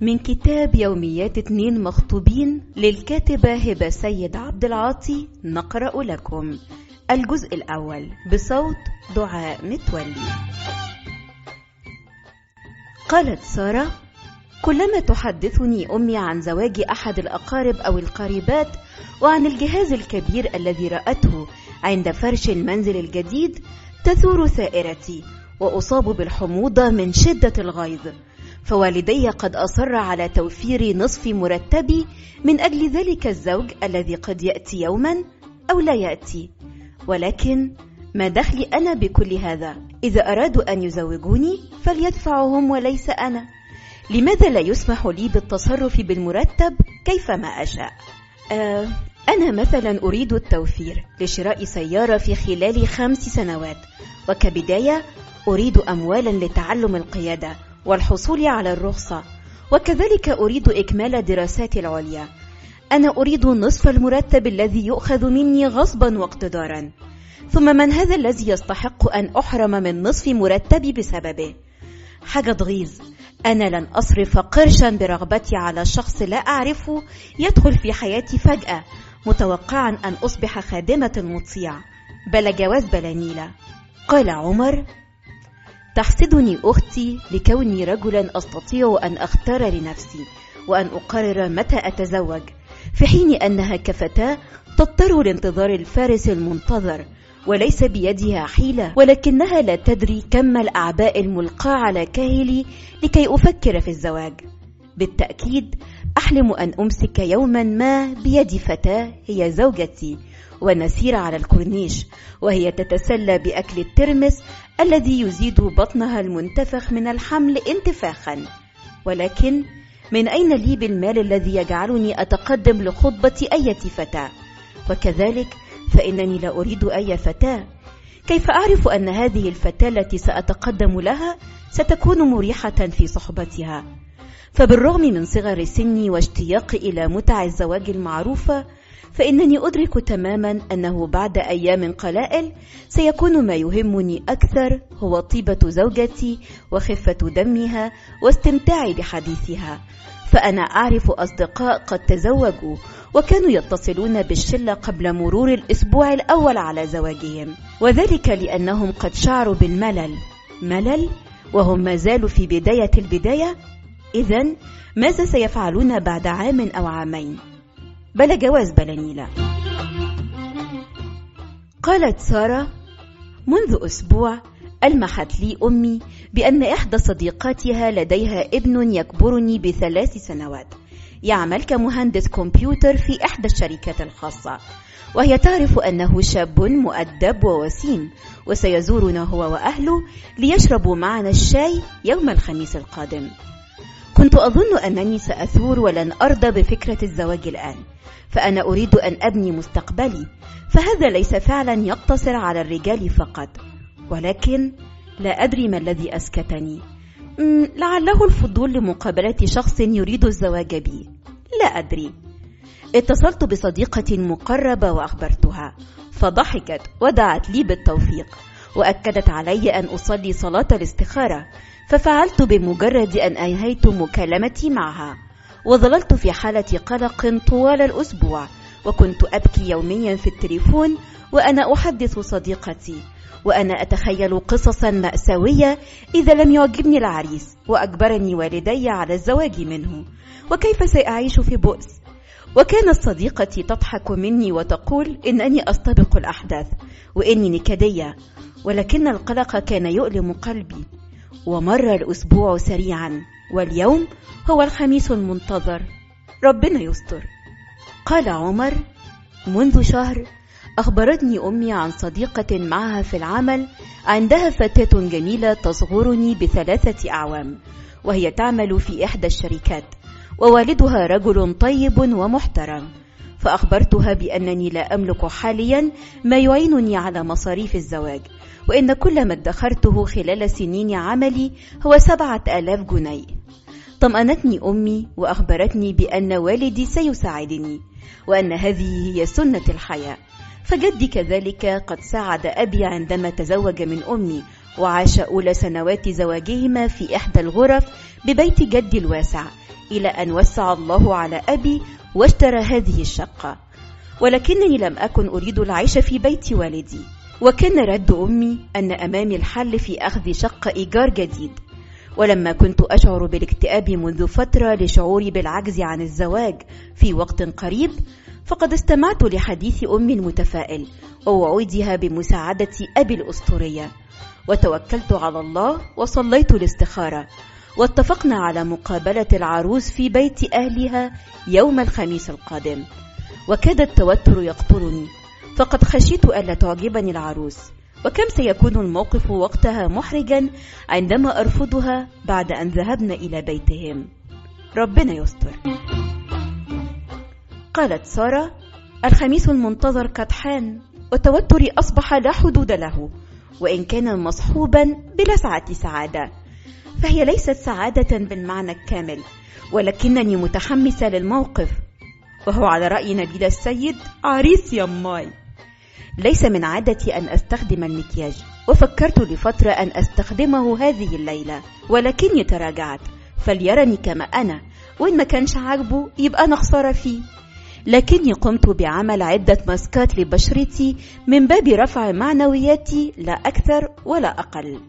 من كتاب يوميات 2 مخطوبين للكاتبة هبة سيد عبد العاطي نقرأ لكم الجزء الأول بصوت دعاء متولي. قالت سارة: كلما تحدثني أمي عن زواج أحد الأقارب أو القريبات وعن الجهاز الكبير الذي رأته عند فرش المنزل الجديد تثور ثائرتي وأصاب بالحموضة من شدة الغيظ، فوالدي قد أصر على توفير نصف مرتبي من أجل ذلك الزوج الذي قد يأتي يوما أو لا يأتي. ولكن ما دخلي أنا بكل هذا؟ إذا أرادوا أن يزوجوني فليدفعهم وليس أنا. لماذا لا يسمح لي بالتصرف بالمرتب كيفما أشاء؟ أنا مثلا أريد التوفير لشراء سيارة في خلال 5 سنوات، وكبداية أريد أموالا لتعلم القيادة والحصول على الرخصة، وكذلك أريد إكمال دراساتي العليا. أنا أريد نصف المرتب الذي يؤخذ مني غصبا واقتدارا. ثم من هذا الذي يستحق أن أحرم من نصف مرتبي بسببه؟ حاجة تغيظ. أنا لن أصرف قرشا برغبتي على شخص لا أعرفه يدخل في حياتي فجأة متوقعا أن أصبح خادمة مطيع، بلا جواز بلا نيلة. قال عمر: تحسدني أختي لكوني رجلا أستطيع أن أختار لنفسي وأن أقرر متى أتزوج، في حين أنها كفتاة تضطر لانتظار الفارس المنتظر وليس بيدها حيلة، ولكنها لا تدري كم الأعباء الملقاة على كاهلي لكي أفكر في الزواج. بالتأكيد أحلم أن أمسك يوما ما بيد فتاة هي زوجتي ونسير على الكورنيش وهي تتسلى بأكل الترمس الذي يزيد بطنها المنتفخ من الحمل انتفاخا. ولكن من أين لي بالمال الذي يجعلني أتقدم لخطبة أي فتاة؟ وكذلك فإنني لا أريد أي فتاة. كيف أعرف أن هذه الفتاة التي سأتقدم لها ستكون مريحة في صحبتها؟ فبالرغم من صغر سني واشتياقي إلى متع الزواج المعروفة، فإنني أدرك تماما أنه بعد أيام قلائل سيكون ما يهمني أكثر هو طيبة زوجتي وخفة دمها واستمتاعي بحديثها. فأنا أعرف أصدقاء قد تزوجوا وكانوا يتصلون بالشلة قبل مرور الأسبوع الأول على زواجهم، وذلك لأنهم قد شعروا بالملل وهم ما زالوا في بداية البداية. إذن ماذا سيفعلون بعد عام أو عامين؟ بلا جواز بلا نيلة. قالت سارة: منذ أسبوع ألمحت لي أمي بأن إحدى صديقاتها لديها ابن يكبرني ب3 سنوات يعمل كمهندس كمبيوتر في إحدى الشركات الخاصة، وهي تعرف أنه شاب مؤدب ووسيم وسيزورنا هو وأهله ليشربوا معنا الشاي يوم الخميس القادم. كنت أظن أنني سأثور ولن أرضى بفكرة الزواج الآن، فأنا أريد أن أبني مستقبلي، فهذا ليس فعلا يقتصر على الرجال فقط. ولكن لا أدري ما الذي أسكتني. لعله الفضول لمقابلة شخص يريد الزواج بي، لا أدري. اتصلت بصديقة مقربة وأخبرتها، فضحكت ودعت لي بالتوفيق وأكدت علي أن أصلي صلاة الاستخارة، ففعلت بمجرد أن أنهيت مكالمتي معها. وظللت في حالة قلق طوال الأسبوع، وكنت أبكي يوميا في التليفون وأنا أحدث صديقتي، وأنا أتخيل قصصا مأساوية إذا لم يعجبني العريس وأجبرني والدي على الزواج منه، وكيف سأعيش في بؤس. وكانت صديقتي تضحك مني وتقول إنني أستبق الأحداث وإني نكدية، ولكن القلق كان يؤلم قلبي. ومر الأسبوع سريعا، واليوم هو الخميس المنتظر. ربنا يستر. قال عمر: منذ شهر أخبرتني أمي عن صديقة معها في العمل عندها فتاة جميلة تصغرني ب3 أعوام، وهي تعمل في إحدى الشركات، ووالدها رجل طيب ومحترم. فأخبرتها بأنني لا أملك حاليا ما يعينني على مصاريف الزواج، وإن كل ما ادخرته خلال سنين عملي هو 7000 جنيه. طمأنتني أمي وأخبرتني بأن والدي سيساعدني، وأن هذه هي سنة الحياة. فجدي كذلك قد ساعد أبي عندما تزوج من أمي، وعاش أولى سنوات زواجهما في إحدى الغرف ببيت جدي الواسع، إلى أن وسع الله على أبي واشترى هذه الشقة، ولكنني لم أكن أريد العيش في بيت والدي، وكان رد أمي أن أمامي الحل في أخذ شقة إيجار جديد. ولما كنت أشعر بالاكتئاب منذ فترة لشعوري بالعجز عن الزواج في وقت قريب، فقد استمعت لحديث أمي المتفائل ووعودها بمساعدة أبي الأسطورية، وتوكلت على الله وصليت الاستخارة، واتفقنا على مقابلة العروس في بيت أهلها يوم الخميس القادم. وكاد التوتر يقتلني، فقد خشيت ألا تعجبني العروس، وكم سيكون الموقف وقتها محرجا عندما أرفضها بعد أن ذهبنا إلى بيتهم. ربنا يستر. قالت سارة: الخميس المنتظر قد حان، وتوتري أصبح لا حدود له، وإن كان مصحوبا بلسعة سعادة، فهي ليست سعادة بالمعنى الكامل، ولكنني متحمسة للموقف، وهو على رأي نبيل السيد عريس يماي. ليس من عادتي أن أستخدم المكياج، وفكرت لفترة أن أستخدمه هذه الليلة، ولكني تراجعت، فليرني كما أنا، وإن ما كانش عاجبه يبقى أنا خسارة فيه. لكني قمت بعمل عدة ماسكات لبشرتي من باب رفع معنوياتي، لا أكثر ولا أقل.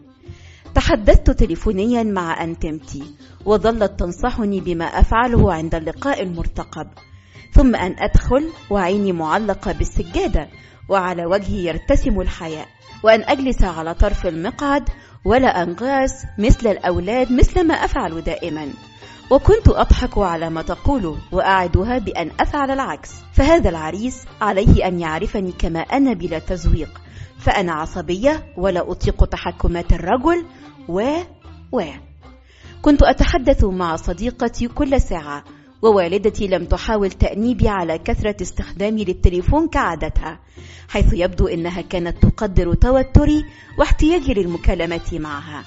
تحدثت تليفونيا مع أنتمتي، وظلت تنصحني بما أفعله عند اللقاء المرتقب، ثم أن أدخل وعيني معلقة بالسجادة وعلى وجهي يرتسم الحياء، وأن أجلس على طرف المقعد ولا أنغاس مثل الأولاد مثل ما أفعل دائما. وكنت أضحك على ما تقول وأعدها بأن أفعل العكس، فهذا العريس عليه أن يعرفني كما أنا بلا تزويق، فأنا عصبية ولا أطيق تحكمات الرجل كنت أتحدث مع صديقتي كل ساعة، ووالدتي لم تحاول تأنيبي على كثرة استخدامي للتليفون كعادتها، حيث يبدو أنها كانت تقدر توتري واحتياجي للمكالمة معها.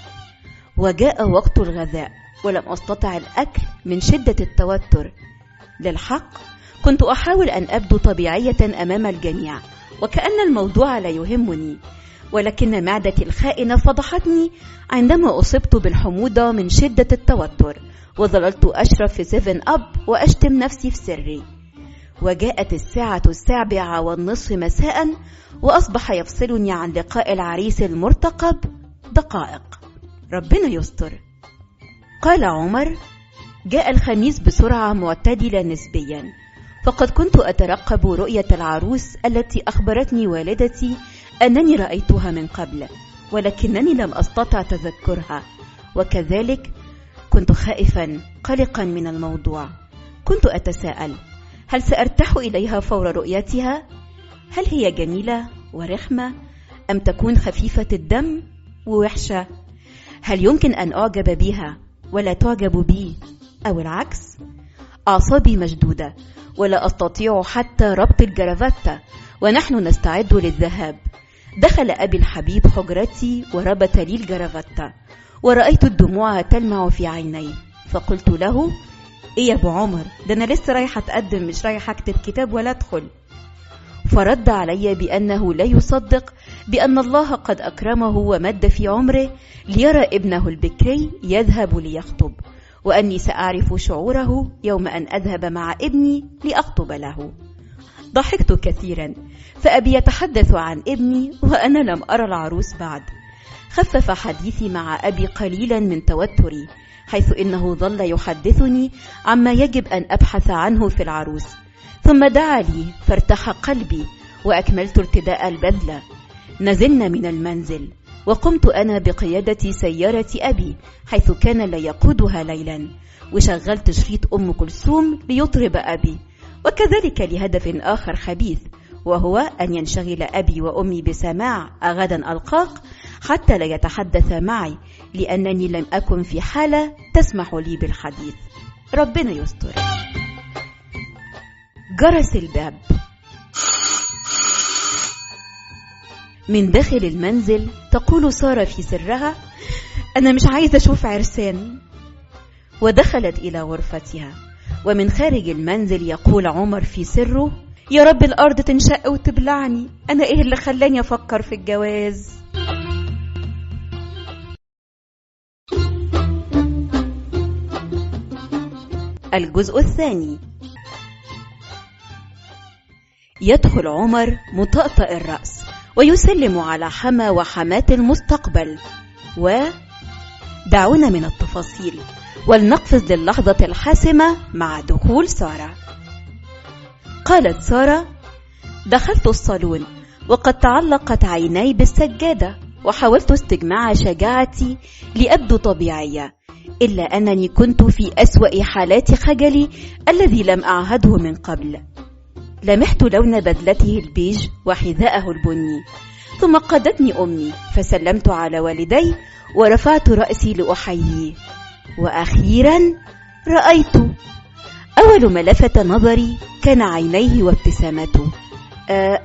وجاء وقت الغذاء، ولم أستطع الأكل من شدة التوتر. للحق كنت أحاول أن أبدو طبيعية أمام الجميع، وكأن الموضوع لا يهمني، ولكن معدتي الخائنة فضحتني عندما أصبت بالحموضة من شدة التوتر، وظللت أشرب في 7 أب وأشتم نفسي في سري. وجاءت الساعة 7:15 مساء، وأصبح يفصلني عن لقاء العريس المرتقب دقائق. ربنا يستر. قال عمر: جاء الخميس بسرعة معتدلة نسبيا، فقد كنت أترقب رؤية العروس التي أخبرتني والدتي أنني رأيتها من قبل، ولكنني لم أستطع تذكرها، وكذلك كنت خائفا قلقا من الموضوع. كنت أتساءل: هل سأرتاح إليها فور رؤيتها؟ هل هي جميلة ورخمة، أم تكون خفيفة الدم ووحشة؟ هل يمكن أن أعجب بها ولا تعجب بي، أو العكس؟ أعصابي مشدودة، ولا أستطيع حتى ربط الجرافته، ونحن نستعد للذهاب. دخل أبي الحبيب حجرتي وربط لي الجرافته، ورأيت الدموع تلمع في عيني، فقلت له: إيه يا أبو عمر، ده أنا لسه رايحة أتقدم، مش رايحة أكتب كتاب ولا أدخل. فرد علي بأنه لا يصدق بأن الله قد أكرمه ومد في عمره ليرى ابنه البكري يذهب ليخطب، وأني سأعرف شعوره يوم أن أذهب مع ابني لأخطب له. ضحكت كثيرا، فأبي يتحدث عن ابني وأنا لم أرى العروس بعد. خفف حديثي مع أبي قليلا من توتري، حيث إنه ظل يحدثني عما يجب أن أبحث عنه في العروس، ثم دعا لي فارتاح قلبي، وأكملت ارتداء البدلة. نزلنا من المنزل، وقمت أنا بقيادة سيارة أبي حيث كان لا يقودها ليلا، وشغلت شريط أم كلثوم ليطرب أبي، وكذلك لهدف آخر خبيث، وهو أن ينشغل أبي وأمي بسماع غدا ألقاك حتى لا يتحدث معي، لأنني لم أكن في حالة تسمح لي بالحديث. ربنا يستر. جرس الباب من داخل المنزل. تقول سارة في سرها: أنا مش عايزة أشوف عرسان. ودخلت إلى غرفتها، ومن خارج المنزل يقول عمر في سره: يا رب الأرض تنشق وتبلعني، أنا إيه اللي خلاني أفكر في الجواز؟ الجزء الثاني. يدخل عمر مطأطئ الرأس ويسلم على حما وحمات المستقبل. ودعونا من التفاصيل ولنقفز للحظة الحاسمة مع دخول سارة. قالت سارة: دخلت الصالون وقد تعلقت عيناي بالسجادة، وحاولت استجماع شجاعتي لأبدو طبيعية، إلا أنني كنت في أسوأ حالات خجلي الذي لم أعهده من قبل. لمحت لون بدلته البيج وحذاءه البني، ثم قادتني أمي فسلمت على والدي ورفعت رأسي لأحييه، وأخيرا رأيت. أول ما لفت نظري كان عينيه وابتسامته،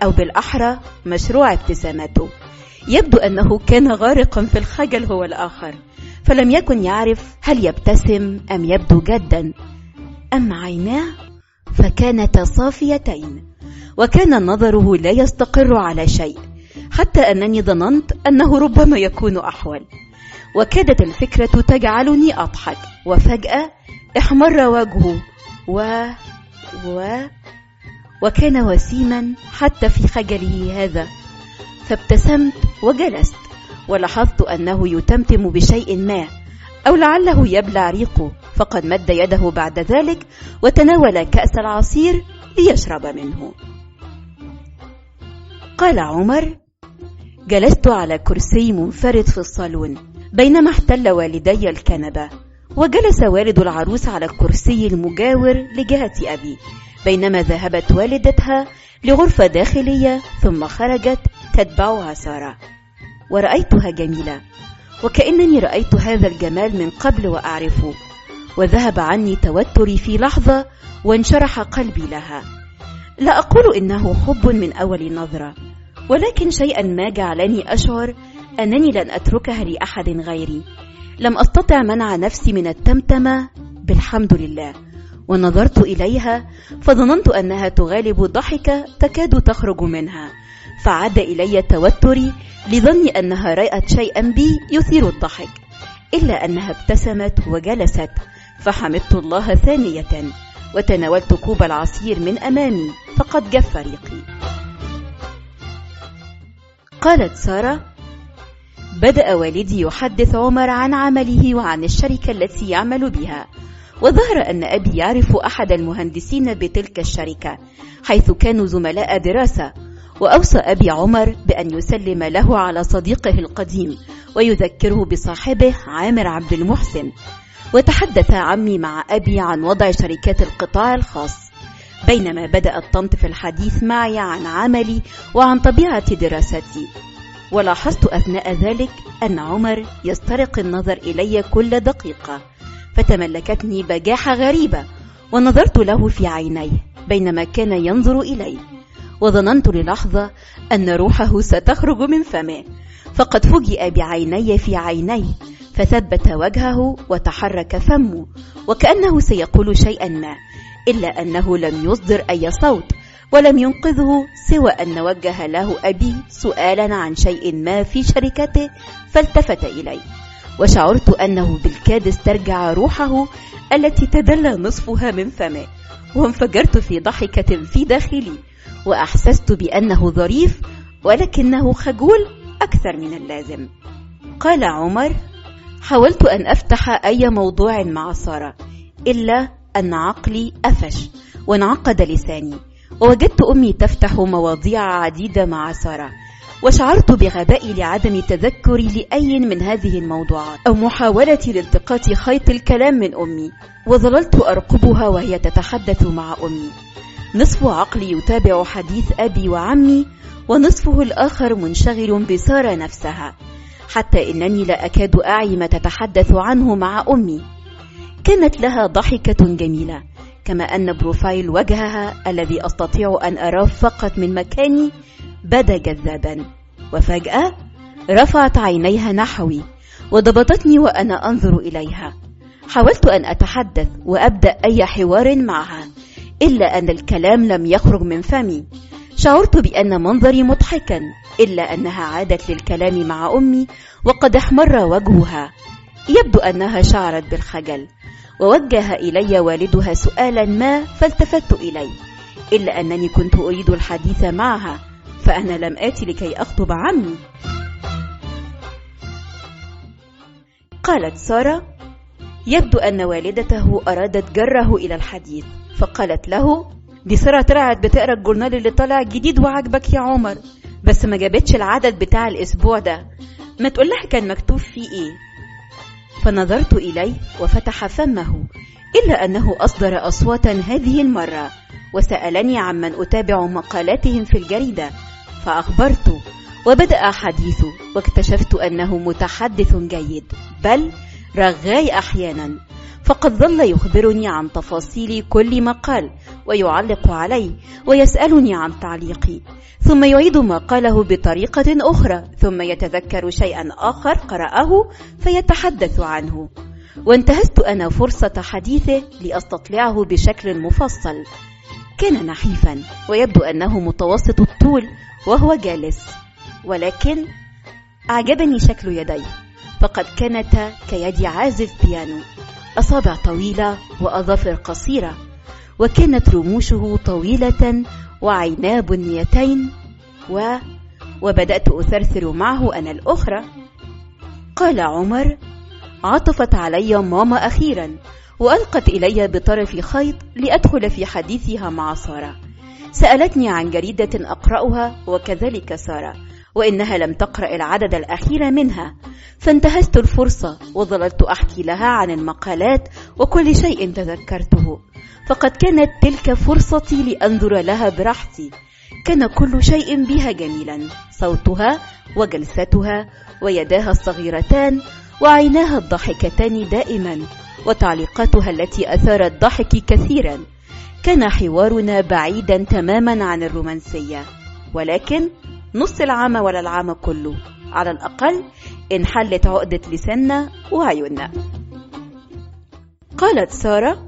أو بالأحرى مشروع ابتسامته. يبدو أنه كان غارقا في الخجل هو الآخر، فلم يكن يعرف هل يبتسم أم يبدو جدا. أما عيناه فكانتا صافيتين، وكان نظره لا يستقر على شيء، حتى أنني ظننت أنه ربما يكون أحول. وكادت الفكرة تجعلني أضحك، وفجأة احمر وجهه وكان وسيما حتى في خجله هذا. فابتسمت وجلست، ولاحظت أنه يتمتم بشيء ما، أو لعله يبلع ريقه، فقد مد يده بعد ذلك وتناول كأس العصير ليشرب منه. قال عمر: جلست على كرسي منفرد في الصالون بينما احتل والدي الكنبة، وجلس والد العروس على الكرسي المجاور لجهة أبي، بينما ذهبت والدتها لغرفة داخلية ثم خرجت تتبعها سارة. ورأيتها جميلة، وكأنني رأيت هذا الجمال من قبل وأعرفه، وذهب عني توتري في لحظة وانشرح قلبي لها. لا أقول إنه حب من أول نظرة، ولكن شيئا ما جعلني أشعر أنني لن أتركها لأحد غيري. لم أستطع منع نفسي من التمتمة بالحمد لله، ونظرت إليها فظننت أنها تغالب ضحكة تكاد تخرج منها، فعاد إلي توتري لظني أنها رأت شيئا بي يثير الضحك، إلا أنها ابتسمت وجلست، فحمدت الله ثانية وتناولت كوب العصير من أمامي فقد جف ريقي. قالت سارة: بدأ والدي يحدث عمر عن عمله وعن الشركة التي يعمل بها، وظهر أن أبي يعرف أحد المهندسين بتلك الشركة حيث كانوا زملاء دراسة، وأوصى أبي عمر بأن يسلم له على صديقه القديم ويذكره بصاحبه عامر عبد المحسن. وتحدث عمي مع أبي عن وضع شركات القطاع الخاص، بينما بدأت طنط في الحديث معي عن عملي وعن طبيعة دراستي. ولاحظت أثناء ذلك أن عمر يسترق النظر إلي كل دقيقة، فتملكتني بجاحة غريبة، ونظرت له في عينيه بينما كان ينظر إلي، وظننت للحظة أن روحه ستخرج من فمه، فقد فوجئ بعيني في عينيه، فثبت وجهه وتحرك فمه وكأنه سيقول شيئا ما، إلا أنه لم يصدر أي صوت، ولم ينقذه سوى أن وجه له أبي سؤالا عن شيء ما في شركته، فالتفت إلي، وشعرت أنه بالكاد استرجع روحه التي تدلى نصفها من فمه، وانفجرت في ضحكة في داخلي، وأحسست بأنه ظريف ولكنه خجول أكثر من اللازم. قال عمر: حاولت أن أفتح أي موضوع مع سارة، إلا أن عقلي أفش وانعقد لساني، ووجدت أمي تفتح مواضيع عديدة مع سارة، وشعرت بغبائي لعدم تذكري لأي من هذه الموضوعات أو محاولة لالتقاط خيط الكلام من أمي، وظللت أرقبها وهي تتحدث مع أمي. نصف عقلي يتابع حديث أبي وعمي، ونصفه الآخر منشغل بسارة نفسها، حتى إنني لا أكاد أعي ما تتحدث عنه مع أمي. كانت لها ضحكة جميلة، كما أن بروفايل وجهها الذي أستطيع أن أراه فقط من مكاني بدا جذابا. وفجأة رفعت عينيها نحوي وضبطتني وأنا أنظر إليها. حاولت أن أتحدث وأبدأ أي حوار معها، إلا أن الكلام لم يخرج من فمي. شعرت بأن منظري مضحكا، إلا أنها عادت للكلام مع أمي وقد احمر وجهها، يبدو أنها شعرت بالخجل، ووجه إلي والدها سؤالا ما فالتفت إليه، إلا أنني كنت أريد الحديث معها، فأنا لم آتي لكي أخطب عمي. قالت سارة: يبدو أن والدته أرادت جره إلى الحديث، فقالت له: دي سارة طلعت بتقرأ الجورنال اللي طالع جديد وعجبك يا عمر، بس ما جابتش العدد بتاع الأسبوع ده، ما تقولها كان مكتوب فيه إيه؟ فنظرت إليه وفتح فمه، إلا أنه أصدر أصواتا هذه المرة، وسألني عمن أتابع مقالاتهم في الجريدة، فأخبرته، وبدأ حديثه، واكتشفت أنه متحدث جيد، بل رغاي أحيانا، فقد ظل يخبرني عن تفاصيل كل مقال ويعلق عليه ويسألني عن تعليقي، ثم يعيد ما قاله بطريقة أخرى، ثم يتذكر شيئا آخر قرأه فيتحدث عنه. وانتهزت أنا فرصة حديثه لأستطلعه بشكل مفصل. كان نحيفا ويبدو أنه متوسط الطول وهو جالس، ولكن أعجبني شكل يديه، فقد كانتا كيد عازف بيانو، أصابع طويلة وأظافر قصيرة، وكانت رموشه طويلة وعيناه بنيتين، وبدأت أثرثر معه أنا الأخرى. قال عمر: عطفت علي ماما أخيرا، وألقت إلي بطرف خيط لأدخل في حديثها مع سارة. سألتني عن جريدة أقرأها، وكذلك سارة، وإنها لم تقرأ العدد الأخير منها، فانتهزت الفرصة وظللت أحكي لها عن المقالات وكل شيء تذكرته، فقد كانت تلك فرصتي لأنظر لها براحتي. كان كل شيء بها جميلا، صوتها وجلستها ويداها الصغيرتان وعيناها الضاحكتان دائما، وتعليقاتها التي أثارت ضحكي كثيرا. كان حوارنا بعيدا تماما عن الرومانسية، ولكن نص العام ولا العام كله، على الأقل انحلت عقدة لساننا وعيوننا. قالت سارة: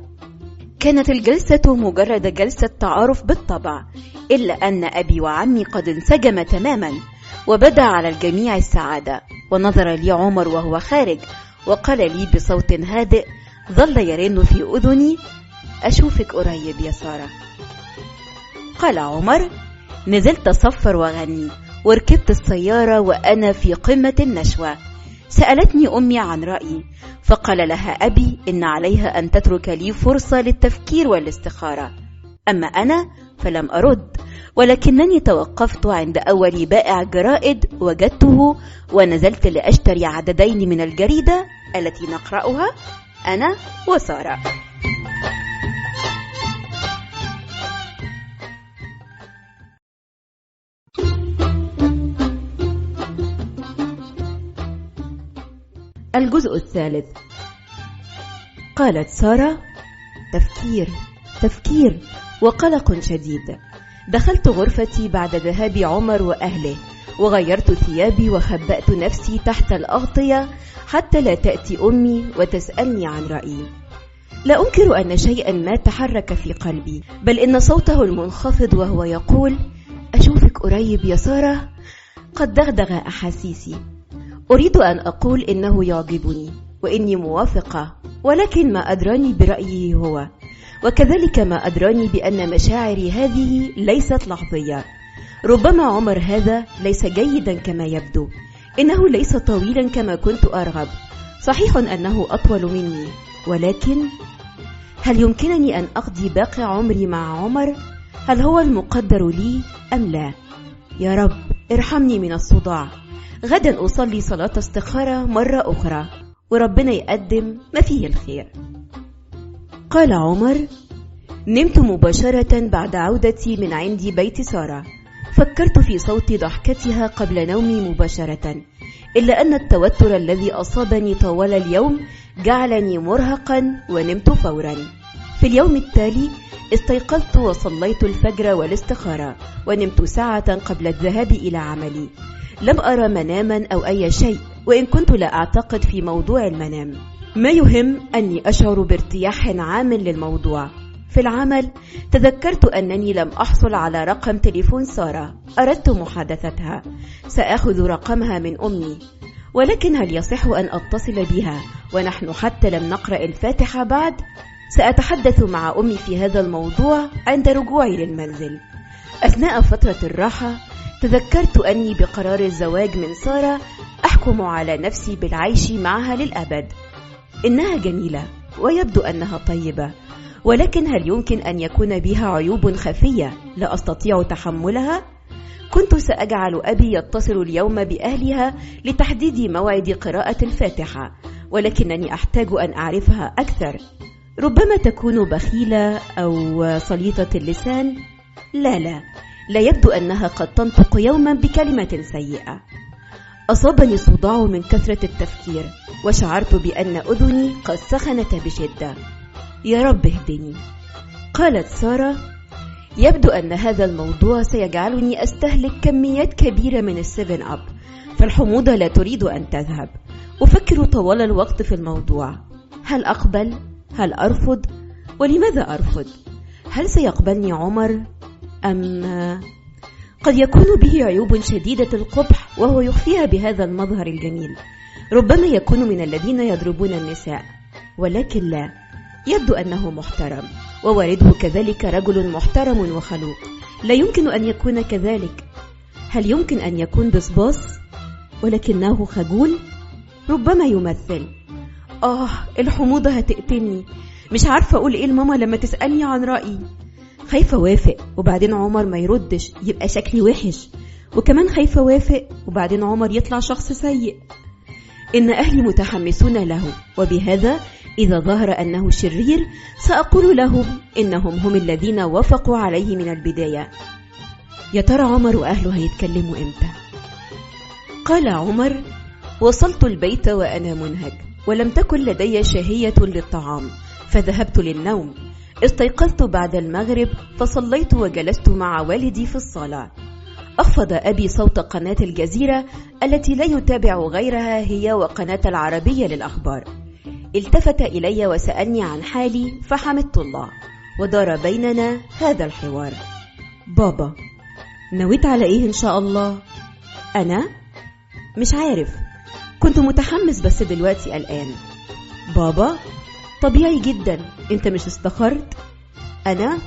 كانت الجلسة مجرد جلسة تعارف بالطبع، إلا أن أبي وعمي قد انسجم تماما، وبدأ على الجميع السعادة. ونظر لي عمر وهو خارج، وقال لي بصوت هادئ ظل يرن في أذني: أشوفك قريب يا سارة. قال عمر: نزلت صفر وغني، وركبت السيارة وأنا في قمة النشوة. سألتني أمي عن رأيي، فقال لها أبي إن عليها أن تترك لي فرصة للتفكير والاستخارة. أما أنا فلم أرد، ولكنني توقفت عند أول بائع جرائد وجدته، ونزلت لأشتري عددين من الجريدة التي نقرأها أنا وسارة. الجزء الثالث. قالت سارة: تفكير وقلق شديد. دخلت غرفتي بعد ذهاب عمر وأهله، وغيرت ثيابي وخبأت نفسي تحت الأغطية حتى لا تأتي أمي وتسألني عن رأيي. لا أنكر أن شيئا ما تحرك في قلبي، بل إن صوته المنخفض وهو يقول: أشوفك قريب يا سارة قد دغدغ أحاسيسي. أريد أن أقول إنه يعجبني وإني موافقة، ولكن ما أدراني برأيه هو، وكذلك ما أدراني بأن مشاعري هذه ليست لحظية. ربما عمر هذا ليس جيدا كما يبدو، إنه ليس طويلا كما كنت أرغب، صحيح أنه أطول مني، ولكن هل يمكنني أن أقضي باقي عمري مع عمر؟ هل هو المقدر لي أم لا؟ يا رب ارحمني من الصداع. غدا أصلي صلاة استخارة مرة أخرى، وربنا يقدم ما فيه الخير. قال عمر: نمت مباشرة بعد عودتي من عند بيت سارة. فكرت في صوت ضحكتها قبل نومي مباشرة، إلا أن التوتر الذي أصابني طوال اليوم جعلني مرهقا ونمت فورا. في اليوم التالي استيقظت وصليت الفجر والاستخارة، ونمت ساعة قبل الذهاب إلى عملي. لم أرى مناما أو أي شيء، وإن كنت لا أعتقد في موضوع المنام. ما يهم أني أشعر بارتياح عام للموضوع. في العمل تذكرت أنني لم أحصل على رقم تليفون سارة. أردت محادثتها، سأخذ رقمها من أمي، ولكن هل يصح أن أتصل بها ونحن حتى لم نقرأ الفاتحة بعد؟ سأتحدث مع أمي في هذا الموضوع عند رجوعي للمنزل. أثناء فترة الراحة تذكرت أني بقرار الزواج من سارة أحكم على نفسي بالعيش معها للأبد. إنها جميلة ويبدو أنها طيبة، ولكن هل يمكن أن يكون بها عيوب خفية لا أستطيع تحملها؟ كنت سأجعل أبي يتصل اليوم بأهلها لتحديد موعد قراءة الفاتحة، ولكنني أحتاج أن أعرفها أكثر. ربما تكون بخيلة أو صليطة اللسان. لا يبدو أنها قد تنطق يوما بكلمة سيئة. أصابني صداع من كثرة التفكير، وشعرت بأن أذني قد سخنت بشدة. يا رب اهدني. قالت سارة: يبدو أن هذا الموضوع سيجعلني أستهلك كميات كبيرة من السيفن أب، فالحموضة لا تريد أن تذهب. أفكر طوال الوقت في الموضوع. هل أقبل؟ هل أرفض؟ ولماذا أرفض؟ هل سيقبلني عمر؟ أم قد يكون به عيوب شديدة القبح وهو يخفيها بهذا المظهر الجميل؟ ربما يكون من الذين يضربون النساء، ولكن لا، يبدو أنه محترم، ووالده كذلك رجل محترم وخلوق. لا يمكن أن يكون كذلك. هل يمكن أن يكون بصباص ولكنه خجول؟ ربما يمثل. الحموضة هتقتلني. مش عارفة أقول إيه لماما لما تسألني عن رأيي. خايفة وافق وبعدين عمر ما يردش يبقى شكلي وحش، وكمان خايفة وافق وبعدين عمر يطلع شخص سيء. إن أهلي متحمسون له، وبهذا إذا ظهر أنه شرير سأقول لهم إنهم هم الذين وافقوا عليه من البداية. يا ترى عمر وأهله هيتكلموا إمتى؟ قال عمر: وصلت البيت وأنا منهك، ولم تكن لدي شهية للطعام، فذهبت للنوم. استيقظت بعد المغرب فصليت وجلست مع والدي في الصالة. أخفض أبي صوت قناة الجزيرة التي لا يتابع غيرها هي وقناة العربية للأخبار. التفت إلي وسألني عن حالي فحمدت الله، ودار بيننا هذا الحوار. بابا، نويت على إيه إن شاء الله؟ أنا؟ مش عارف، كنت متحمس بس دلوقتي قلقان. بابا: طبيعي جدا، انت مش استخرت؟ أنا؟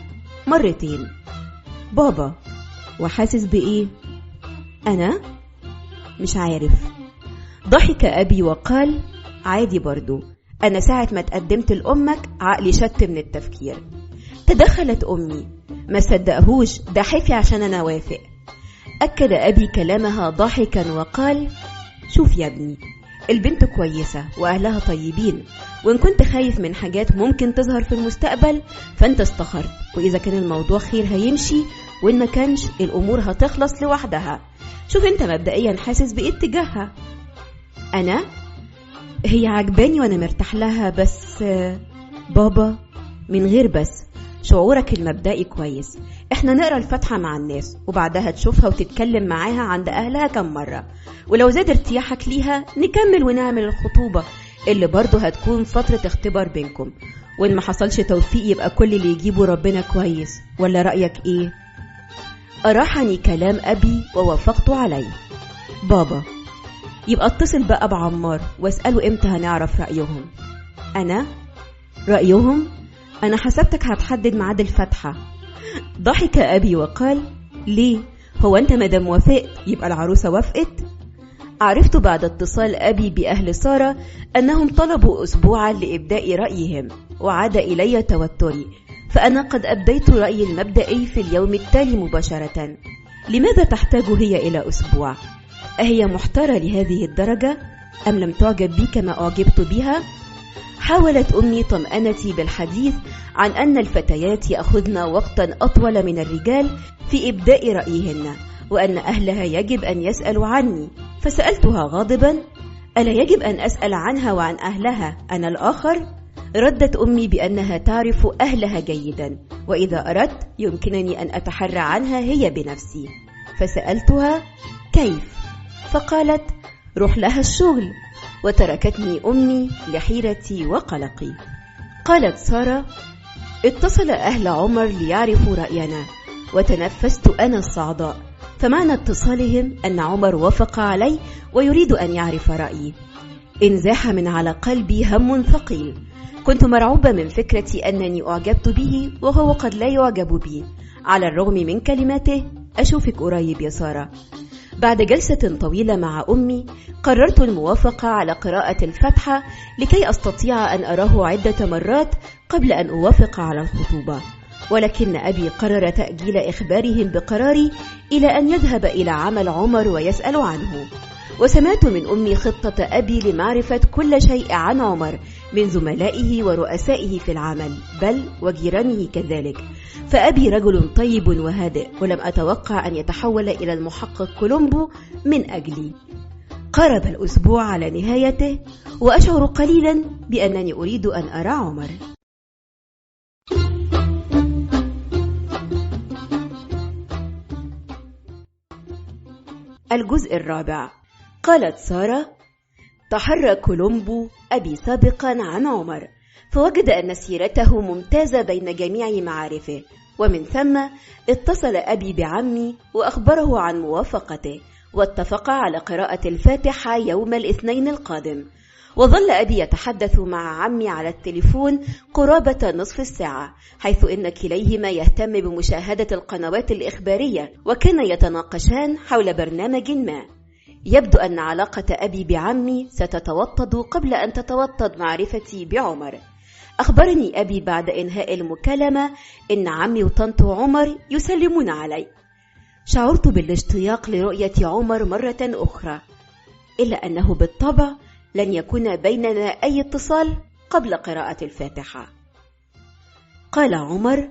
مرتين. بابا: وحاسس بإيه؟ أنا؟ مش عارف. ضحك أبي وقال: عادي برضو، أنا ساعة ما تقدمت لأمك عقلي شت من التفكير. تدخلت أمي: ما صدقهوش، ده حفي عشان أنا وافق. أكد أبي كلامها ضاحكا وقال: شوف يا ابني، البنت كويسة وأهلها طيبين، وإن كنت خايف من حاجات ممكن تظهر في المستقبل فأنت استخرت، وإذا كان الموضوع خير هيمشي، وإن ما كانش الأمور هتخلص لوحدها. شوف أنت مبدئيا حاسس بإيه اتجاهها. أنا؟ هي عجباني وأنا مرتاح لها، بس بابا من غير بس، شعورك المبدئي كويس. احنا نقرأ الفاتحة مع الناس وبعدها تشوفها وتتكلم معاها عند أهلها كم مرة، ولو زاد ارتياحك ليها نكمل ونعمل الخطوبة اللي برضو هتكون فترة اختبار بينكم، وإن ما حصلش توفيق يبقى كل اللي يجيبه ربنا كويس. ولا رأيك إيه؟ أراحني كلام أبي ووافقت عليه. بابا: يبقى اتصل بقى بعمار واسأله إمتى هنعرف رأيهم. أنا؟ رأيهم؟ أنا حسبتك هتحدد ميعاد الفاتحة. ضحك أبي وقال: ليه؟ هو أنت مادام وافقت يبقى العروسة وافقت؟ عرفت بعد اتصال أبي بأهل سارة أنهم طلبوا أسبوعا لإبداء رأيهم، وعاد إلي توتري، فأنا قد أبديت رأيي المبدئي في اليوم التالي مباشرة. لماذا تحتاج هي إلى أسبوع؟ أهي محتارة لهذه الدرجة أم لم تعجب بي كما أعجبت بها؟ حاولت أمي طمأنتي بالحديث عن أن الفتيات يأخذن وقتا أطول من الرجال في إبداء رأيهن، وأن أهلها يجب أن يسألوا عني. فسألتها غاضبا: ألا يجب أن أسأل عنها وعن أهلها أنا الآخر؟ ردت أمي بأنها تعرف أهلها جيدا، وإذا أردت يمكنني أن أتحرى عنها هي بنفسي. فسألتها: كيف؟ فقالت: روح لها الشغل. وتركتني أمي لحيرتي وقلقي. قالت سارة: اتصل أهل عمر ليعرفوا رأينا، وتنفست أنا الصعداء، فمعنى اتصالهم أن عمر وافق علي ويريد أن يعرف رأيي. انزاح من على قلبي هم ثقيل. كنت مرعوبة من فكرة أنني أعجبت به وهو قد لا يعجب بي، على الرغم من كلماته أشوفك قريب يا سارة. بعد جلسة طويلة مع أمي قررت الموافقة على قراءة الفاتحة لكي أستطيع أن أراه عدة مرات قبل أن أوافق على الخطوبة، ولكن أبي قرر تأجيل إخبارهم بقراري إلى أن يذهب إلى عمل عمر ويسأل عنه. وسمعت من أمي خطة أبي لمعرفة كل شيء عن عمر من زملائه ورؤسائه في العمل، بل وجيرانه كذلك، فأبي رجل طيب وهادئ، ولم أتوقع أن يتحول إلى المحقق كولومبو من أجلي. قرب الأسبوع على نهايته وأشعر قليلا بأنني أريد أن أرى عمر. الجزء الرابع. قالت سارة: تحرى كولومبو أبي سابقا عن عمر، فوجد أن سيرته ممتازة بين جميع معارفه، ومن ثم اتصل أبي بعمي وأخبره عن موافقته، واتفق على قراءة الفاتحة يوم الاثنين القادم. وظل أبي يتحدث مع عمي على التليفون قرابة نصف الساعة، حيث إن كليهما يهتم بمشاهدة القنوات الإخبارية، وكان يتناقشان حول برنامج ما. يبدو أن علاقة أبي بعمي ستتوطد قبل أن تتوطد معرفتي بعمر. أخبرني أبي بعد إنهاء المكالمة إن عمي وطنط عمر يسلمون علي. شعرت بالاشتياق لرؤية عمر مرة أخرى، إلا أنه بالطبع لن يكون بيننا أي اتصال قبل قراءة الفاتحة. قال عمر: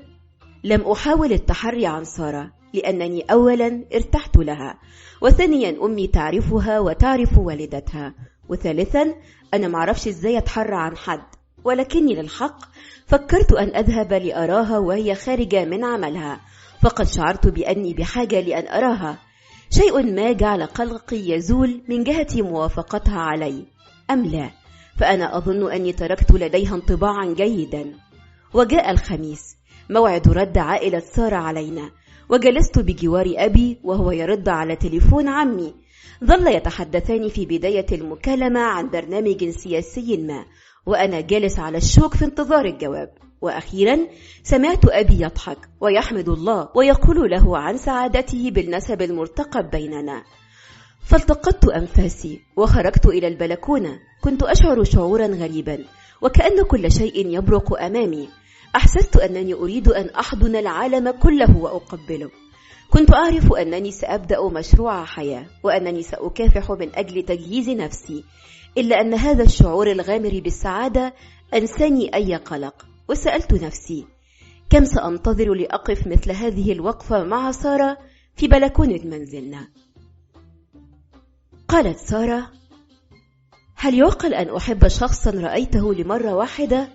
لم أحاول التحري عن سارة، لأنني أولا ارتحت لها، وثانيا أمي تعرفها وتعرف والدتها، وثالثا أنا معرفش إزاي أتحرى عن حد، ولكني للحق فكرت أن أذهب لأراها وهي خارجة من عملها، فقد شعرت بأني بحاجة لأن أراها. شيء ما جعل قلقي يزول من جهة موافقتها علي أم لا، فأنا أظن أني تركت لديها انطباعا جيدا. وجاء الخميس، موعد رد عائلة سارة علينا، وجلست بجوار أبي وهو يرد على تليفون عمي. ظل يتحدثان في بداية المكالمة عن برنامج سياسي ما، وأنا جالس على الشوك في انتظار الجواب. وأخيرا سمعت أبي يضحك ويحمد الله ويقول له عن سعادته بالنسب المرتقب بيننا. فالتقطت أنفاسي وخرجت إلى البلكونة. كنت أشعر شعورا غريبا، وكأن كل شيء يبرق أمامي. أحسست أنني أريد أن أحضن العالم كله وأقبله. كنت أعرف أنني سأبدأ مشروع حياة، وأنني سأكافح من أجل تجهيز نفسي، إلا أن هذا الشعور الغامر بالسعادة أنساني أي قلق. وسألت نفسي: كم سأنتظر لأقف مثل هذه الوقفة مع سارة في بلكونة منزلنا؟ قالت سارة: هل يعقل أن أحب شخصا رأيته لمرة واحدة؟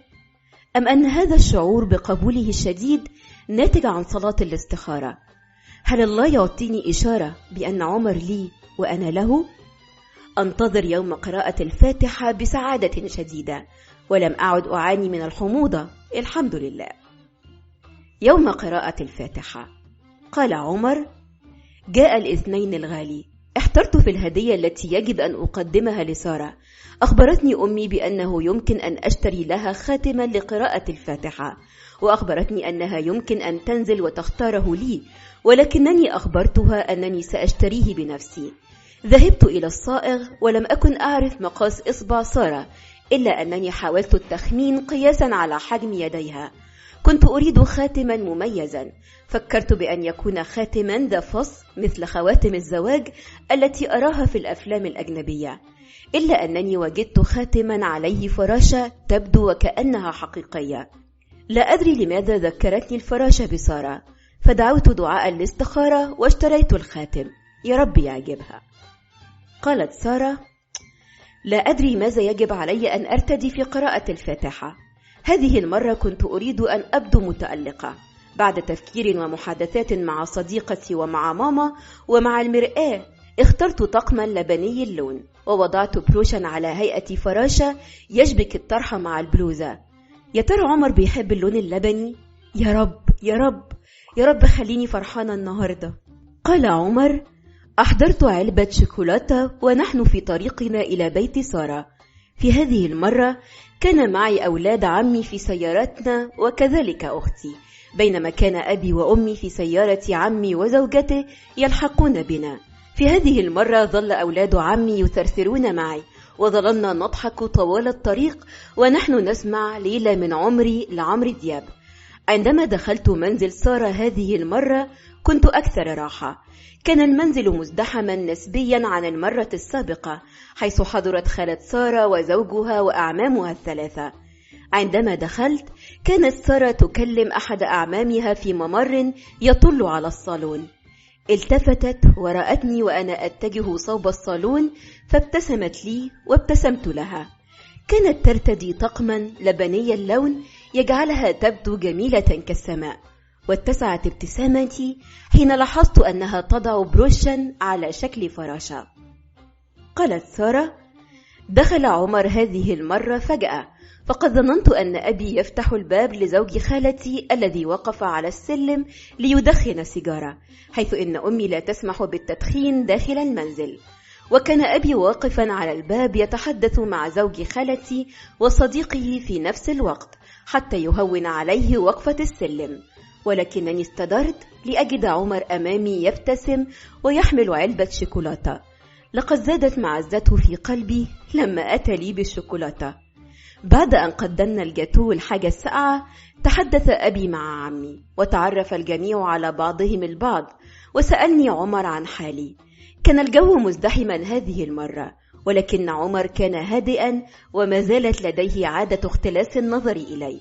أم أن هذا الشعور بقبوله الشديد ناتج عن صلاة الاستخارة؟ هل الله يعطيني إشارة بأن عمر لي وأنا له؟ أنتظر يوم قراءة الفاتحة بسعادة شديدة، ولم أعد أعاني من الحموضة، الحمد لله. يوم قراءة الفاتحة، قال عمر: جاء الاثنين الغالي. احترت في الهدية التي يجب أن أقدمها لسارة. أخبرتني أمي بأنه يمكن أن أشتري لها خاتما لقراءة الفاتحة، وأخبرتني أنها يمكن أن تنزل وتختاره لي، ولكنني أخبرتها أنني سأشتريه بنفسي. ذهبت إلى الصائغ ولم أكن أعرف مقاس إصبع سارة، إلا أنني حاولت التخمين قياسا على حجم يديها. كنت أريد خاتما مميزا. فكرت بأن يكون خاتما ذا فص مثل خواتم الزواج التي أراها في الأفلام الأجنبية، إلا أنني وجدت خاتما عليه فراشة تبدو وكأنها حقيقية. لا أدري لماذا ذكرتني الفراشة بسارة، فدعوت دعاء الاستخارة واشتريت الخاتم، يا رب يعجبها. قالت سارة: لا أدري ماذا يجب علي أن أرتدي في قراءة الفاتحة. هذه المرة كنت أريد أن أبدو متألقة. بعد تفكير ومحادثات مع صديقتي ومع ماما ومع المرآة، اخترت طقما لبني اللون، ووضعت بروشا على هيئة فراشة يشبك الطرحة مع البلوزة. يا ترى عمر بيحب اللون اللبني؟ يا رب يا رب يا رب خليني فرحانة النهاردة. قال عمر: أحضرت علبة شوكولاتة ونحن في طريقنا إلى بيت سارة. في هذه المرة كان معي أولاد عمي في سيارتنا وكذلك أختي، بينما كان أبي وأمي في سيارة عمي وزوجته يلحقون بنا. في هذه المرة ظل أولاد عمي يثرثرون معي، وظللنا نضحك طوال الطريق ونحن نسمع ليلة من عمري لعمرو دياب. عندما دخلت منزل سارة هذه المرة كنت أكثر راحة. كان المنزل مزدحما نسبيا عن المرة السابقة، حيث حضرت خالة سارة وزوجها وأعمامها الثلاثة. عندما دخلت كانت سارة تكلم أحد أعمامها في ممر يطل على الصالون. التفتت ورأتني وأنا أتجه صوب الصالون فابتسمت لي وابتسمت لها. كانت ترتدي طقما لبني اللون يجعلها تبدو جميلة كالسماء، واتسعت ابتسامتي حين لاحظت أنها تضع بروشا على شكل فراشة. قالت سارة: دخل عمر هذه المرة فجأة، فقد ظننت أن أبي يفتح الباب لزوج خالتي الذي وقف على السلم ليدخن سيجارة، حيث إن أمي لا تسمح بالتدخين داخل المنزل. وكان أبي واقفا على الباب يتحدث مع زوج خالتي وصديقه في نفس الوقت حتى يهون عليه وقفة السلم، ولكنني استدرت لأجد عمر أمامي يبتسم ويحمل علبة شوكولاتة. لقد زادت معزته في قلبي لما أتى لي بالشوكولاتة. بعد أن قدمنا الجاتو والحاجة الساقعة تحدث أبي مع عمي، وتعرف الجميع على بعضهم البعض، وسألني عمر عن حالي. كان الجو مزدحما هذه المرة، ولكن عمر كان هادئا وما زالت لديه عادة اختلاس النظر إلي.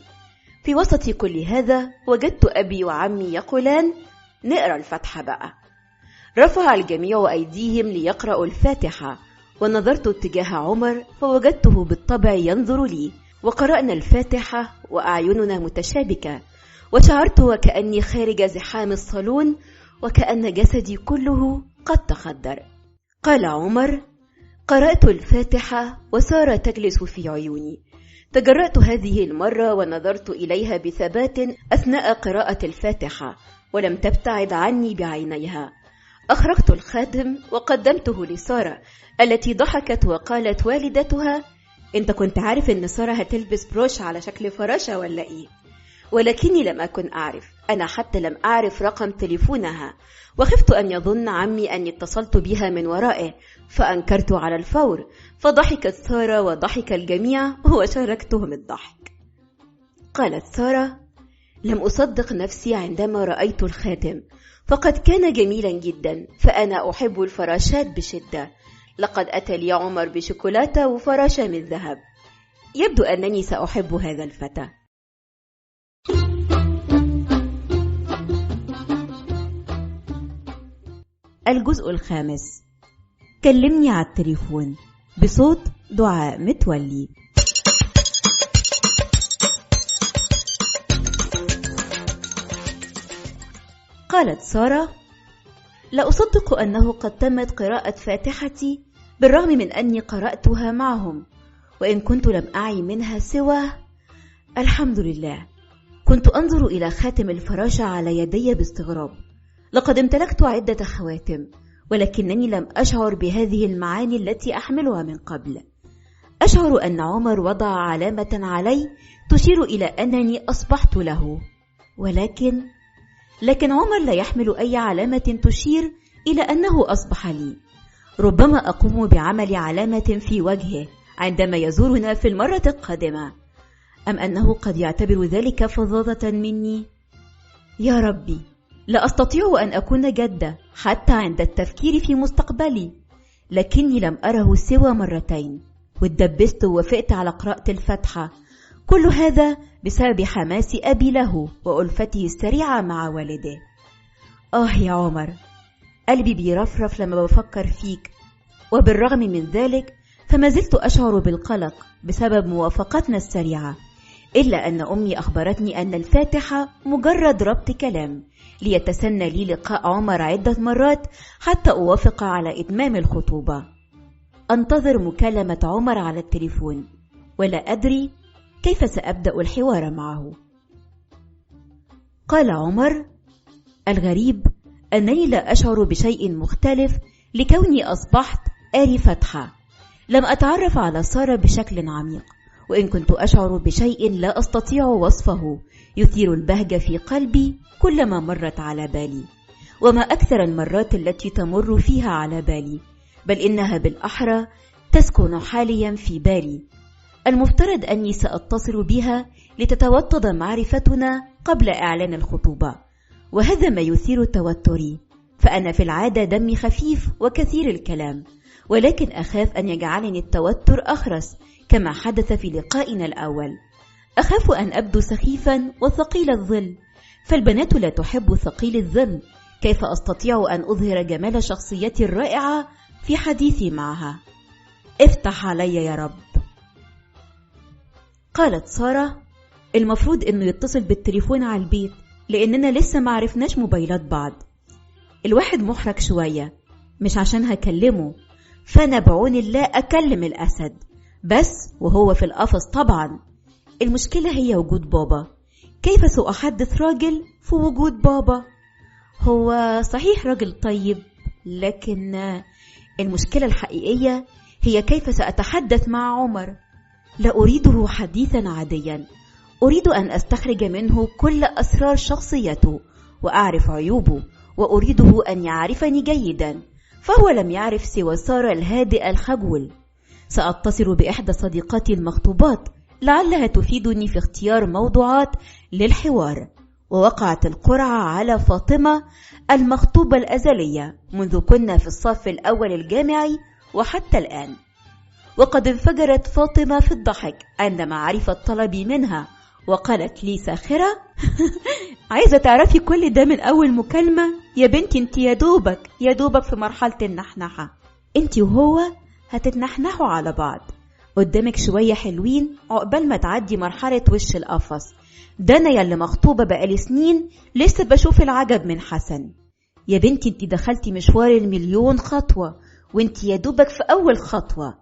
في وسط كل هذا وجدت أبي وعمي يقولان: نقرأ الفاتحة بقى. رفع الجميع أيديهم ليقرأوا الفاتحة، ونظرت اتجاه عمر فوجدته بالطبع ينظر لي، وقرأنا الفاتحة وأعيننا متشابكة، وشعرت وكأني خارج زحام الصالون وكأن جسدي كله قد تخدر. قال عمر: قرأت الفاتحة وسارة تجلس في عيوني. تجرأت هذه المرة ونظرت إليها بثبات أثناء قراءة الفاتحة، ولم تبتعد عني بعينيها. أخرجت الخاتم وقدمته لسارة التي ضحكت وقالت والدتها: أنت كنت عارف أن سارة هتلبس بروش على شكل فراشة ولا إيه؟ ولكني لم أكن أعرف، أنا حتى لم أعرف رقم تليفونها، وخفت أن يظن عمي أني اتصلت بها من ورائه، فأنكرت على الفور، فضحكت سارة وضحك الجميع وشاركتهم الضحك. قالت سارة: لم أصدق نفسي عندما رأيت الخاتم، فقد كان جميلا جدا، فأنا أحب الفراشات بشدة. لقد أتى لي عمر بشوكولاتة وفراشة من ذهب. يبدو أنني سأحب هذا الفتى. الجزء الخامس. كلمني على التليفون، بصوت دعاء متولي. قالت سارة: لا أصدق أنه قد تمت قراءة فاتحتي بالرغم من أني قرأتها معهم، وإن كنت لم أعي منها سوى الحمد لله. كنت أنظر إلى خاتم الفراشة على يدي باستغراب. لقد امتلكت عدة خواتم، ولكنني لم أشعر بهذه المعاني التي أحملها من قبل. أشعر أن عمر وضع علامة علي تشير إلى أنني أصبحت له، لكن عمر لا يحمل أي علامة تشير إلى أنه أصبح لي. ربما أقوم بعمل علامة في وجهه عندما يزورنا في المرة القادمة، أم أنه قد يعتبر ذلك فظاظة مني؟ يا ربي، لا أستطيع أن أكون جادة حتى عند التفكير في مستقبلي، لكني لم أره سوى مرتين، واتدبست ووافقت على قراءة الفاتحة. كل هذا بسبب حماس أبي له وألفته السريعة مع والده. يا عمر، قلبي بيرفرف لما بفكر فيك، وبالرغم من ذلك فما زلت أشعر بالقلق بسبب موافقتنا السريعة، إلا أن أمي أخبرتني أن الفاتحة مجرد ربط كلام ليتسنى لي لقاء عمر عدة مرات حتى أوافق على إتمام الخطوبة. أنتظر مكالمة عمر على التليفون، ولا أدري كيف سأبدأ الحوار معه. قال عمر: الغريب أنني لا أشعر بشيء مختلف لكوني أصبحت آري فتحة. لم أتعرف على سارة بشكل عميق، وإن كنت أشعر بشيء لا أستطيع وصفه يثير البهجة في قلبي كلما مرت على بالي، وما أكثر المرات التي تمر فيها على بالي، بل إنها بالأحرى تسكن حاليا في بالي. المفترض أني سأتصل بها لتتوطد معرفتنا قبل إعلان الخطوبة، وهذا ما يثير توتري، فأنا في العادة دمي خفيف وكثير الكلام، ولكن أخاف أن يجعلني التوتر أخرس كما حدث في لقائنا الأول. أخاف أن أبدو سخيفا وثقيل الظل، فالبنات لا تحب ثقيل الظل. كيف أستطيع أن أظهر جمال شخصيتي الرائعة في حديثي معها؟ افتح علي يا رب. قالت سارة: المفروض أنه يتصل بالتليفون على البيت، لأننا لسه ما عرفناش موبايلات بعض. الواحد محرج شوية، مش عشان هكلمه، فأنا بعون الله أكلم الأسد، بس وهو في القفص طبعا. المشكلة هي وجود بابا. كيف سأحدث راجل في وجود بابا؟ هو صحيح راجل طيب، لكن المشكلة الحقيقية هي كيف سأتحدث مع عمر. لا أريده حديثا عاديا، أريد أن أستخرج منه كل أسرار شخصيته وأعرف عيوبه، وأريده أن يعرفني جيدا، فهو لم يعرف سوى سارة الهادئة الخجول. سأتصل بإحدى صديقاتي المخطوبات لعلها تفيدني في اختيار موضوعات للحوار. ووقعت القرعة على فاطمة المخطوبة الأزلية منذ كنا في الصف الأول الجامعي وحتى الآن. وقد انفجرت فاطمة في الضحك عندما عرفت طلبي منها، وقالت لي ساخرة: عايزة تعرفي كل ده من أول مكالمة؟ يا بنتي انت يا دوبك في مرحلة النحنحة، انت وهو هتتنحنحوا على بعض، قدامك شوية حلوين عقبال ما تعدي مرحلة وش القفص. ده أنا يلي مخطوبة بقالي سنين لسه بشوف العجب من حسن. يا بنتي انت دخلتي مشوار 1,000,000 خطوة وانت يا دوبك في أول خطوة.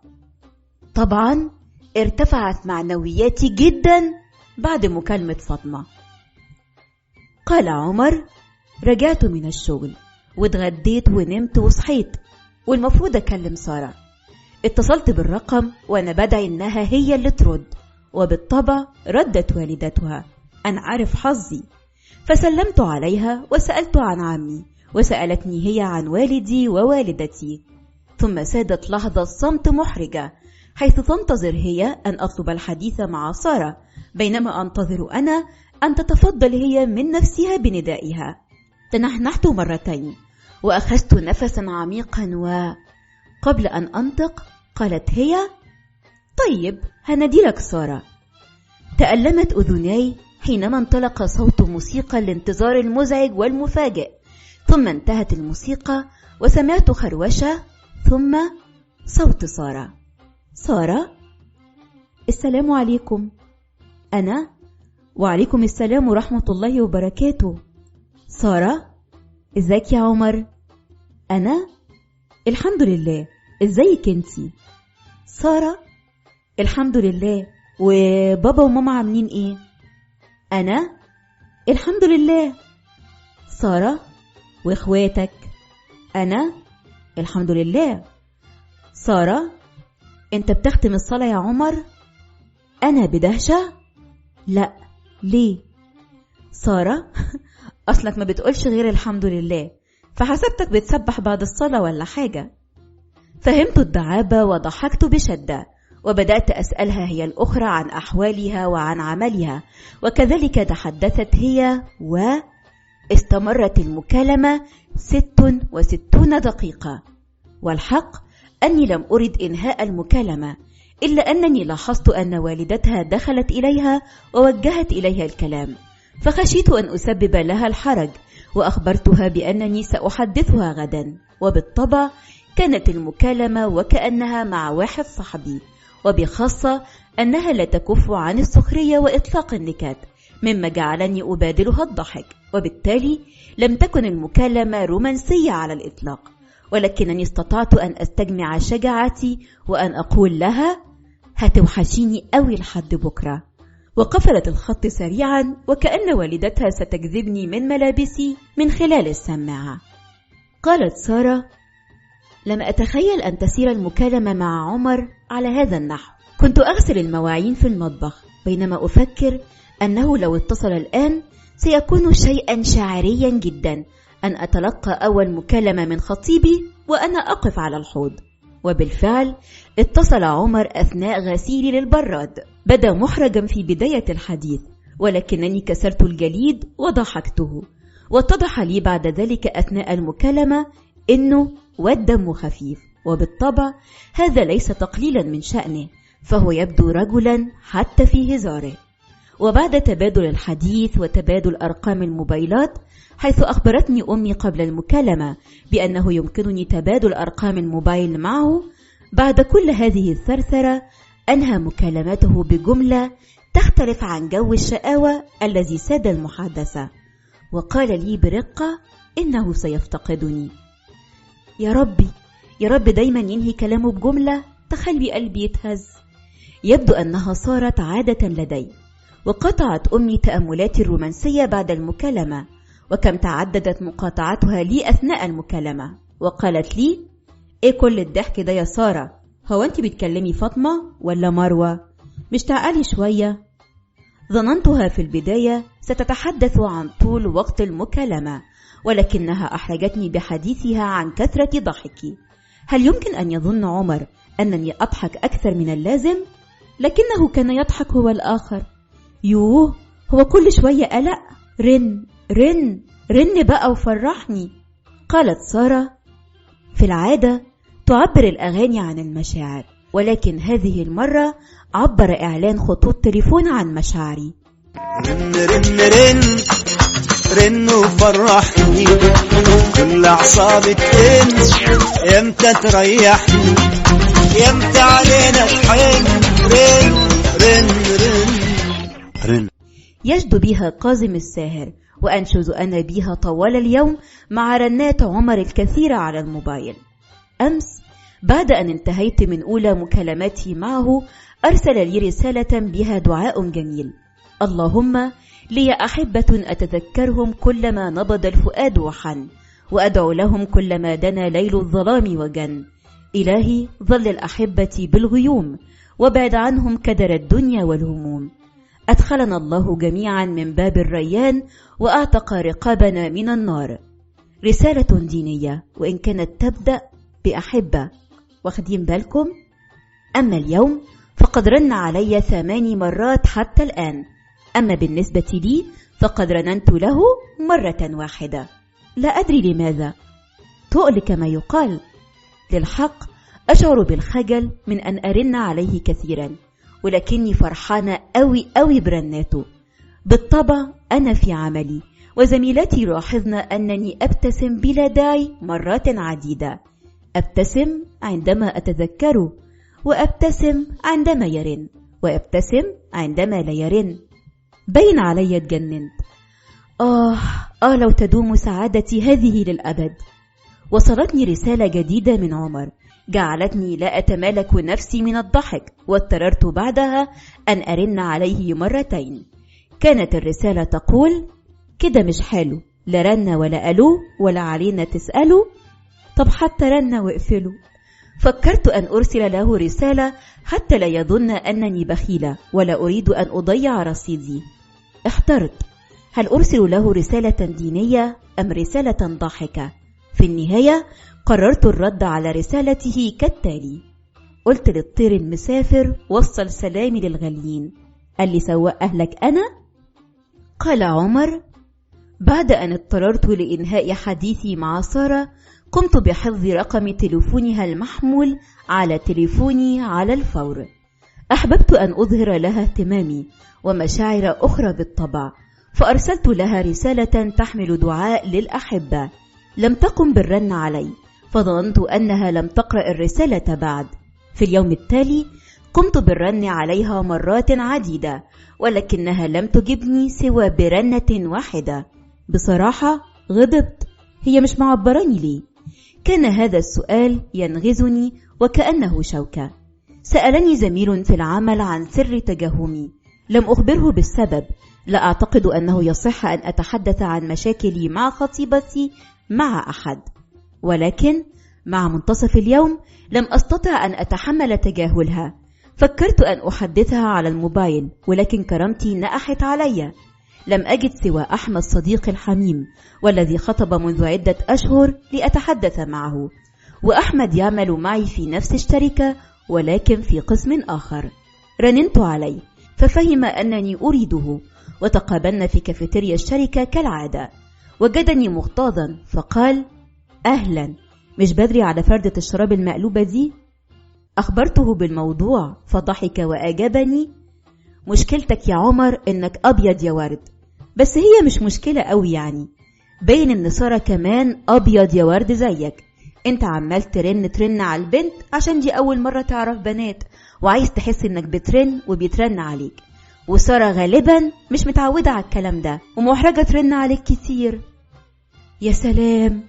طبعا ارتفعت معنوياتي جدا بعد مكالمة فاطمة. قال عمر: رجعت من الشغل واتغديت ونمت وصحيت، والمفروض أكلم سارة. اتصلت بالرقم وأنا بدعي إنها هي اللي ترد، وبالطبع ردت والدتها. أنا عارف حظي، فسلمت عليها وسألت عن عمي، وسألتني هي عن والدي ووالدتي. ثم سادت لحظة صمت محرجة، حيث تنتظر هي أن أطلب الحديث مع سارة، بينما أنتظر أنا أن تتفضل هي من نفسها بندائها. تنحنحت مرتين وأخذت نفسا عميقا، وقبل أن أنطق قالت هي: طيب هنديلك سارة. تألمت أذناي حينما انطلق صوت موسيقى الانتظار المزعج والمفاجئ، ثم انتهت الموسيقى وسمعت خروشة، ثم صوت سارة: سارة، السلام عليكم. أنا: وعليكم السلام ورحمة الله وبركاته. سارة: ازيك يا عمر؟ أنا: الحمد لله، ازيك انتي؟ سارة: الحمد لله، وبابا وماما عاملين ايه؟ أنا: الحمد لله. سارة: واخواتك؟ أنا: الحمد لله. سارة: انت بتختم الصلاة يا عمر؟ أنا بدهشة: لا، ليه؟ سارة: أصلك ما بتقولش غير الحمد لله، فحسبتك بتسبح بعد الصلاة ولا حاجة. فهمت الدعابة وضحكت بشدة، وبدأت أسألها هي الأخرى عن أحوالها وعن عملها، وكذلك تحدثت هي، واستمرت المكالمة 66 دقيقة. والحق أني لم أرد إنهاء المكالمة، إلا أنني لاحظت أن والدتها دخلت إليها ووجهت إليها الكلام، فخشيت أن أسبب لها الحرج، وأخبرتها بأنني سأحدثها غدا. وبالطبع كانت المكالمة وكأنها مع واحد صاحبي، وبخاصة أنها لا تكف عن السخرية وإطلاق النكات، مما جعلني أبادلها الضحك، وبالتالي لم تكن المكالمة رومانسية على الإطلاق، ولكنني استطعت أن أستجمع شجاعتي وأن أقول لها: هتوحشيني قوي لحد بكرة. وقفلت الخط سريعا، وكأن والدتها ستجذبني من ملابسي من خلال السماعة. قالت سارة: لم أتخيل أن تسير المكالمة مع عمر على هذا النحو. كنت أغسل المواعين في المطبخ بينما أفكر أنه لو اتصل الآن سيكون شيئا شاعريا جدا أن أتلقى أول مكالمة من خطيبي وأنا أقف على الحوض. وبالفعل اتصل عمر أثناء غسيلي للبراد. بدأ محرجا في بداية الحديث، ولكنني كسرت الجليد وضحكته، واتضح لي بعد ذلك أثناء المكالمة إنه والدم خفيف، وبالطبع هذا ليس تقليلا من شأنه، فهو يبدو رجلا حتى في هزاره. وبعد تبادل الحديث وتبادل أرقام الموبايلات، حيث أخبرتني أمي قبل المكالمة بأنه يمكنني تبادل أرقام الموبايل معه، بعد كل هذه الثرثرة أنهى مكالمته بجملة تختلف عن جو الشقاوة الذي ساد المحادثة، وقال لي برقة إنه سيفتقدني. يا رب دايما ينهي كلامه بجملة تخلي قلبي يتهز. يبدو أنها صارت عادة لدي. وقطعت أمي تأملاتي الرومانسية بعد المكالمة، وكم تعددت مقاطعتها لي أثناء المكالمة، وقالت لي: إيه كل الضحك ده يا سارة؟ هو أنت بتكلمي فاطمة ولا مروة؟ مش تعقلي شوية؟ ظننتها في البداية ستتحدث عن طول وقت المكالمة، ولكنها أحرجتني بحديثها عن كثرة ضحكي. هل يمكن أن يظن عمر أنني أضحك أكثر من اللازم؟ لكنه كان يضحك هو الآخر. يوه، هو كل شوية قلق. رن بقى وفرحني. قالت سارة: في العادة تعبر الأغاني عن المشاعر، ولكن هذه المرة عبر إعلان خطوط تليفون عن مشاعري. رن وفرحني، كل أعصابك يمتى تريحني، يمتى علينا تحن. رن. يجد بها كاظم الساهر، وأنشز أنا بها طوال اليوم مع رنات عمر الكثيرة على الموبايل. أمس بعد أن انتهيت من أولى مكالماتي معه، أرسل لي رسالة بها دعاء جميل: اللهم لي أحبة أتذكرهم كلما نبض الفؤاد وحن، وأدعو لهم كلما دنا ليل الظلام وجن. إلهي ظل الأحبة بالغيوم، وابعد عنهم كدر الدنيا والهموم. أدخلنا الله جميعا من باب الريان، وأعتق رقابنا من النار. رسالة دينية، وإن كانت تبدأ بأحبة. واخدين بالكم؟ أما اليوم فقد رن علي 8 مرات حتى الآن، أما بالنسبة لي فقد رننت له مرة واحدة. لا أدري لماذا. تؤل كما يقال. للحق أشعر بالخجل من أن أرن عليه كثيرا، ولكني فرحانة أوي برناته. بالطبع أنا في عملي، وزميلاتي يلاحظن أنني أبتسم بلا داعي مرات عديدة. أبتسم عندما أتذكره، وأبتسم عندما يرن، وأبتسم عندما لا يرن. بين علي اتجننت. لو تدوم سعادتي هذه للأبد. وصلتني رسالة جديدة من عمر جعلتني لا أتمالك نفسي من الضحك، واضطررت بعدها أن أرن عليه مرتين. كانت الرسالة تقول: كده مش حلو، لا رن ولا ألو ولا علينا تسألوا. طب حتى رن واقفلوا. فكرت أن أرسل له رسالة حتى لا يظن أنني بخيلة ولا أريد أن أضيع رصيدي. احترت، هل أرسل له رسالة دينية أم رسالة ضاحكة؟ في النهاية قررت الرد على رسالته كالتالي: قلت للطير المسافر وصل سلامي للغاليين، قال لي سواء أهلك أنا؟ قال عمر: بعد أن اضطررت لإنهاء حديثي مع سارة، قمت بحفظ رقم تليفونها المحمول على تليفوني على الفور. أحببت أن أظهر لها اهتمامي ومشاعر أخرى بالطبع، فأرسلت لها رسالة تحمل دعاء للأحبة. لم تقم بالرن علي، فظننت أنها لم تقرأ الرسالة بعد. في اليوم التالي قمت بالرن عليها مرات عديدة، ولكنها لم تجبني سوى برنة واحدة. بصراحة غضبت، هي مش معبراني ليه؟ كان هذا السؤال ينغزني وكأنه شوكة. سألني زميل في العمل عن سر تجهمي، لم أخبره بالسبب. لا أعتقد أنه يصح أن أتحدث عن مشاكلي مع خطيبتي مع أحد، ولكن مع منتصف اليوم لم أستطع أن أتحمل تجاهلها. فكرت أن أحدثها على الموبايل، ولكن كرامتي نأحت علي. لم أجد سوى أحمد صديقي الحميم والذي خطب منذ عدة أشهر لأتحدث معه، وأحمد يعمل معي في نفس الشركة ولكن في قسم آخر. رننت عليه ففهم أنني أريده، وتقابلنا في كافيتيريا الشركة كالعادة. وجدني مغتاظا فقال: أهلا، مش بدري على فردة الشراب المقلوبة دي؟ أخبرته بالموضوع فضحك وأجابني: مشكلتك يا عمر إنك أبيض يا ورد. بس هي مش مشكلة قوي يعني، باين إن سارة كمان أبيض يا ورد زيك. انت عمال ترن على البنت عشان دي أول مرة تعرف بنات، وعايز تحس إنك بترن وبيترن عليك، وسارة غالبا مش متعودة على الكلام ده ومحرجة ترن عليك كتير. يا سلام،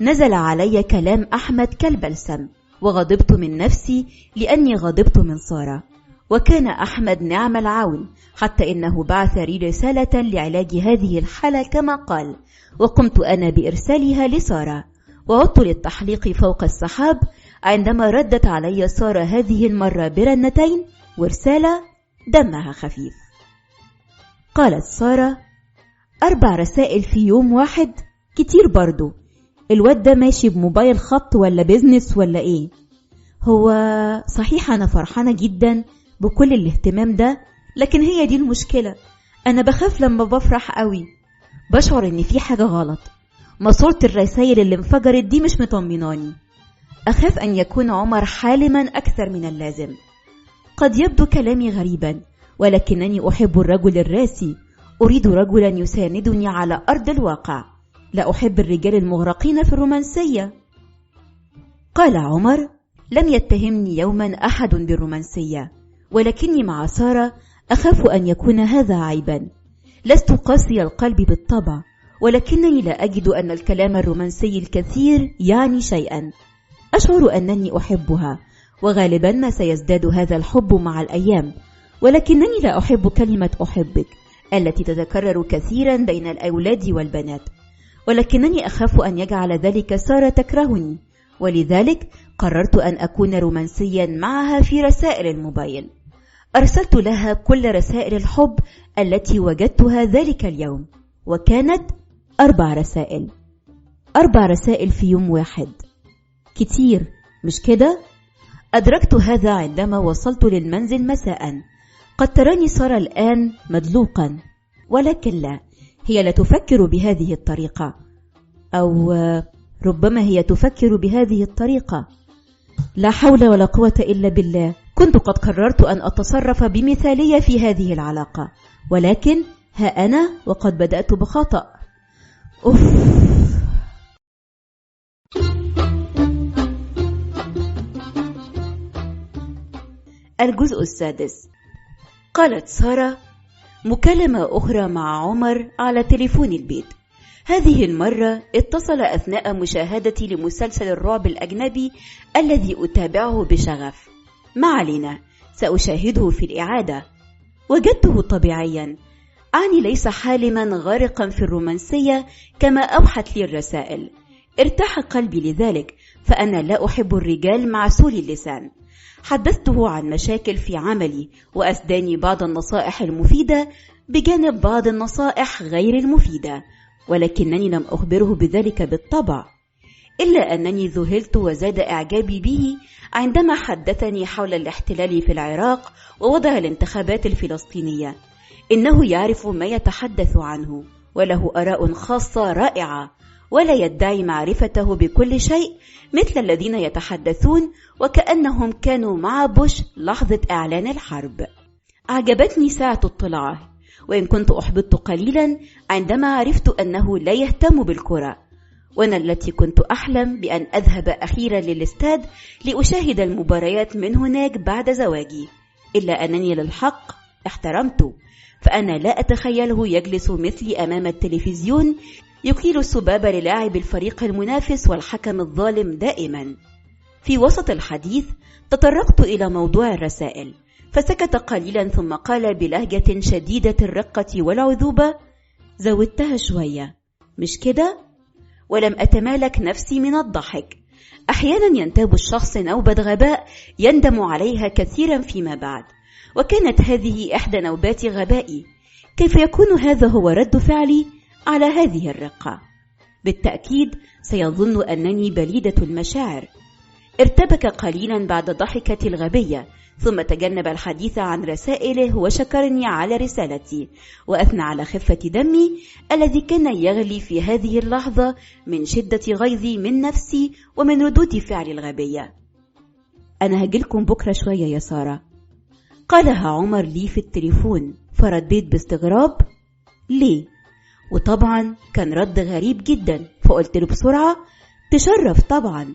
نزل علي كلام أحمد كالبلسم، وغضبت من نفسي لأني غضبت من سارة. وكان أحمد نعم العون، حتى إنه بعث لي رسالة لعلاج هذه الحالة كما قال، وقمت أنا بإرسالها لسارة. وعدت للتحليق فوق السحاب عندما ردت علي سارة هذه المرة برنتين ورسالة دمها خفيف. قالت سارة: 4 رسائل في يوم واحد كتير برضو. الواد ده ماشي بموبايل خط ولا بيزنس ولا ايه؟ هو صحيح أنا فرحانة جدا بكل الاهتمام ده، لكن هي دي المشكلة. أنا بخاف لما بفرح قوي، بشعر إن في حاجة غلط. ماسورة الرسائل اللي انفجرت دي مش مطمناني. أخاف أن يكون عمر حالما أكثر من اللازم. قد يبدو كلامي غريبا، ولكنني أحب الرجل الراسي. أريد رجلا يساندني على أرض الواقع، لا أحب الرجال المغرقين في الرومانسية. قال عمر: لم يتهمني يوما أحد بالرومانسية، ولكني مع سارة أخاف أن يكون هذا عيبا. لست قاسي القلب بالطبع، ولكنني لا أجد أن الكلام الرومانسي الكثير يعني شيئا. أشعر أنني أحبها، وغالبا ما سيزداد هذا الحب مع الأيام، ولكنني لا أحب كلمة أحبك التي تتكرر كثيرا بين الأولاد والبنات، ولكنني أخاف أن يجعل ذلك سارة تكرهني، ولذلك قررت أن أكون رومانسيا معها في رسائل الموبايل. أرسلت لها كل رسائل الحب التي وجدتها ذلك اليوم، وكانت 4 رسائل. 4 رسائل في يوم واحد كتير، مش كده؟ أدركت هذا عندما وصلت للمنزل مساء. قد تراني سارة الآن مدلوقا، ولكن لا، هي لا تفكر بهذه الطريقة، أو ربما هي تفكر بهذه الطريقة. لا حول ولا قوة إلا بالله. كنت قد قررت أن أتصرف بمثالية في هذه العلاقة، ولكن ها أنا وقد بدأت بخطأ. الجزء السادس. قالت سارة: مكالمة أخرى مع عمر على تليفون البيت. هذه المرة اتصل أثناء مشاهدتي لمسلسل الرعب الأجنبي الذي أتابعه بشغف. ما علينا، سأشاهده في الإعادة. وجدته طبيعيا، أعني ليس حالما غارقا في الرومانسية كما أوحت لي الرسائل. ارتاح قلبي لذلك، فأنا لا أحب الرجال معسول اللسان. حدثته عن مشاكل في عملي، وأسداني بعض النصائح المفيدة بجانب بعض النصائح غير المفيدة، ولكنني لم أخبره بذلك بالطبع، إلا أنني ذهلت وزاد إعجابي به عندما حدثني حول الاحتلال في العراق ووضع الانتخابات الفلسطينية. إنه يعرف ما يتحدث عنه، وله آراء خاصة رائعة، ولا يدعي معرفته بكل شيء مثل الذين يتحدثون وكأنهم كانوا مع بوش لحظة إعلان الحرب. أعجبتني ساعة اطلاعه، وإن كنت أحبطت قليلا عندما عرفت أنه لا يهتم بالكرة، وأنا التي كنت أحلم بأن أذهب أخيرا للاستاد لأشاهد المباريات من هناك بعد زواجي، إلا أنني للحق احترمته، فأنا لا أتخيله يجلس مثلي أمام التلفزيون يقيل السباب للاعب الفريق المنافس والحكم الظالم دائما. في وسط الحديث تطرقت إلى موضوع الرسائل، فسكت قليلا ثم قال بلهجة شديدة الرقة والعذوبة: زودتها شوية، مش كده؟ ولم أتمالك نفسي من الضحك. أحيانا ينتاب الشخص نوبة غباء يندم عليها كثيرا فيما بعد، وكانت هذه إحدى نوبات غبائي. كيف يكون هذا هو رد فعلي على هذه الرقة؟ بالتأكيد سيظن أنني بليدة المشاعر. ارتبك قليلا بعد ضحكتي الغبية، ثم تجنب الحديث عن رسائله وشكرني على رسالتي، وأثنى على خفة دمي الذي كان يغلي في هذه اللحظة من شدة غيظي من نفسي ومن ردود فعلي الغبية. أنا هجيلكم بكرة شوية يا سارة، قالها عمر لي في التليفون، فرديت باستغراب ليه؟ وطبعا كان رد غريب جدا، فقلت له بسرعة تشرف طبعا،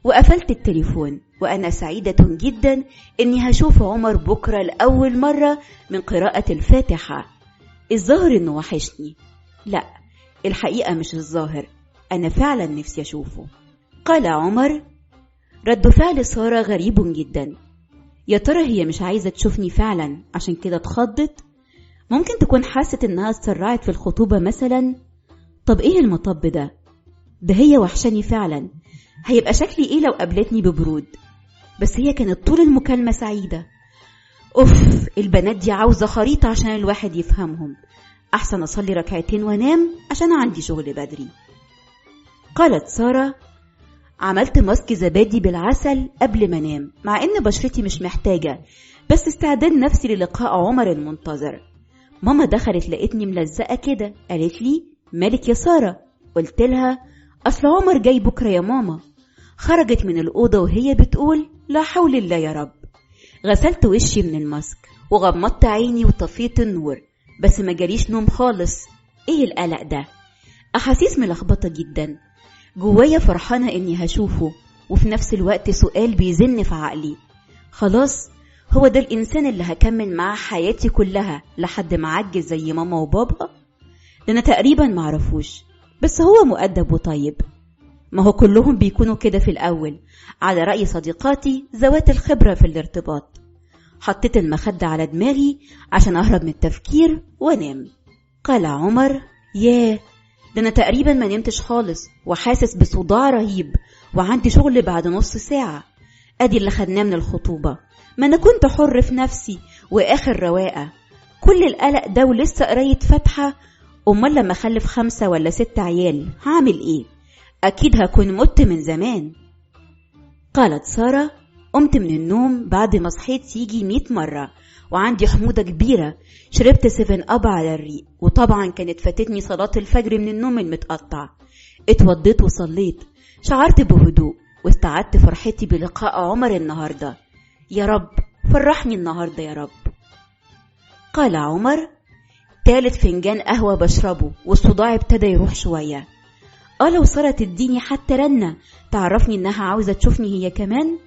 وقفلت التليفون. وأنا سعيدة جدا إني هشوف عمر بكرة لأول مرة من قراءة الفاتحة. الظاهر إنه وحشني، لا الحقيقة مش الظاهر، أنا فعلا نفسي أشوفه. قال عمر: رد فعل سارة غريب جدا، يا ترى هي مش عايزة تشوفني فعلا عشان كده اتخضت؟ ممكن تكون حست إنها اتسرعت في الخطوبة مثلا. طب إيه المطب ده هي وحشاني فعلا، هيبقى شكلي إيه لو قابلتني ببرود؟ بس هي كانت طول المكالمة سعيدة. أوف، البنات دي عاوزة خريطة عشان الواحد يفهمهم. أحسن أصلي ركعتين وانام عشان عندي شغل بدري. قالت سارة: عملت ماسك زبادي بالعسل قبل ما انام، مع ان بشرتي مش محتاجة، بس استعداد نفسي للقاء عمر المنتظر. ماما دخلت لقيتني ملزقة كده، قالت لي: مالك يا سارة؟ قلت لها: أصل عمر جاي بكرة يا ماما. خرجت من الأوضة وهي بتقول: لا حول الله يا رب. غسلت وشي من الماسك وغمضت عيني وطفيت النور، بس ما جاليش نوم خالص. ايه القلق ده؟ أحاسيس ملخبطة جدا، جوايا فرحانة اني هشوفه، وفي نفس الوقت سؤال بيزن في عقلي: خلاص هو ده الإنسان اللي هكمل معاه حياتي كلها لحد ما عجز زي ماما وبابا؟ ده أنا تقريبا معرفوش، بس هو مؤدب وطيب. ما هو كلهم بيكونوا كده في الأول، على رأي صديقاتي ذوات الخبرة في الارتباط. حطيت المخدة على دماغي عشان أهرب من التفكير وانام. قال عمر: ياه، ده أنا تقريبا ما نمتش خالص، وحاسس بصداع رهيب، وعندي شغل بعد نص ساعة. أدي اللي خدناه من الخطوبة، ما أنا كنت حر في نفسي وآخر رواقة. كل القلق ده ولسه قراية فاتحة، أمال لما أخلف 5 ولا 6 عيال هعمل إيه؟ أكيد هكون مت من زمان. قالت سارة: قمت من النوم بعد ما صحيت يجي 100 مرة، وعندي حموضة كبيرة. شربت 7 أب على الريق، وطبعا كانت فاتتني صلاة الفجر من النوم المتقطع. اتوضيت وصليت، شعرت بهدوء واستعدت فرحتي بلقاء عمر النهاردة. يا رب فرحني النهاردة يا رب. قال عمر: 3 فنجان قهوة بشربه والصداع ابتدى يروح شوية. لو سارة تديني حتى رنة تعرفني انها عاوزة تشوفني هي كمان.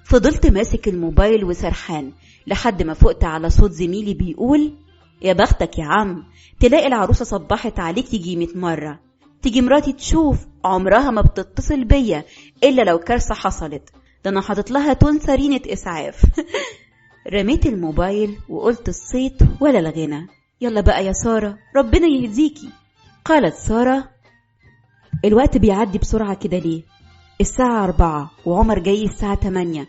فضلت ماسك الموبايل وسرحان لحد ما فقت على صوت زميلي بيقول: يا بختك يا عم، تلاقي العروسة صبحت عليك يجي 100 مرة. تيجي مراتي تشوف، عمرها ما بتتصل بيا إلا لو كارثة حصلت، ده أنا حاطط لها تون سرينة إسعاف. رميت الموبايل وقلت الصيت ولا الغنى. يلا بقى يا سارة، ربنا يهديكي. قالت سارة: الوقت بيعدي بسرعة كده ليه؟ الساعة 4 وعمر جاي الساعة 8.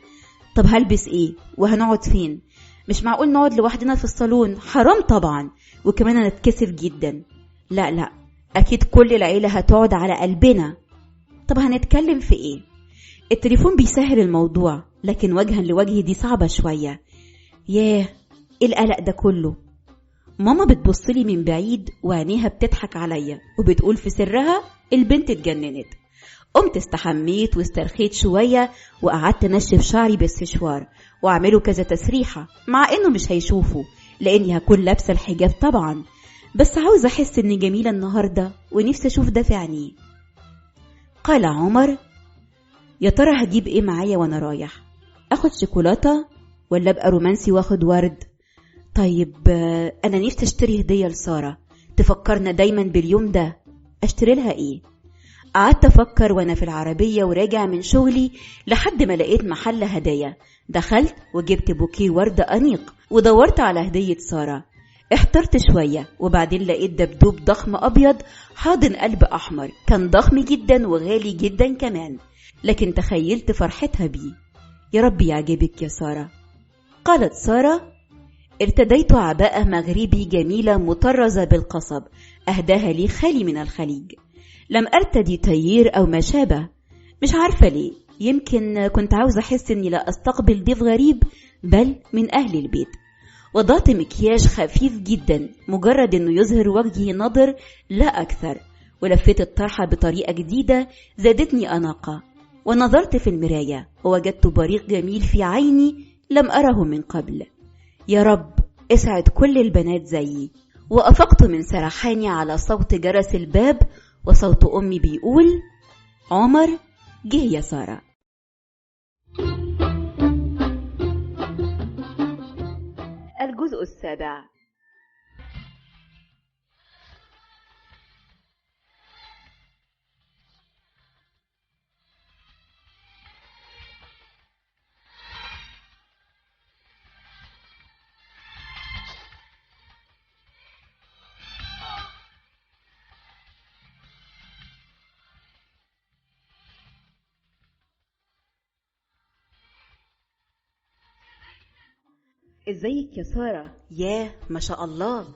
طب هلبس ايه وهنقعد فين؟ مش معقول نقعد لوحدنا في الصالون، حرام طبعا، وكمان انا اتكسف جدا. لا اكيد كل العيلة هتقعد على قلبنا. طب هنتكلم في ايه؟ التليفون بيسهل الموضوع، لكن وجها لوجه دي صعبة شوية. ياه، ايه القلق ده كله؟ ماما بتبصلي من بعيد وعينيها بتضحك عليا وبتقول في سرها: البنت اتجننت. قمت استحميت واسترخيت شوية وقعدت نشف شعري بالسشوار واعمله كذا تسريحة، مع انه مش هيشوفوا لاني هكون لابسة الحجاب طبعا، بس عاوزة احس اني جميلة النهاردة ونفسي اشوف ده في عينيه. قال عمر: يا ترى هجيب ايه معايا وانا رايح؟ اخد شوكولاتة ولا ابقى رومانسي واخد ورد؟ طيب انا نفسي اشتري هدية لسارة تفكرنا دايما باليوم ده. اشتري لها ايه؟ قعدت افكر وانا في العربية وراجع من شغلي لحد ما لقيت محل هدايا. دخلت وجبت بوكيه ورد انيق ودورت على هدية سارة. احترت شوية وبعدين لقيت دبدوب ضخم أبيض حاضن قلب أحمر، كان ضخم جدا وغالي جدا كمان، لكن تخيلت فرحتها بيه. يا رب يعجبك يا سارة. قالت سارة: ارتديت عباءة مغربي جميلة مطرزة بالقصب أهداها لي خالي من الخليج. لم أرتدي تيير أو ما شابه، مش عارفة ليه، يمكن كنت عاوزة أحس أني لا أستقبل ضيف غريب بل من أهل البيت. وضعت مكياج خفيف جدا مجرد أنه يظهر وجهي نضر لا أكثر، ولفيت الطرحة بطريقة جديدة زادتني أناقة. ونظرت في المراية ووجدت بريق جميل في عيني لم أره من قبل. يا رب اسعد كل البنات زيي. وأفقت من سرحاني على صوت جرس الباب وصوت أمي بيقول: عمر جه يا سارة. الجزء السابع. ازيك يا سارة؟ ياه ما شاء الله،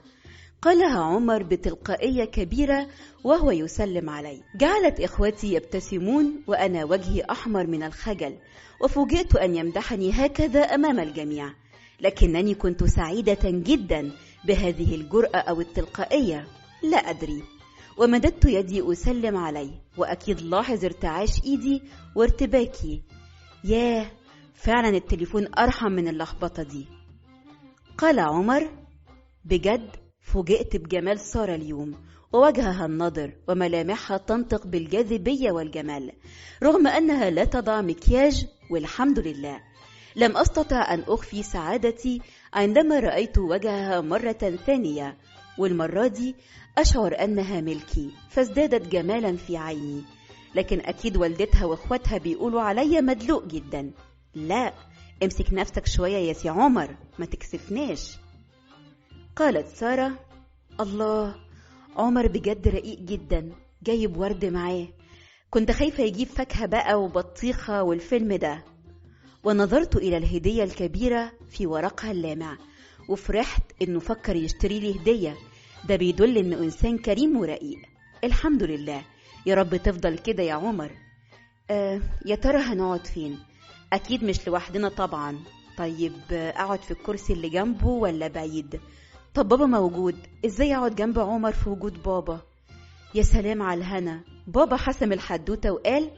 قالها عمر بتلقائية كبيرة وهو يسلم علي. جعلت إخوتي يبتسمون وأنا وجهي أحمر من الخجل، وفوجئت أن يمدحني هكذا أمام الجميع، لكنني كنت سعيدة جدا بهذه الجرأة أو التلقائية، لا أدري. ومددت يدي أسلم عليه، وأكيد لاحظ ارتعاش إيدي وارتباكي. ياه فعلا التليفون أرحم من اللخبطة دي. قال عمر: بجد فوجئت بجمال سارة اليوم، ووجهها النضر وملامحها تنطق بالجاذبية والجمال، رغم أنها لا تضع مكياج، والحمد لله. لم أستطع أن أخفي سعادتي عندما رأيت وجهها مرة ثانية، والمرة دي أشعر أنها ملكي، فازدادت جمالا في عيني. لكن أكيد والدتها وأخواتها بيقولوا علي مدلوق جدا. لا، امسك نفسك شوية يا سي عمر، ما تكسفناش. قالت سارة: الله، عمر بجد رقيق جدا، جايب ورد معاه، كنت خايفة يجيب فاكهة بقى وبطيخة والفيلم ده. ونظرت إلى الهدية الكبيرة في ورقها اللامع، وفرحت إنه فكر يشتري لي هدية، ده بيدل إنه إنسان كريم ورقيق. الحمد لله، يا رب تفضل كده يا عمر. يا ترى هنقعد فين؟ أكيد مش لوحدنا طبعا. طيب أقعد في الكرسي اللي جنبه ولا بعيد؟ طب بابا موجود، إزاي أقعد جنب عمر في وجود بابا؟ يا سلام على الهنا، بابا حسم الحدوتة وقال: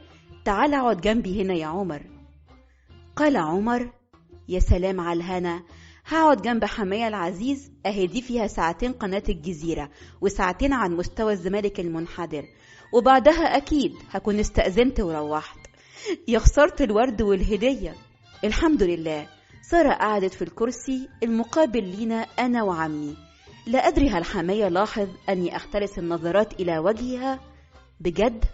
تعال اقعد جنبي هنا يا عمر. قال عمر: يا سلام على الهنا، هقعد جنب حماية العزيز، اهي دي فيها ساعتين قناة الجزيرة وساعتين عن مستوى الزمالك المنحدر، وبعدها أكيد هكون استأذنت وروحت. يا خسرت الورد والهدية. الحمد لله. سارة قعدت في الكرسي المقابل لينا أنا وعمي. لا أدري هل حماية لاحظ أني أختلس النظرات إلى وجهها. بجد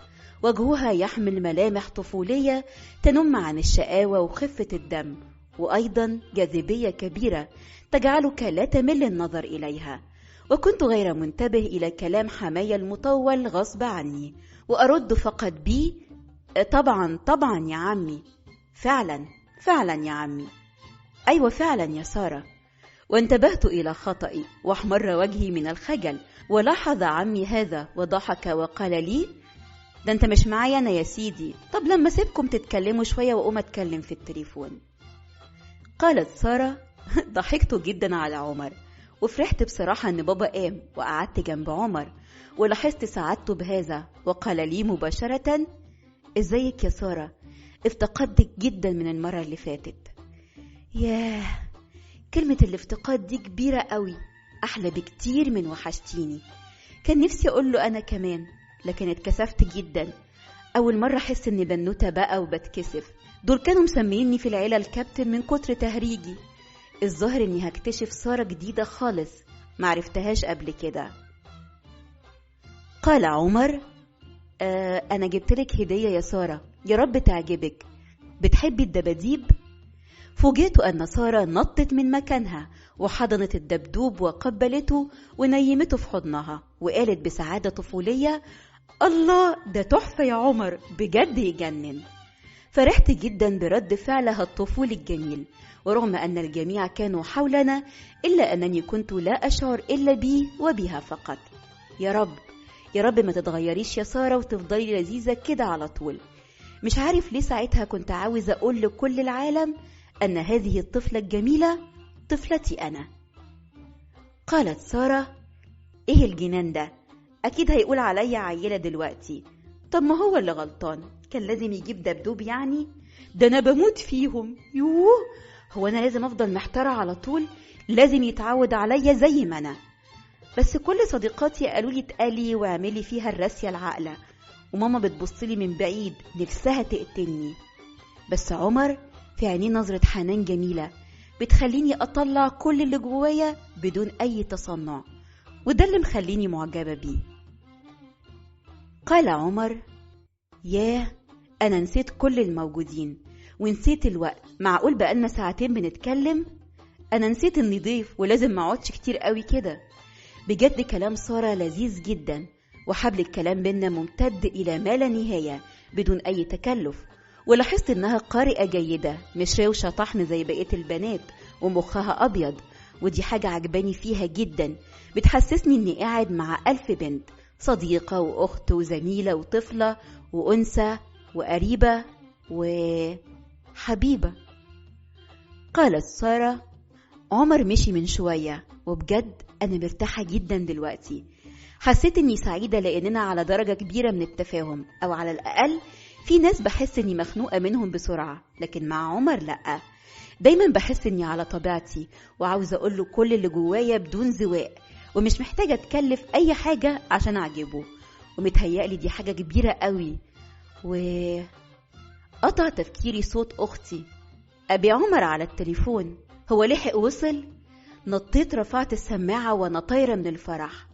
وجهها يحمل ملامح طفولية تنم عن الشقاوة وخفة الدم، وأيضا جاذبية كبيرة تجعلك لا تمل النظر إليها. وكنت غير منتبه إلى كلام حماية المطول غصب عني، وأرد فقط بي: طبعا طبعا يا عمي، فعلا فعلا يا عمي، أيوة فعلا يا سارة. وانتبهت إلى خطئي واحمر وجهي من الخجل، ولاحظ عمي هذا وضحك وقال لي: ده انت مش معايا أنا يا سيدي، طب لما سيبكم تتكلموا شوية وأقوم أتكلم في التليفون. قالت سارة: ضحكت جدا على عمر، وفرحت بصراحة أن بابا قام وقعدت جنب عمر، ولاحظت سعادته بهذا، وقال لي مباشرة: ازيك يا سارة، افتقدتك جدا من المرة اللي فاتت. ياه، كلمة الافتقاد دي كبيرة قوي، أحلى بكتير من وحشتيني. كان نفسي أقول له أنا كمان، لكن اتكسفت جدا. أول مرة أحس إني بنوتة بقى وبتكسف. دول كانوا مسميني في العيلة الكابتن من كتر تهريجي. الظاهر إني هكتشف سارة جديدة خالص معرفتهاش قبل كده. قال عمر: أنا جبتلك هدية يا سارة، يا رب تعجبك. بتحبي الدباديب؟ فوجئت أن سارة نطت من مكانها وحضنت الدبدوب وقبلته ونيمته في حضنها وقالت بسعادة طفولية: الله، ده تحفة يا عمر، بجد يجنن. فرحت جدا برد فعلها الطفولي الجميل، ورغم أن الجميع كانوا حولنا إلا أنني كنت لا أشعر إلا بي وبها فقط. يا رب يا رب ما تتغيريش يا سارة وتفضلي لذيذة كده على طول. مش عارف ليه ساعتها كنت عاوزة أقول لكل العالم أن هذه الطفلة الجميلة طفلتي أنا. قالت سارة: إيه الجنان ده؟ أكيد هيقول عليا عيلة دلوقتي. طب ما هو اللي غلطان، كان لازم يجيب دبدوب يعني؟ ده أنا بموت فيهم. يوه، هو أنا لازم أفضل محتارة على طول؟ لازم يتعود عليا زي ما أنا. بس كل صديقاتي قالوا لي اتقالي واعملي فيها الراسية العاقلة، وماما بتبصلي من بعيد نفسها تقتلني. بس عمر في عينيه نظرة حنان جميلة بتخليني أطلع كل اللي جوايا بدون أي تصنع، وده اللي مخليني معجبة بيه. قال عمر: ياه، أنا نسيت كل الموجودين ونسيت الوقت. معقول بقالنا ساعتين بنتكلم؟ أنا نسيت إني ضيف ولازم ما اقعدش كتير قوي كده. بجد كلام سارة لذيذ جدا، وحبل الكلام بينا ممتد إلى ما لا نهاية بدون أي تكلف. ولاحظت إنها قارئة جيدة، مش روشة طحن زي بقية البنات ومخها أبيض، ودي حاجة عجباني فيها جدا. بتحسسني إني قاعد مع 1000 بنت، صديقة وأخت وزميلة وطفلة وأنثى وقريبة وحبيبة. قالت سارة: عمر مشي من شوية وبجد أنا مرتاحة جدا دلوقتي. حسيت إني سعيدة لأننا على درجة كبيرة من التفاهم، أو على الأقل في ناس بحس إني مخنوقة منهم بسرعة، لكن مع عمر لأ، دايما بحس إني على طبيعتي وعاوزة أقوله كل اللي جوايا بدون زواق، ومش محتاجة أتكلف أي حاجة عشان أعجبه. ومتهيألي دي حاجة كبيرة قوي. قطع تفكيري صوت أختي: أبي عمر على التليفون، هو لحق وصل؟ نطيت رفعت السماعة وأنا طايرة من الفرح.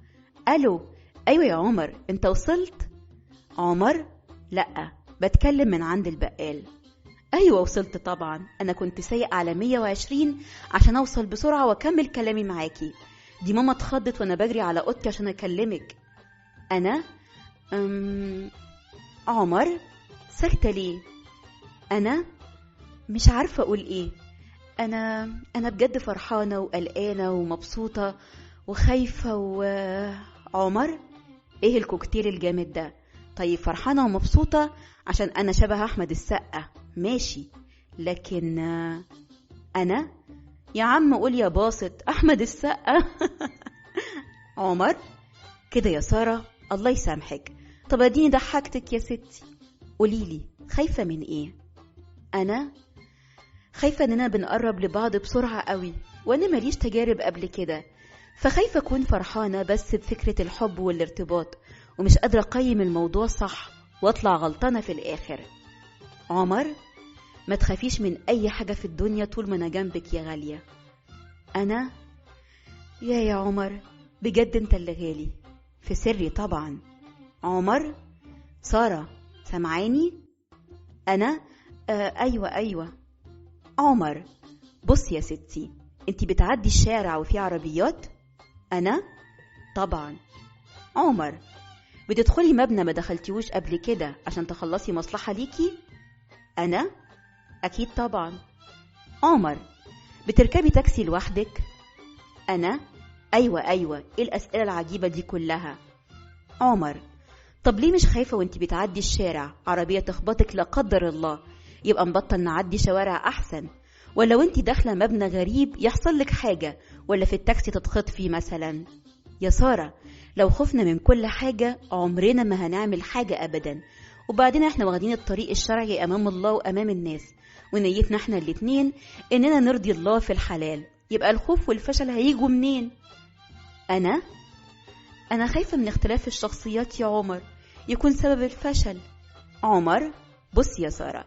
ألو، أيوة يا عمر، أنت وصلت؟ عمر: لأ، بتكلم من عند البقال. أيوة وصلت طبعا، أنا كنت سايق على 120 عشان أوصل بسرعة وأكمل كلامي معاكي. دي ماما اتخضت وأنا بجري على أوضتي عشان أكلمك. أنا عمر ساكتة ليه؟ أنا مش عارفة أقول إيه. أنا بجد فرحانة وقلقانة ومبسوطة وخايفة عمر، إيه الكوكتيل الجامد ده؟ طيب فرحانة ومبسوطة عشان أنا شبه أحمد السقا، ماشي، لكن أنا يا عم قول يا باسط أحمد السقا. عمر: كده يا سارة، الله يسامحك. طب اديني ضحكتك يا ستي، قوليلي خايفة من إيه؟ أنا خايفة إننا بنقرب لبعض بسرعة قوي، وأنا ماليش تجارب قبل كده، فخايفة أكون فرحانة بس بفكرة الحب والارتباط، ومش قادرة أقيم الموضوع صح وأطلع غلطانة في الآخر. عمر: ما تخافيش من أي حاجة في الدنيا طول ما أنا جنبك يا غالية. أنا يا عمر، بجد أنت اللي غالي، في سري طبعا. عمر: سارة سمعاني؟ أنا أيوة. عمر: بص يا ستي، انتي بتعدي الشارع وفي عربيات؟ أنا طبعا. عمر: بتدخلي مبنى ما دخلتيوش قبل كده عشان تخلصي مصلحة ليكي؟ أنا أكيد طبعا. عمر: بتركبي تاكسي لوحدك؟ أنا أيوة. إيه الأسئلة العجيبة دي كلها؟ عمر: طب ليه مش خايفة وانتي بتعدي الشارع عربية تخبطك لا قدر الله؟ يبقى نبطل نعدي شوارع أحسن. ولا وانتي داخلة مبنى غريب يحصل لك حاجة، ولا في التاكسي تتخطفي مثلا؟ يا سارة، لو خفنا من كل حاجة عمرنا ما هنعمل حاجة أبدا. وبعدين احنا واخدين الطريق الشرعي أمام الله وأمام الناس، ونيتنا احنا الاتنين إننا نرضي الله في الحلال، يبقى الخوف والفشل هيجوا منين؟ أنا خايفة من اختلاف الشخصيات يا عمر يكون سبب الفشل. عمر: بص يا سارة،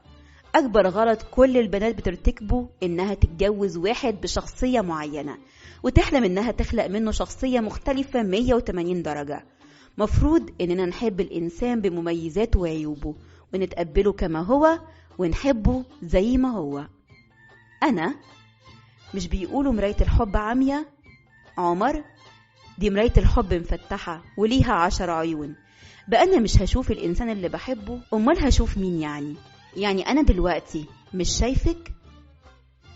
أكبر غلط كل البنات بترتكبه إنها تتجوز واحد بشخصية معينة وتحلم إنها تخلق منه شخصية مختلفة 180 درجة. مفروض إننا نحب الإنسان بمميزاته وعيوبه ونتقبله كما هو ونحبه زي ما هو. أنا مش بيقولوا مراية الحب عمية؟ عمر، دي مراية الحب مفتحة وليها 10 عيون. بقى أنا مش هشوف الإنسان اللي بحبه، أمال هشوف مين يعني أنا دلوقتي مش شايفك؟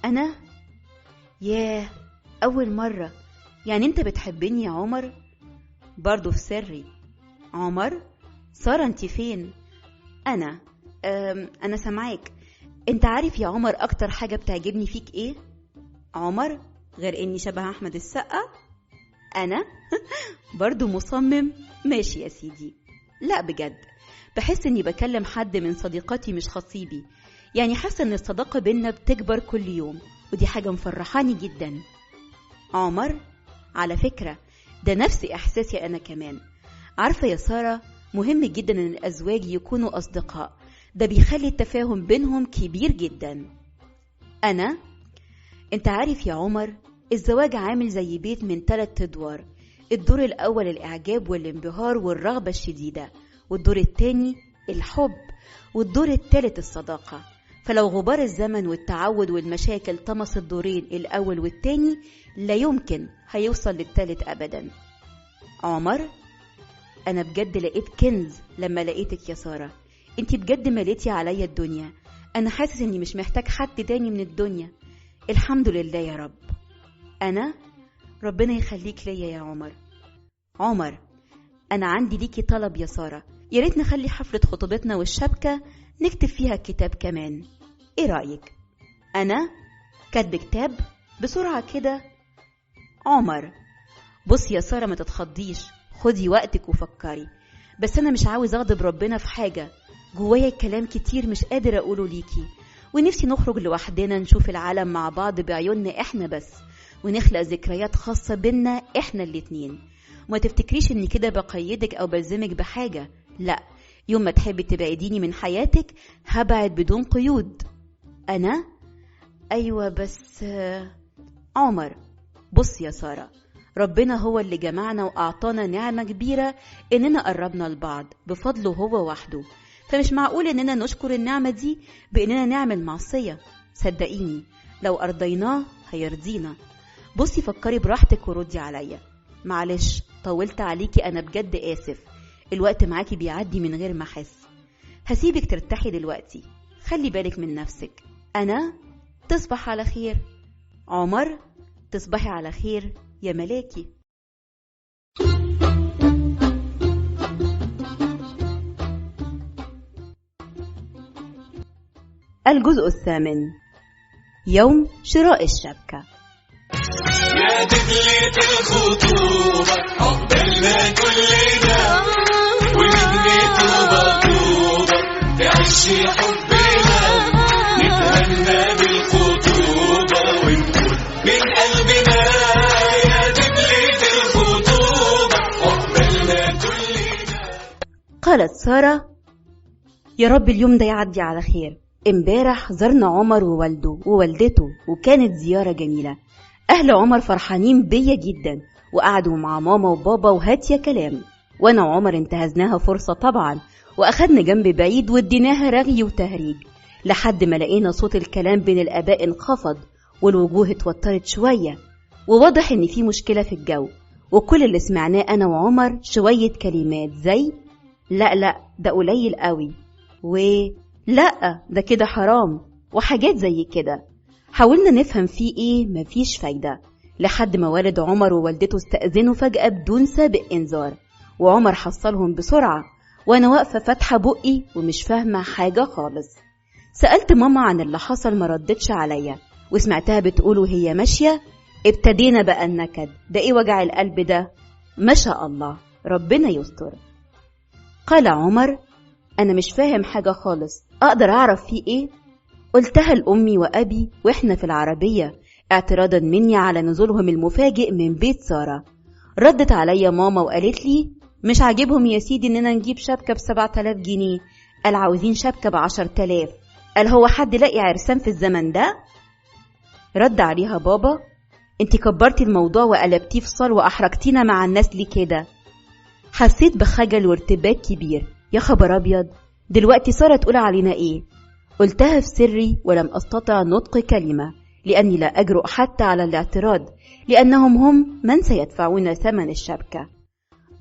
أنا؟ ياه، أول مرة. يعني أنت بتحبني يا عمر؟ برضو في سري. عمر، سارة أنت فين؟ أنا سامعاك. أنت عارف يا عمر أكتر حاجة بتعجبني فيك إيه؟ عمر، غير إني شبه أحمد السقا؟ أنا؟ برضو مصمم؟ ماشي يا سيدي. لا بجد، بحس إني بكلم حد من صديقاتي مش خطيبي. يعني حاسة إن الصداقة بينا بتكبر كل يوم، ودي حاجة مفرحاني جدا. عمر، على فكرة ده نفس إحساسي أنا كمان. عارفة يا سارة، مهم جدا إن الأزواج يكونوا أصدقاء، ده بيخلي التفاهم بينهم كبير جدا. أنت عارف يا عمر، الزواج عامل زي بيت من 3 أدوار. الدور الأول الإعجاب والانبهار والرغبة الشديدة، والدور الثاني الحب، والدور الثالث الصداقة. فلو غبار الزمن والتعود والمشاكل طمس الدورين الأول والثاني، لا يمكن هيوصل للثالث أبدا. عمر، أنا بجد لقيت كنز لما لقيتك يا سارة. انتي بجد مليتي عليا الدنيا. أنا حاسس إني مش محتاج حد تاني من الدنيا. الحمد لله يا رب. ربنا يخليك ليا يا عمر. عمر، أنا عندي ليكي طلب يا سارة. يا ريت نخلي حفلة خطوبتنا والشبكة نكتب فيها كتاب كمان. إيه رأيك؟ أنا كاتب كتاب بسرعة كده؟ عمر، بص يا سارة، ما تتخضيش، خدي وقتك وفكري. بس أنا مش عاوز أغضب ربنا في حاجة. جوايا كلام كتير مش قادر أقوله ليكي، ونفسي نخرج لوحدنا نشوف العالم مع بعض بعيوننا إحنا بس، ونخلق ذكريات خاصة بينا إحنا الاتنين. وما تفتكريش إني كده بقيدك أو بلزمك بحاجة. لا، يوم ما تحبي تبعديني من حياتك هبعد بدون قيود. أيوة بس عمر، بص يا سارة، ربنا هو اللي جمعنا وأعطانا نعمة كبيرة إننا قربنا لبعض بفضله هو وحده. فمش معقول إننا نشكر النعمة دي بإننا نعمل معصية. صدقيني لو أرضيناه هيرضينا. بصي فكري براحتك وردي عليا. معلش طولت عليكي، أنا بجد آسف. الوقت معاكي بيعدي من غير ما أحس. هسيبك ترتاحي دلوقتي، خلي بالك من نفسك. تصبح على خير. عمر، تصبحي على خير يا ملاكي. الجزء 8، يوم شراء الشبكة. يا دبلة الخطوبة عقبالنا كلنا، ونبني طوبة طوبة تعيشي حبنا، نتهنى بالخطوبة ونقول من قلبنا. يا دبلة الخطوبة عقبالنا كلنا. قالت سارة: يا رب اليوم ده يعدي على خير. امبارح زرنا عمر ووالده ووالدته، وكانت زيارة جميلة. أهل عمر فرحانين بيا جدا، وقعدوا مع ماما وبابا وهات يا كلام. وأنا وعمر انتهزناها فرصة طبعا، وأخدنا جنب بعيد واديناها رغي وتهريج، لحد ما لقينا صوت الكلام بين الآباء انخفض، والوجوه اتوترت شوية، وواضح إن في مشكلة في الجو. وكل اللي سمعناه أنا وعمر شوية كلمات زي لا ده قليل قوي، لا ده كده حرام، وحاجات زي كده. حاولنا نفهم فيه ايه، مفيش فايدة، لحد ما والد عمر ووالدته استأذنوا فجأة بدون سابق انذار، وعمر حصلهم بسرعة، وانا واقفة فاتحة بقي ومش فاهمة حاجة خالص. سألت ماما عن اللي حصل، ما ردتش عليا، وسمعتها بتقول وهي ماشية: ابتدينا بقى النكد ده، ايه وجع القلب ده؟ ما شاء الله، ربنا يستر. قال عمر: أنا مش فاهم حاجة خالص، أقدر أعرف فيه إيه؟ قلتها لأمي وأبي وإحنا في العربية، اعتراضا مني على نزولهم المفاجئ من بيت سارة. ردت عليا ماما وقالت لي: مش عاجبهم يا سيدي إننا نجيب شبكة ب7,000 جنيه، قال عاوزين شبكة ب10,000. قال هو حد لاقي عرسان في الزمن ده؟ رد عليها بابا: انتي كبرتي الموضوع وقلبتيه فصال وأحرجتينا مع الناس ليه كده؟ حسيت بخجل وارتباك كبير. يا خبر أبيض، دلوقتي سارة تقول علينا إيه؟ قلتها في سري ولم أستطع نطق كلمة، لأني لا أجرؤ حتى على الاعتراض، لأنهم هم من سيدفعون ثمن الشبكة.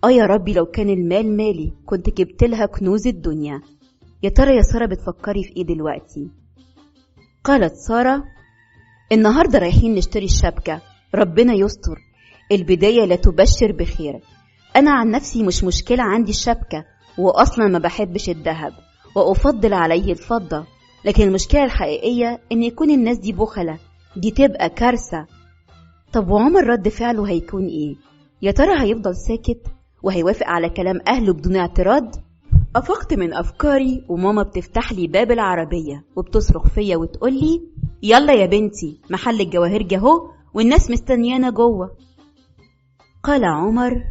يا ربي لو كان المال مالي كنت جبت لها كنوز الدنيا. يا ترى يا سارة بتفكري في إيه دلوقتي؟ قالت سارة: النهاردة رايحين نشتري الشبكة، ربنا يستر، البداية لا تبشر بخير. أنا عن نفسي مش مشكلة عندي الشبكة، وأصلا ما بحبش الذهب وأفضل عليه الفضة، لكن المشكلة الحقيقية إن يكون الناس دي بخلة، دي تبقى كارثة. طب وعمر رد فعله هيكون إيه؟ يا ترى هيفضل ساكت وهيوافق على كلام أهله بدون اعتراض؟ أفقت من أفكاري وماما بتفتح لي باب العربية وبتصرخ فيا وتقول لي: يلا يا بنتي، محل الجواهر جهو والناس مستنيانا جوه. قال عمر: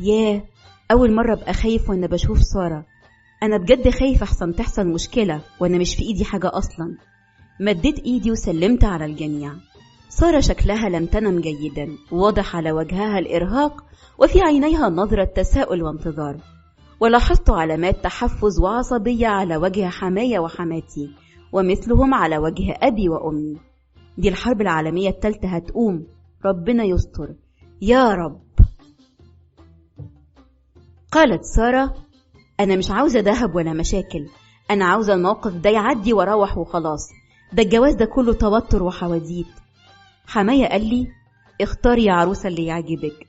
ياه، أول مرة أبقى خايف وأنا بشوف سارة. أنا بجد خايف أحسن تحصل مشكلة وأنا مش في إيدي حاجة أصلا. مديت إيدي وسلمت على الجميع. سارة شكلها لم تنم جيدا، واضح على وجهها الإرهاق وفي عينيها نظرة تساؤل وانتظار، ولاحظت علامات تحفز وعصبية على وجه حماية وحماتي، ومثلهم على وجه أبي وأمي. دي الحرب العالمية الثالثة هتقوم، ربنا يستر يا رب. قالت سارة: أنا مش عاوزة دهب ولا مشاكل، أنا عاوزة الموقف ده يعدي وروح وخلاص، ده الجواز ده كله توتر وحواديت. حماية قال لي: اختاري يا عروسة اللي يعجبك،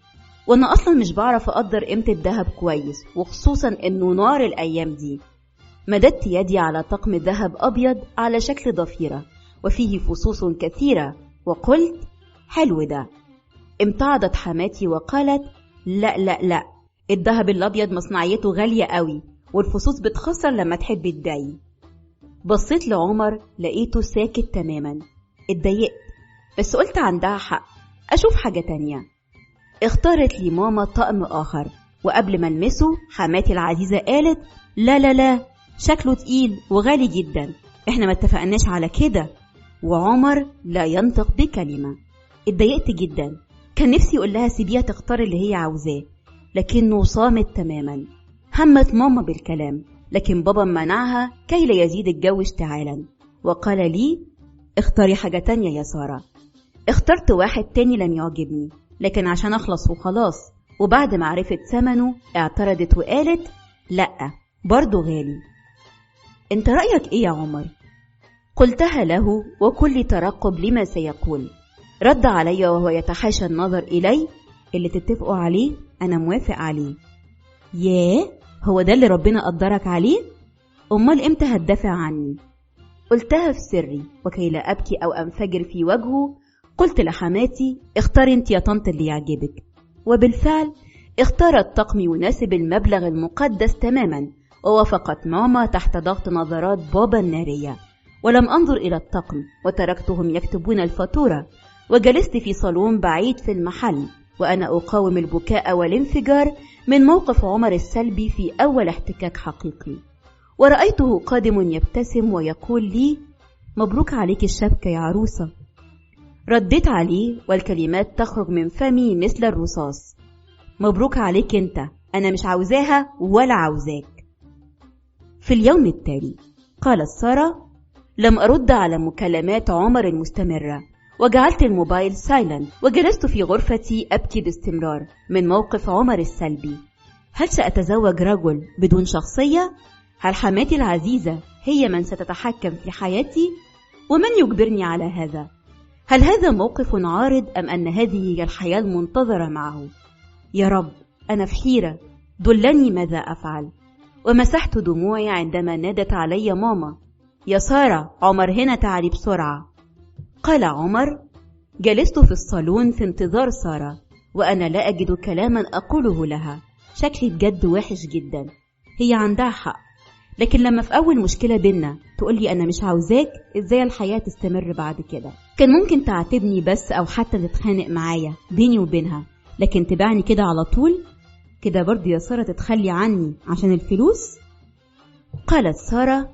وأنا أصلا مش بعرف أقدر قيمة الدهب كويس، وخصوصا إنه نار الأيام دي. مددت يدي على طقم ذهب أبيض على شكل ضفيرة وفيه فصوص كثيرة، وقلت: حلو ده. امتعضت حماتي وقالت: لا لا لا، الذهب الأبيض مصنعيته غالية قوي، والفصوص بتخسر لما تحب تبيعي. بصيت لعمر لقيته ساكت تماما. اتضايقت، بس قلت عندها حق، أشوف حاجة تانية. اختارت لي ماما طقم آخر، وقبل ما المسه حماتي العزيزة قالت: لا لا لا، شكله تقيل وغالي جدا، احنا ما اتفقناش على كده. وعمر لا ينطق بكلمة. اتضايقت جدا، كان نفسي يقول لها سيبيها تختار اللي هي عاوزاه، لكنه صامت تماما. همت ماما بالكلام، لكن بابا منعها كي لا يزيد الجو اشتعالا، وقال لي: اختاري حاجة تانية يا سارة. اخترت واحد تاني لم يعجبني، لكن عشان اخلص وخلاص، وبعد ما عرفت ثمنه اعترضت وقالت: لا، برضو غالي. انت رأيك ايه يا عمر؟ قلتها له وكل ترقب لما سيقول. رد علي وهو يتحاشى النظر إلي: اللي تتفقوا عليه أنا موافق عليه. ياه، هو ده اللي ربنا قدرك عليه؟ أمال إمتى هتدافع عني؟ قلتها في سري، وكي لا أبكي أو أنفجر في وجهه قلت لحماتي: اختاري انت يا طنط اللي يعجبك. وبالفعل اختارت طقم يناسب المبلغ المقدس تماما، ووافقت ماما تحت ضغط نظرات بابا النارية. ولم أنظر إلى الطقم، وتركتهم يكتبون الفاتورة، وجلست في صالون بعيد في المحل، وأنا أقاوم البكاء والانفجار من موقف عمر السلبي في أول احتكاك حقيقي. ورأيته قادم يبتسم ويقول لي: مبروك عليك الشبكة يا عروسة. رديت عليه والكلمات تخرج من فمي مثل الرصاص: مبروك عليك انت، أنا مش عاوزاها ولا عاوزاك. في اليوم التالي قالت سارة: لم أرد على مكالمات عمر المستمرة، وجعلت الموبايل سايلنت، وجلست في غرفتي أبكي باستمرار من موقف عمر السلبي. هل سأتزوج رجل بدون شخصية؟ هل حماتي العزيزة هي من ستتحكم في حياتي؟ ومن يجبرني على هذا؟ هل هذا موقف عارض أم أن هذه هي الحياة المنتظرة معه؟ يا رب، أنا في حيرة، دلني ماذا أفعل. ومسحت دموعي عندما نادت علي ماما: يا سارة، عمر هنا، تعالي بسرعة. قال عمر: جلست في الصالون في انتظار سارة، وأنا لا أجد كلاما أقوله لها. شكلي بجد وحش جدا، هي عندها حق، لكن لما في أول مشكلة بينا تقولي أنا مش عاوزاك، إزاي الحياة تستمر بعد كده؟ كان ممكن تعاتبني بس، أو حتى تتخانق معايا بيني وبينها، لكن تبعني كده على طول؟ كده برضو يا سارة تتخلي عني عشان الفلوس؟ قالت سارة: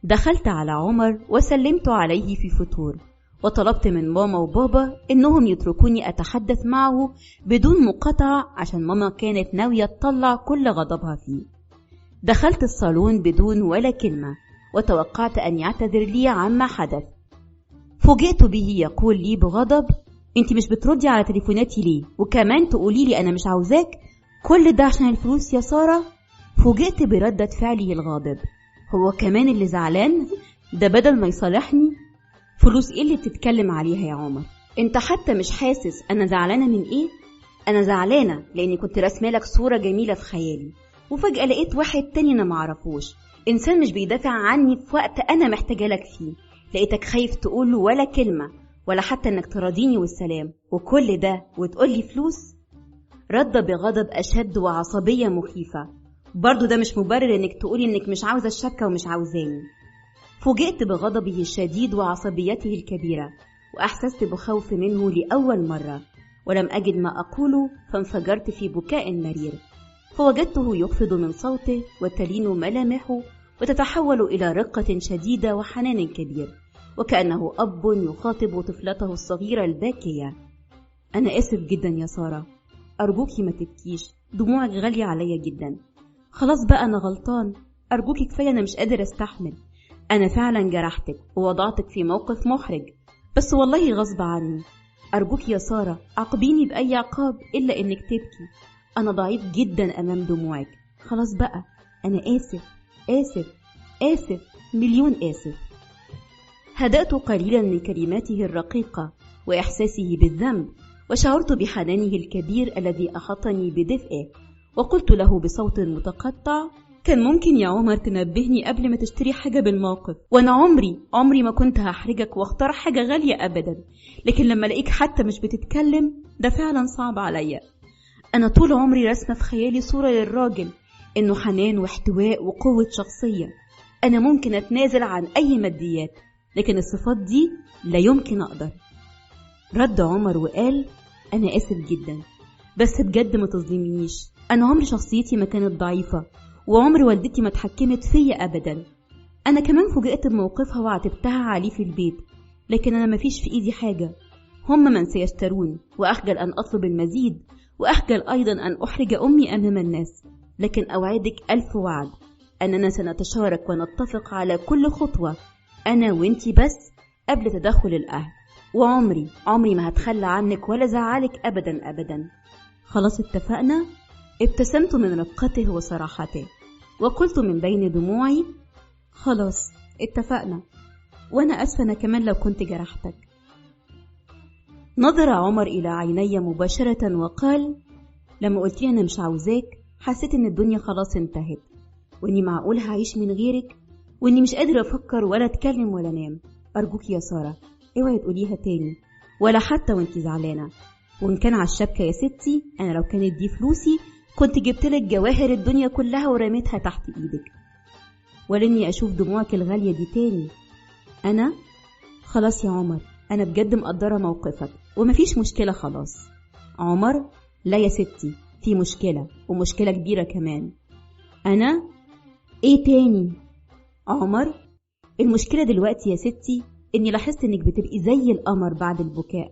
دخلت على عمر وسلمت عليه في فتور، وطلبت من ماما وبابا إنهم يتركوني أتحدث معه بدون مقاطعة، عشان ماما كانت ناوية تطلع كل غضبها فيه. دخلت الصالون بدون ولا كلمة، وتوقعت أن يعتذر لي عما حدث. فوجئت به يقول لي بغضب: انت مش بتردي على تليفوناتي ليه؟ وكمان تقولي لي انا مش عاوزاك؟ كل ده عشان الفلوس يا سارة؟ فوجئت بردة فعله الغاضب. هو كمان اللي زعلان؟ ده بدل ما يصالحني. فلوس ايه اللي بتتكلم عليها يا عمر؟ انت حتى مش حاسس انا زعلانة من ايه؟ انا زعلانة لاني كنت رسمه لك صورة جميلة في خيالي، وفجأة لقيت واحد تاني انا معرفوش، انسان مش بيدافع عني في وقت انا محتاجة لك فيه. لقيتك خايف تقوله ولا كلمة، ولا حتى انك تراضيني والسلام، وكل ده وتقولي فلوس؟ رد بغضب اشد وعصبية مخيفة. برضو ده مش مبرر انك تقولي انك مش عاوزة الشبكة ومش عاوزاني. فوجئت بغضبه الشديد وعصبيته الكبيرة، واحسست بخوف منه لأول مرة، ولم أجد ما أقوله فانفجرت في بكاء مرير. فوجدته يخفض من صوته وتلين ملامحه وتتحول إلى رقة شديدة وحنان كبير، وكأنه أب يخاطب طفلته الصغيرة الباكية. أنا آسف جدا يا سارة، أرجوكي ما تبكيش، دموعك غالية عليا جدا. خلاص بقى أنا غلطان، أرجوكي كفاية، أنا مش قادر أستحمل. أنا فعلا جرحتك ووضعتك في موقف محرج، بس والله غصب عني. أرجوك يا سارة عاقبيني بأي عقاب إلا إنك تبكي. أنا ضعيف جدا أمام دموعك. خلاص بقى، أنا آسف آسف آسف مليون آسف. هدأت قليلا من كلماته الرقيقة وإحساسه بالذنب، وشعرت بحنانه الكبير الذي أحاطني بدفئه، وقلت له بصوت متقطع: كان ممكن يا عمر تنبهني قبل ما تشتري حاجة بالموقف، وانا عمري ما كنت هحرجك واختار حاجة غالية ابدا، لكن لما الاقيك حتى مش بتتكلم ده فعلا صعب عليا. انا طول عمري رسمة في خيالي صورة للراجل انه حنان واحتواء وقوة شخصية، انا ممكن اتنازل عن اي ماديات، لكن الصفات دي لا يمكن اقدر. رد عمر وقال: انا اسف جدا، بس بجد ما تظلمنيش، انا عمري شخصيتي ما كانت ضعيفة، وعمر والدتي ما اتحكمت فيا ابدا. انا كمان فوجئت بموقفها وعاتبتها عليه في البيت، لكن انا مفيش في ايدي حاجة، هم من سيشترون، واخجل ان اطلب المزيد، واخجل ايضا ان احرج امي امام الناس، لكن اوعدك 1000 وعد اننا سنتشارك ونتفق على كل خطوة، انا وانتي بس، قبل تدخل الاهل، وعمري ما هتخلى عنك ولا زعلك ابدا ابدا. خلاص اتفقنا؟ ابتسمت من رقته وصراحته وقلت من بين دموعي: خلاص اتفقنا، وانا اسفة انا كمان لو كنت جرحتك. نظر عمر الى عيني مباشرة وقال: لما قلت لي انا مش عاوزاك حسيت ان الدنيا خلاص انتهت، واني معقول هعيش من غيرك، واني مش قادر افكر ولا اتكلم ولا انام. ارجوك يا سارة اوعي تقوليها تاني، ولا حتى وانت زعلانة. وان كان على الشبكة يا ستي، انا لو كانت دي فلوسي كنت جبتلك جواهر الدنيا كلها ورميتها تحت ايدك، ولاني اشوف دموعك الغالية دي تاني. انا خلاص يا عمر، انا بجد مقدرة موقفك ومفيش مشكلة خلاص. عمر: لا يا ستي، في مشكلة، ومشكلة كبيرة كمان. انا: ايه تاني؟ عمر: المشكلة دلوقتي يا ستي اني لاحظت انك بتبقي زي القمر بعد البكاء،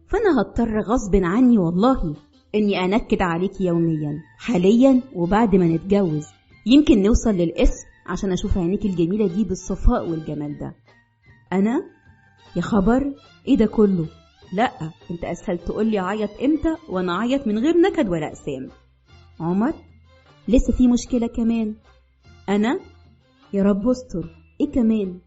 فانا هضطر غصب عني والله اني انكد عليك يوميا حاليا وبعد ما نتجوز، يمكن نوصل للاسم عشان اشوف عينيك الجميلة دي بالصفاء والجمال ده. انا: يا خبر ايه ده كله؟ لا، انت اسهل تقولي عيط امتى وانا عيط من غير نكد ولا اقسام. عمر: لسه في مشكلة كمان. انا: يا رب استر، ايه كمان؟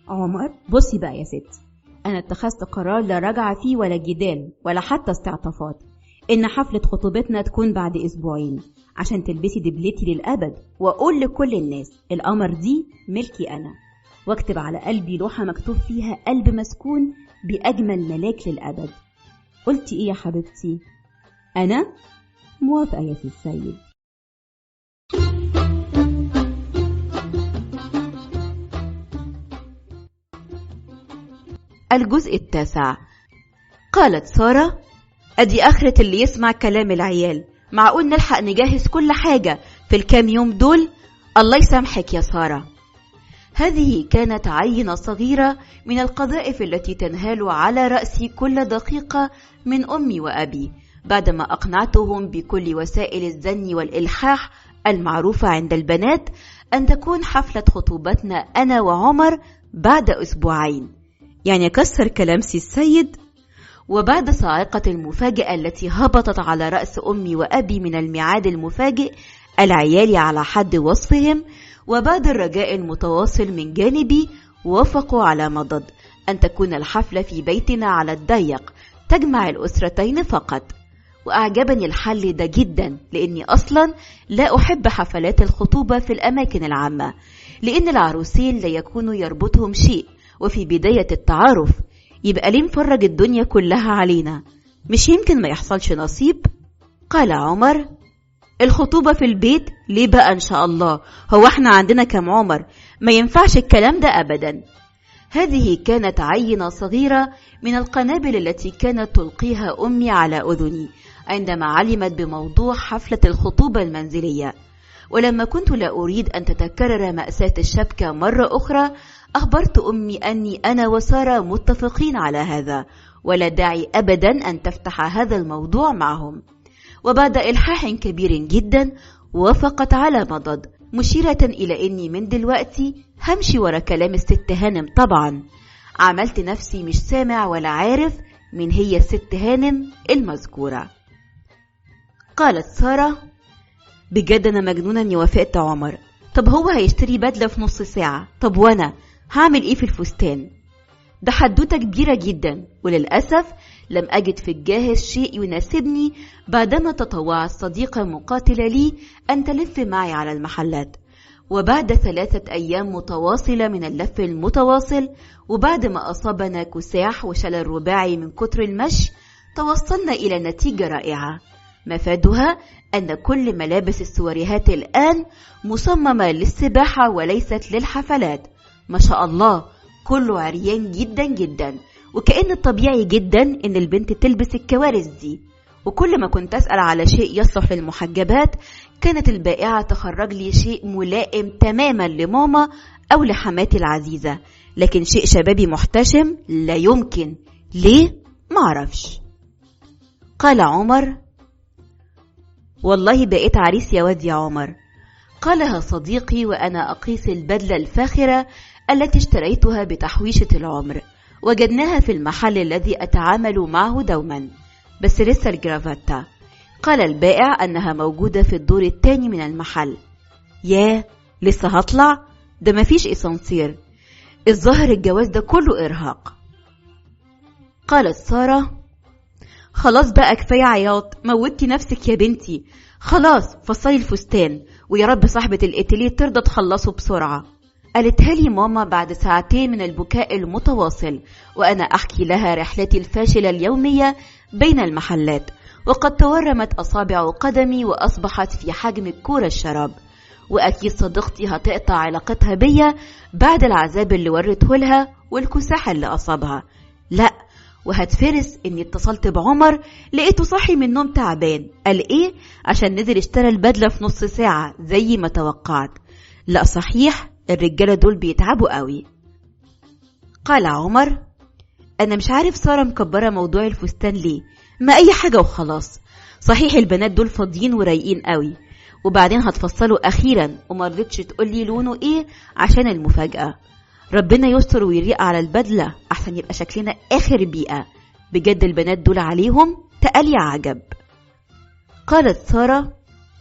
عمر: بصي بقى يا ستي، انا اتخذت قرار لا رجع فيه ولا جدال ولا حتى استعطافات، ان حفلة خطوبتنا تكون بعد اسبوعين عشان تلبسي دبلتي للابد، واقول لكل الناس القمر دي ملكي انا، واكتب على قلبي لوحة مكتوب فيها قلب مسكون باجمل ملاك للابد. قلتي ايه يا حبيبتي؟ انا موافقة يا سي السيد. الجزء 9. قالت سارة: ادي اخرة اللي يسمع كلام العيال، معقول نلحق نجهز كل حاجة في الكام يوم دول؟ الله يسامحك يا سارة. هذه كانت عينة صغيرة من القذائف التي تنهال على رأسي كل دقيقة من أمي وأبي، بعدما أقنعتهم بكل وسائل الزن والإلحاح المعروفة عند البنات أن تكون حفلة خطوبتنا أنا وعمر بعد أسبوعين. يعني كسر كلام سي السيد. وبعد صاعقة المفاجأة التي هبطت على رأس أمي وأبي من الميعاد المفاجئ العيال على حد وصفهم، وبعد الرجاء المتواصل من جانبي، وافقوا على مضض أن تكون الحفلة في بيتنا على الضيق تجمع الأسرتين فقط. وأعجبني الحل ده جدا، لأني أصلا لا أحب حفلات الخطوبة في الأماكن العامة، لأن العروسين لا يكون يربطهم شيء، وفي بداية التعارف يبقى ليه نفرج الدنيا كلها علينا؟ مش يمكن ما يحصلش نصيب؟ قال عمر: الخطوبة في البيت ليه بقى إن شاء الله؟ هو احنا عندنا كم عمر؟ ما ينفعش الكلام ده أبدا. هذه كانت عينة صغيرة من القنابل التي كانت تلقيها أمي على أذني عندما علمت بموضوع حفلة الخطوبة المنزلية. ولما كنت لا أريد أن تتكرر مأساة الشبكة مرة أخرى، أخبرت أمي أني أنا وسارة متفقين على هذا، ولا داعي أبدا أن تفتح هذا الموضوع معهم. وبعد إلحاح كبير جدا وافقت على مضض، مشيرة إلى أني من دلوقتي همشي ورا كلام الست هانم. طبعا عملت نفسي مش سامع ولا عارف من هي الست هانم المذكورة. قالت سارة: بجد أنا مجنونة أني وافقت عمر. طب هو هيشتري بدلة في نص ساعة، طب وأنا هعمل إيه في الفستان؟ ده حدوتة كبيرة جدا، وللأسف لم أجد في الجاهز شيء يناسبني بعدما تطوعت صديقة مقاتلة لي أن تلف معي على المحلات. وبعد 3 أيام متواصلة من اللف المتواصل، وبعد ما أصابنا كساح وشلل رباعي من كتر المشي، توصلنا إلى نتيجة رائعة مفادها أن كل ملابس السواريهات الآن مصممة للسباحة وليست للحفلات. ما شاء الله، كله عريان جدا جدا، وكأن الطبيعي جدا أن البنت تلبس الكوارث دي. وكل ما كنت أسأل على شيء يصلح للمحجبات، كانت البائعة تخرج لي شيء ملائم تماما لماما أو لحماتي العزيزة، لكن شيء شبابي محتشم لا يمكن. ليه؟ معرفش. قال عمر: والله بقيت عريس يا واد يا عمر. قالها صديقي وأنا أقيس البدلة الفاخرة التي اشتريتها بتحويشة العمر، وجدناها في المحل الذي أتعامل معه دوما، بس لسه الجرافاتا. قال البائع أنها موجودة في الدور الثاني من المحل. ياه، لسه هطلع؟ ده مفيش إسانسير، الظاهر الجواز ده كله إرهاق. قالت سارة: خلاص بقى كفاية عياط، موتي نفسك يا بنتي، خلاص فصلي الفستان، ويا رب صاحبة الاتيليه ترضى تخلصه بسرعة. قالتها لي ماما بعد 2 ساعات من البكاء المتواصل، وأنا أحكي لها رحلتي الفاشلة اليومية بين المحلات، وقد تورمت أصابع قدمي وأصبحت في حجم كورة الشراب. وأكيد صديقتي هتقطع علاقتها بيا بعد العذاب اللي ورته لها والكساح اللي أصابها. لا، وهتفرس إني اتصلت بعمر لقيته صاحي من النوم تعبان. قال إيه؟ عشان نزل اشترى البدلة في نص ساعة زي ما توقعت. لا صحيح، الرجالة دول بيتعبوا قوي. قال عمر: أنا مش عارف سارة مكبرة موضوع الفستان ليه، ما أي حاجة وخلاص. صحيح البنات دول فاضيين ورايقين قوي، وبعدين هتفصلوا أخيرا، ومرضتش تقولي لونه إيه عشان المفاجأة. ربنا يستر ويريق على البدلة أحسن يبقى شكلنا آخر بيئة. بجد البنات دول عليهم تقالي عجب. قالت سارة: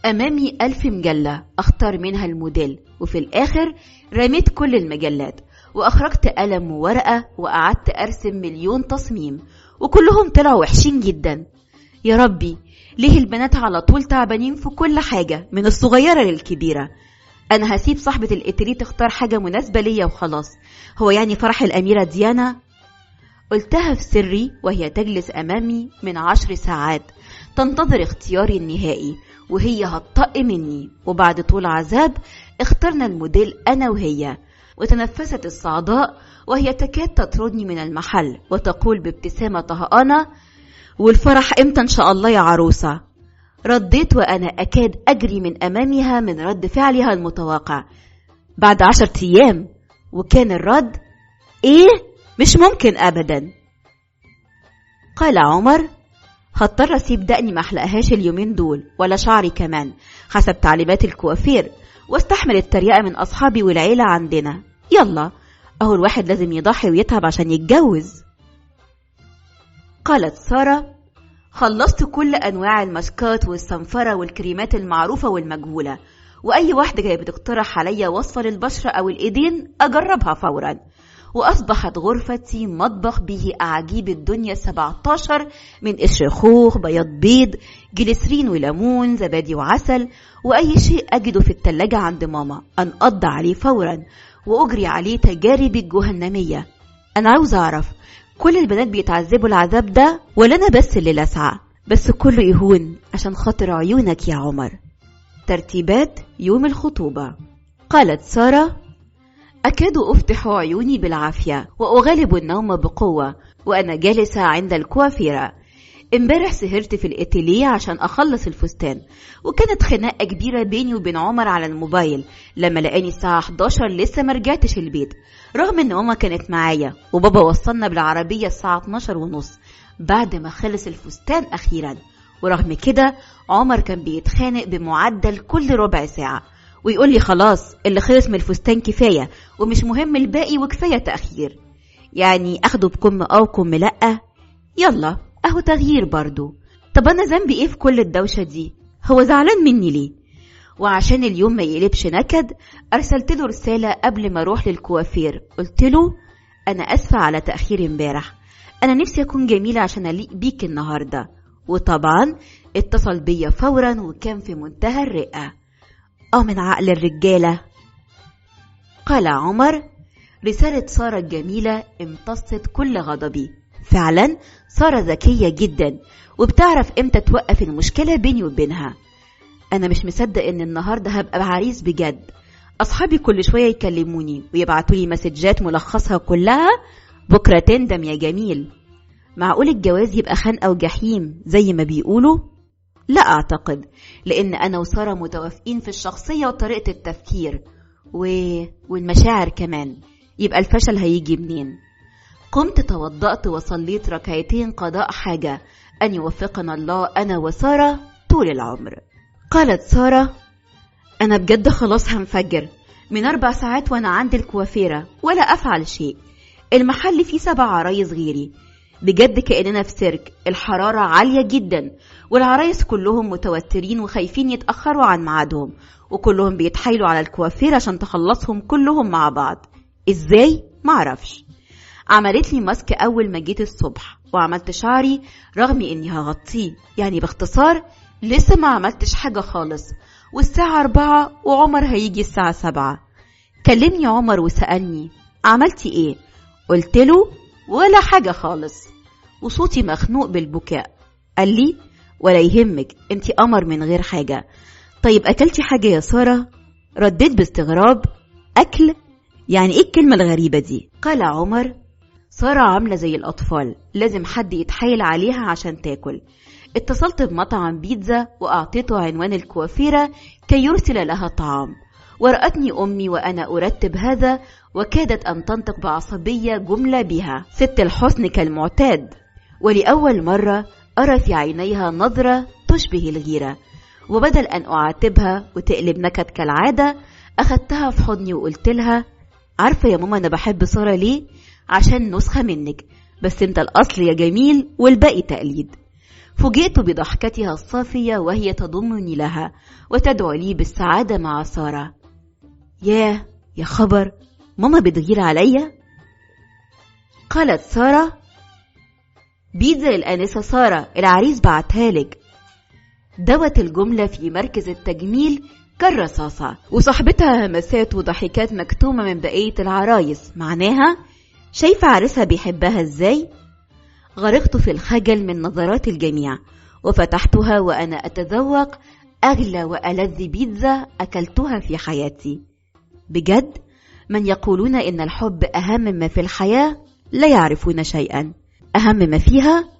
أمامي 1000 مجلة أختار منها الموديل، وفي الآخر رميت كل المجلات وأخرجت قلم وورقة وقعدت أرسم 1,000,000 تصميم، وكلهم طلعوا وحشين جدا. يا ربي، ليه البنات على طول تعبانين في كل حاجة من الصغيرة للكبيرة؟ أنا هسيب صاحبة الاتيليه تختار حاجة مناسبة ليا وخلاص. هو يعني فرح الأميرة ديانا؟ قلتها في سري وهي تجلس أمامي من 10 ساعات تنتظر اختياري النهائي، وهي هتطق مني. وبعد طول عذاب اخترنا الموديل أنا وهي، وتنفست الصعداء وهي تكاد تطردني من المحل وتقول بابتسامة طهقانة: والفرح امتى ان شاء الله يا عروسة؟ رديت وأنا أكاد أجري من أمامها من رد فعلها المتوقع: بعد 10 أيام. وكان الرد: إيه؟ مش ممكن أبدا. قال عمر: هضطر أسيب دقني ما احلقهاش اليومين دول، ولا شعري كمان، حسب تعليمات الكوافير، واستحمل التريقة من أصحابي والعيلة عندنا. يلا أهو الواحد لازم يضحي ويتعب عشان يتجوز. قالت سارة: خلصت كل أنواع الماسكات والصنفرة والكريمات المعروفة والمجهولة، وأي واحدة جاية بتقترح عليا وصفة للبشرة أو الإيدين أجربها فورا. وأصبحت غرفتي مطبخ به أعاجيب الدنيا 17، من قشر خوخ، بياض بيض، جليسرين وليمون، زبادي وعسل، وأي شيء أجده في التلاجة عند ماما أنقض عليه فورا وأجري عليه تجارب الجهنمية. أنا عاوز أعرف، كل البنات بيتعذبوا العذاب ده ولا أنا بس اللي لسعى؟ بس كله يهون عشان خاطر عيونك يا عمر. ترتيبات يوم الخطوبة. قالت سارة: أكاد أفتح عيوني بالعافية وأغلب النوم بقوة وأنا جالسة عند الكوافيرة. امبارح سهرت في الاتيليه عشان أخلص الفستان، وكانت خناقة كبيرة بيني وبين عمر على الموبايل لما لقاني الساعة 11 لسه مرجعتش البيت، رغم ان ماما كانت معايا وبابا وصلنا بالعربية الساعة 12:30 بعد ما خلص الفستان أخيرا. ورغم كده عمر كان بيتخانق بمعدل كل ربع ساعة ويقول لي خلاص اللي خلص من الفستان كفاية ومش مهم الباقي وكفاية تأخير. يعني أخده بكم وكم لأ، يلا أهو تغيير برضو. طب أنا ذنبي إيه في كل الدوشة دي؟ هو زعلان مني ليه؟ وعشان اليوم ما يقلبش نكد أرسلت له رسالة قبل ما أروح للكوافير، قلت له: أنا أسفة على تأخير امبارح، أنا نفسي أكون جميلة عشان أليق بيك النهاردة. وطبعا اتصل بيا فورا وكان في منتهى الرقة. من عقل الرجالة. قال عمر: رسالة سارة الجميلة امتصت كل غضبي. فعلا سارة ذكية جدا وبتعرف امتى توقف المشكلة بيني وبينها. أنا مش مصدق إن النهاردة هبقى عريس بجد. أصحابي كل شوية يكلموني ويبعتولي مسجات ملخصها كلها: بكرة تندم يا جميل. معقول الجواز يبقى خنقة وجحيم زي ما بيقولوا؟ لا أعتقد، لأن أنا وسارة متوافقين في الشخصية وطريقة التفكير والمشاعر كمان. يبقى الفشل هيجي منين؟ قمت توضأت وصليت ركعتين قضاء حاجة، أن يوفقنا الله أنا وسارة طول العمر. قالت سارة: أنا بجد خلاص هنفجر، من 4 ساعات وأنا عند الكوافيرة ولا أفعل شيء. المحل فيه 7 عرايس غيري، بجد كأننا في سيرك. الحرارة عالية جدا والعرايس كلهم متوترين وخايفين يتأخروا عن ميعادهم، وكلهم بيتحايلوا على الكوافير عشان تخلصهم كلهم مع بعض. إزاي؟ معرفش. عملت لي ماسك أول ما جيت الصبح وعملت شعري رغم إني هغطيه، يعني باختصار لسه ما عملتش حاجة خالص. والساعة 4 وعمر هيجي الساعة 7. كلمني عمر وسألني: عملتي إيه؟ قلت له: ولا حاجة خالص، وصوتي مخنوق بالبكاء. قال لي: ولا يهمك، انتي قمر من غير حاجة. طيب أكلتي حاجة يا سارة؟ رديت باستغراب: أكل؟ يعني إيه الكلمة الغريبة دي؟ قال عمر: سارة عاملة زي الأطفال، لازم حد يتحايل عليها عشان تاكل. اتصلت بمطعم بيتزا وأعطيته عنوان الكوافيرة كي يرسل لها طعام، ورأتني أمي وأنا أرتب هذا وكادت أن تنطق بعصبية جملة بها: ست الحسن كالمعتاد. ولأول مرة أرى في عينيها نظرة تشبه الغيرة، وبدل أن أعاتبها وتقلب نكد كالعادة أخدتها في حضني وقلت لها: عارفة يا ماما أنا بحب سارة ليه؟ عشان نسخة منك، بس انت الأصل يا جميل والباقي تقليد. فوجئت بضحكتها الصافية وهي تضمني لها وتدعو لي بالسعادة مع سارة. يا خبر، ماما بتغير عليا؟ قالت سارة: بيتزا للآنسة سارة، العريس بعتها لك. دوت الجملة في مركز التجميل كالرصاصة، وصاحبتها همسات وضحكات مكتومة من بقية العرايس، معناها شايفة عريسها بيحبها ازاي؟ غرقت في الخجل من نظرات الجميع وفتحتها وأنا أتذوق أغلى وألذ بيتزا أكلتها في حياتي. بجد من يقولون إن الحب أهم ما في الحياة لا يعرفون شيئا، أهم ما فيها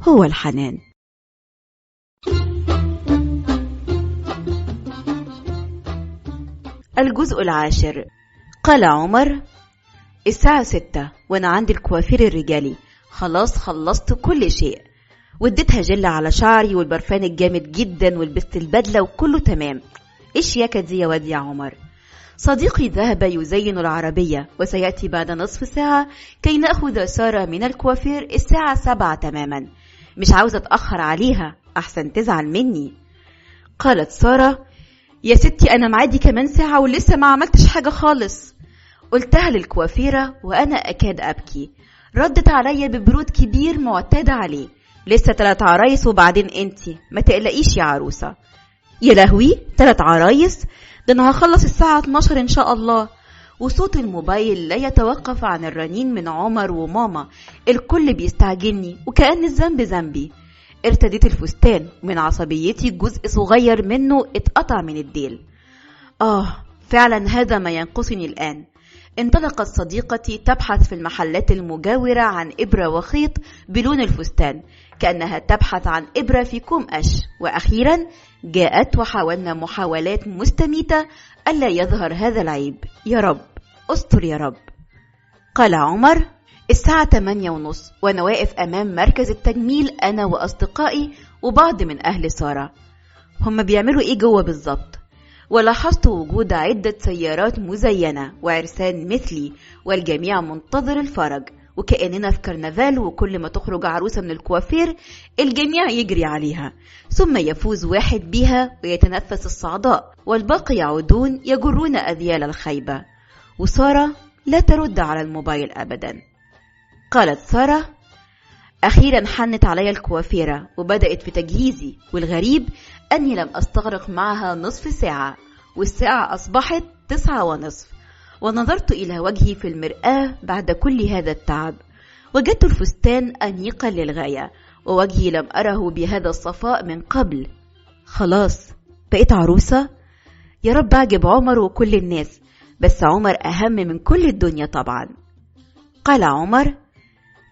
هو الحنان. الجزء 10. قال عمر: الساعة 6 وأنا عند الكوافير الرجالي، خلاص خلصت كل شيء، واديتها جل على شعري والبرفان الجامد جدا ولبست البدلة وكله تمام. ايش ياكا دي يا واد يا عمر؟ صديقي ذهب يزين العربية وسيأتي بعد نصف ساعة كي نأخذ سارة من الكوافير الساعة 7 تماما. مش عاوزة أتأخر عليها أحسن تزعل مني. قالت سارة: يا ستي أنا معادي كمان ساعة ولسه ما عملتش حاجة خالص. قلتها للكوافيرة وأنا أكاد أبكي. ردت علي ببرود كبير معتاد عليه: لسه 3 عرايس وبعدين انتي، ما تقلقيش يا عروسة. يا لهوي، 3 عرايس؟ ده أنا هخلص الساعة 12 إن شاء الله. وصوت الموبايل لا يتوقف عن الرنين من عمر وماما. الكل بيستعجلني وكأن الذنب ذنبي. ارتديت الفستان ومن عصبيتي جزء صغير منه اتقطع من الديل. فعلا هذا ما ينقصني الآن. انطلقت صديقتي تبحث في المحلات المجاورة عن إبرة وخيط بلون الفستان، كأنها تبحث عن إبرة في كوم قش. وأخيرا جاءت وحاولنا محاولات مستميتة ألا يظهر هذا العيب. يا رب استر يا رب. قال عمر: الساعة 8:30 وأنا واقف أمام مركز التجميل أنا وأصدقائي وبعض من أهل سارة. هم بيعملوا إيه جوه بالظبط؟ ولاحظت وجود عدة سيارات مزينة وعرسان مثلي والجميع منتظر الفرج، وكأننا في كرنفال، وكل ما تخرج عروسة من الكوافير الجميع يجري عليها، ثم يفوز واحد بها ويتنفس الصعداء والباقي يعودون يجرون أذيال الخيبة. وسارة لا ترد على الموبايل أبدا. قالت سارة: أخيرا حنت علي الكوافيرة وبدأت في تجهيزي، والغريب أني لم أستغرق معها نصف ساعة والساعة أصبحت 9:30. ونظرت إلى وجهي في المرآة بعد كل هذا التعب، وجدت الفستان أنيقا للغاية ووجهي لم أره بهذا الصفاء من قبل. خلاص بقيت عروسة. يا رب أعجب عمر وكل الناس، بس عمر أهم من كل الدنيا طبعا. قال عمر: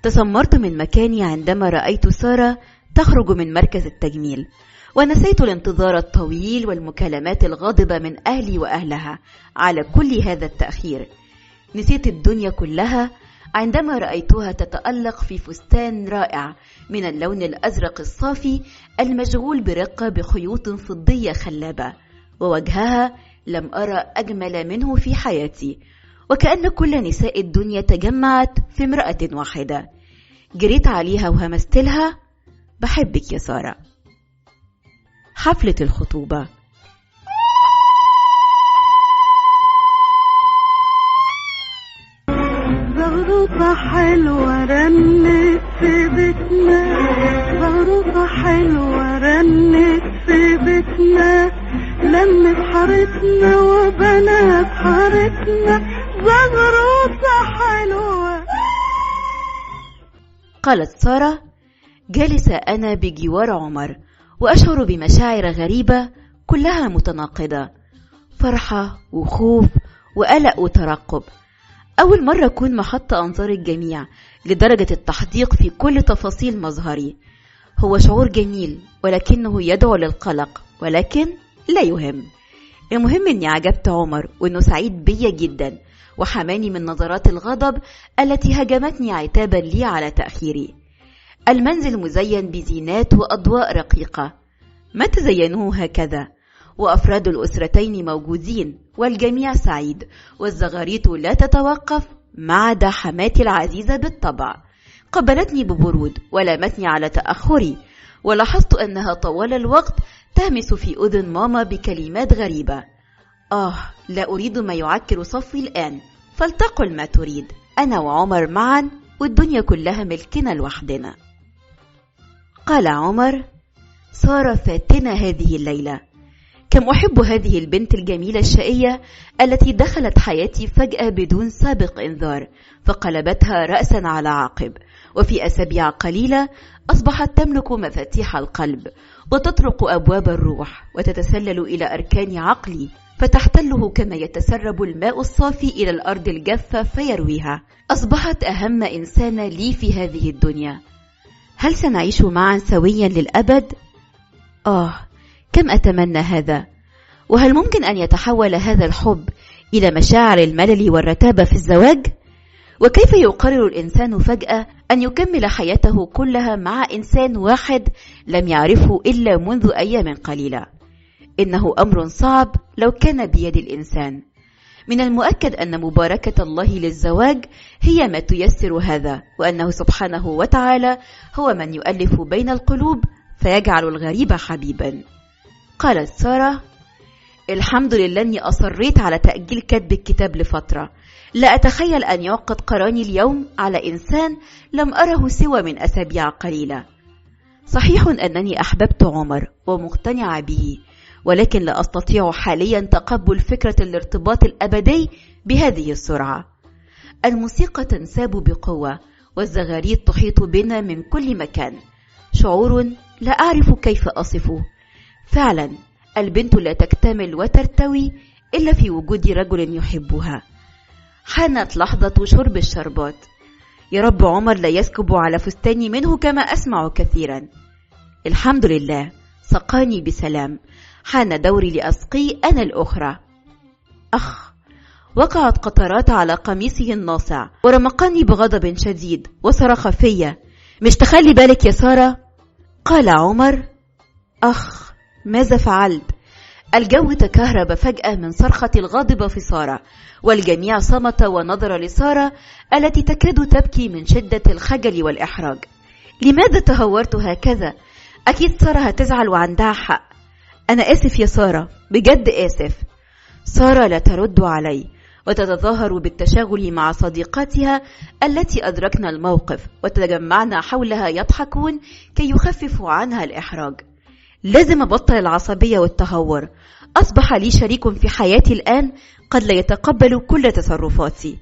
تسمرت من مكاني عندما رأيت سارة تخرج من مركز التجميل، ونسيت الانتظار الطويل والمكالمات الغاضبة من أهلي وأهلها على كل هذا التأخير. نسيت الدنيا كلها عندما رأيتها تتألق في فستان رائع من اللون الأزرق الصافي المشغول برقة بخيوط فضية خلابة، ووجهها لم أرى أجمل منه في حياتي، وكأن كل نساء الدنيا تجمعت في امرأة واحدة. جريت عليها وهمست لها: بحبك يا سارة. حفلة الخطوبة. زغروطة حلوة رنت في بيتنا، زغروطة حلوة رنت في بيتنا، لمت حارتنا وبنات حارتنا، زغروطة حلوة. قالت سارة: جالسة أنا بجوار عمر وأشعر بمشاعر غريبة كلها متناقضة، فرحة وخوف وقلق وترقب. أول مرة أكون محط أنظار الجميع لدرجة التحديق في كل تفاصيل مظهري. هو شعور جميل ولكنه يدعو للقلق، ولكن لا يهم. المهم أني عجبت عمر وأنه سعيد بي جدا، وحماني من نظرات الغضب التي هجمتني عتابا لي على تأخيري. المنزل مزين بزينات وأضواء رقيقة. ما تزينوه هكذا؟ وأفراد الأسرتين موجودين والجميع سعيد، والزغاريت لا تتوقف ما عدا حماتي العزيزة بالطبع. قبلتني ببرود ولامتني على تأخري، ولاحظت أنها طوال الوقت تهمس في أذن ماما بكلمات غريبة. لا أريد ما يعكر صفي الآن، فلتقل ما تريد، أنا وعمر معا والدنيا كلها ملكنا لوحدنا. قال عمر: سارة فاتنة هذه الليلة. كم أحب هذه البنت الجميلة الشقية التي دخلت حياتي فجأة بدون سابق إنذار، فقلبتها رأسا على عقب، وفي أسابيع قليلة أصبحت تملك مفاتيح القلب وتطرق أبواب الروح وتتسلل إلى أركان عقلي فتحتله كما يتسرب الماء الصافي إلى الأرض الجافة فيرويها. أصبحت أهم إنسانة لي في هذه الدنيا. هل سنعيش معا سويا للأبد؟ كم أتمنى هذا. وهل ممكن أن يتحول هذا الحب إلى مشاعر الملل والرتابة في الزواج؟ وكيف يقرر الإنسان فجأة أن يكمل حياته كلها مع إنسان واحد لم يعرفه إلا منذ أيام قليلة؟ إنه أمر صعب لو كان بيد الإنسان. من المؤكد أن مباركة الله للزواج هي ما تيسر هذا، وأنه سبحانه وتعالى هو من يؤلف بين القلوب فيجعل الغريب حبيبا. قالت سارة: الحمد لله أني أصريت على تأجيل كتب الكتاب لفترة، لا أتخيل أن يعقد قراني اليوم على إنسان لم أره سوى من أسابيع قليلة. صحيح أنني أحببت عمر ومقتنعة به، ولكن لا أستطيع حاليا تقبل فكرة الارتباط الأبدي بهذه السرعة. الموسيقى تنساب بقوة، والزغاريد تحيط بنا من كل مكان، شعور لا أعرف كيف أصفه. فعلا البنت لا تكتمل وترتوي إلا في وجود رجل يحبها. حانت لحظة شرب الشربات. يا رب عمر لا يسكب على فستاني منه كما أسمع كثيرا. الحمد لله سقاني بسلام، حان دوري لأسقي أنا الأخرى. وقعت قطرات على قميصه الناصع ورمقني بغضب شديد وصرخ فيا: مش تخلي بالك يا سارة؟ قال عمر: ماذا فعلت؟ الجو تكهرب فجأة من صرخة الغاضبة في سارة، والجميع صمت ونظر لسارة التي تكاد تبكي من شدة الخجل والإحراج. لماذا تهورت هكذا؟ أكيد سارة هتزعل وعندها حق. أنا آسف يا سارة، بجد آسف. سارة لا ترد علي وتتظاهر بالتشاغل مع صديقاتها التي أدركنا الموقف وتجمعنا حولها يضحكون كي يخففوا عنها الإحراج. لازم أبطل العصبية والتهور. أصبح لي شريك في حياتي الآن قد لا يتقبل كل تصرفاتي.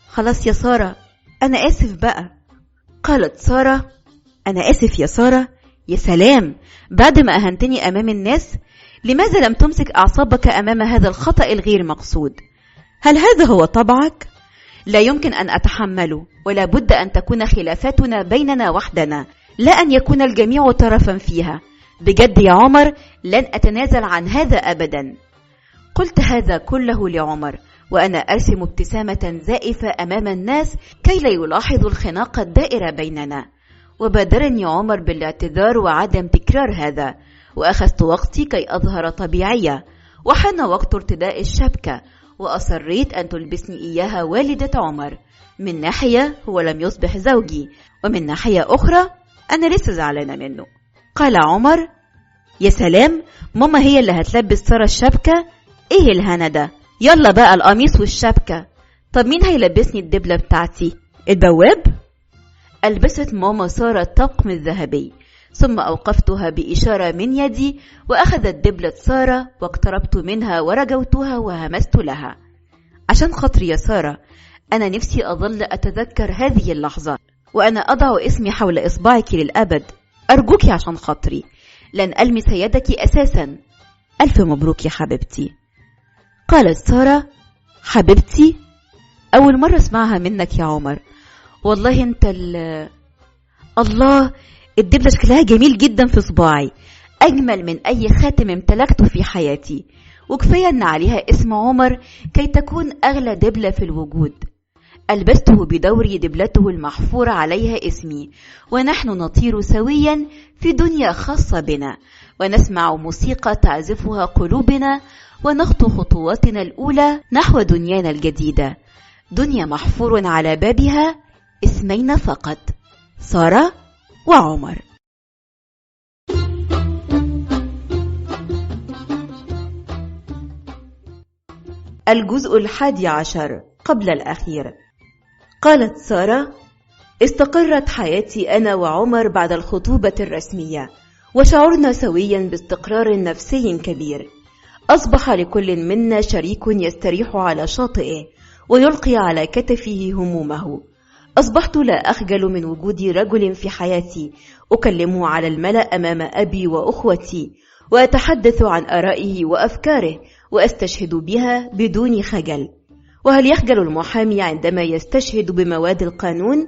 خلاص يا سارة، أنا آسف بقى. قالت سارة: أنا آسف يا سارة؟ يا سلام، بعد ما أهنتني أمام الناس، لماذا لم تمسك أعصابك أمام هذا الخطأ الغير مقصود؟ هل هذا هو طبعك؟ لا يمكن أن أتحمله، ولا بد أن تكون خلافاتنا بيننا وحدنا، لا أن يكون الجميع طرفا فيها. بجد يا عمر لن أتنازل عن هذا أبدا. قلت هذا كله لعمر وأنا أرسم ابتسامة زائفة أمام الناس كي لا يلاحظوا الخناقة الدائرة بيننا. وبادرني عمر بالاعتذار وعدم تكرار هذا، وأخذت وقتي كي أظهر طبيعية. وحان وقت ارتداء الشبكة، وأصريت أن تلبسني إياها والدة عمر. من ناحية هو لم يصبح زوجي، ومن ناحية أخرى أنا لسه زعلانة منه. قال عمر: يا سلام، ماما هي اللي هتلبس سارة الشبكة؟ ايه الهنا ده؟ يلا بقى القميص والشبكة. طب مين هيلبسني الدبلة بتاعتي؟ البواب؟ ألبست ماما سارة الطقم الذهبي، ثم أوقفتها بإشارة من يدي، وأخذت دبلة سارة واقتربت منها ورجوتها وهمست لها: عشان خاطري يا سارة، أنا نفسي أظل أتذكر هذه اللحظة وأنا أضع اسمي حول إصبعك للأبد. أرجوك عشان خاطري، لن ألمس يدك أساسا. ألف مبروك يا حبيبتي. قالت سارة: حبيبتي؟ أول مرة اسمعها منك يا عمر. والله أنت الله، الدبلة شكلها جميل جدا في صباعي، أجمل من أي خاتم امتلكته في حياتي، وكفاية أن عليها اسم عمر كي تكون أغلى دبلة في الوجود. ألبسته بدوري دبلته المحفورة عليها اسمي، ونحن نطير سويا في دنيا خاصة بنا، ونسمع موسيقى تعزفها قلوبنا، ونخطو خطواتنا الأولى نحو دنيانا الجديدة، دنيا محفور على بابها اسمين فقط: سارة وعمر. الجزء 11 قبل الأخير. قالت سارة: استقرت حياتي أنا وعمر بعد الخطوبة الرسمية، وشعرنا سويا باستقرار نفسي كبير. أصبح لكل منا شريك يستريح على شاطئه ويلقي على كتفه همومه. أصبحت لا أخجل من وجود رجل في حياتي أكلمه على الملأ أمام أبي وأخوتي، وأتحدث عن آرائه وأفكاره وأستشهد بها بدون خجل. وهل يخجل المحامي عندما يستشهد بمواد القانون؟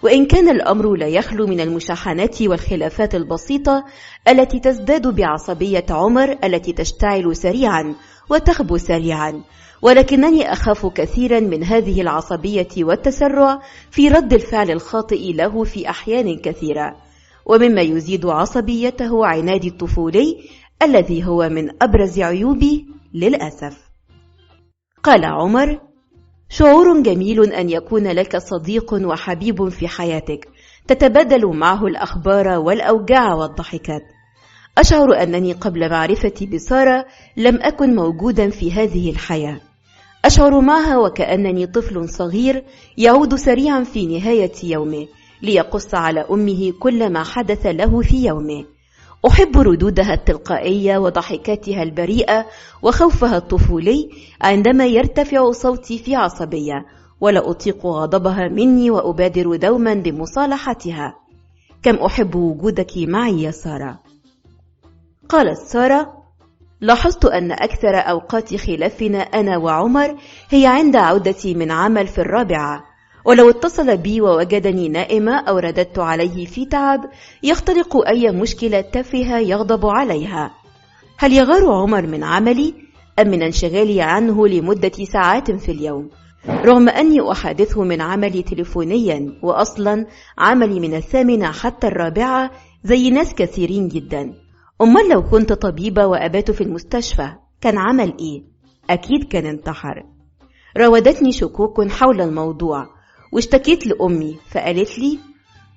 وإن كان الأمر لا يخلو من المشاحنات والخلافات البسيطة التي تزداد بعصبية عمر التي تشتعل سريعا وتخبو سريعا، ولكنني أخاف كثيرا من هذه العصبية والتسرع في رد الفعل الخاطئ له في أحيان كثيرة. ومما يزيد عصبيته عنادي الطفولي الذي هو من أبرز عيوبي للأسف. قال عمر: شعور جميل أن يكون لك صديق وحبيب في حياتك تتبادل معه الأخبار والأوجاع والضحكات. أشعر أنني قبل معرفتي بسارة لم أكن موجودا في هذه الحياة. أشعر معها وكأنني طفل صغير يعود سريعا في نهاية يومه ليقص على أمه كل ما حدث له في يومه. أحب ردودها التلقائية وضحكاتها البريئة وخوفها الطفولي عندما يرتفع صوتي في عصبية، ولا أطيق غضبها مني وأبادر دوما بمصالحتها. كم أحب وجودك معي يا سارة. قالت سارة: لاحظت أن أكثر أوقات خلافنا أنا وعمر هي عند عودتي من عمل في 4، ولو اتصل بي ووجدني نائمة أو رددت عليه في تعب يختلق أي مشكلة تافهة يغضب عليها. هل يغار عمر من عملي أم من انشغالي عنه لمدة ساعات في اليوم، رغم أني أحادثه من عملي تليفونيا، وأصلا عملي من 8 حتى 4 زي ناس كثيرين جدا. أمال لو كنت طبيبة وأبات في المستشفى كان عمل إيه؟ أكيد كان انتحر. راودتني شكوك حول الموضوع واشتكيت لأمي، فقالت لي: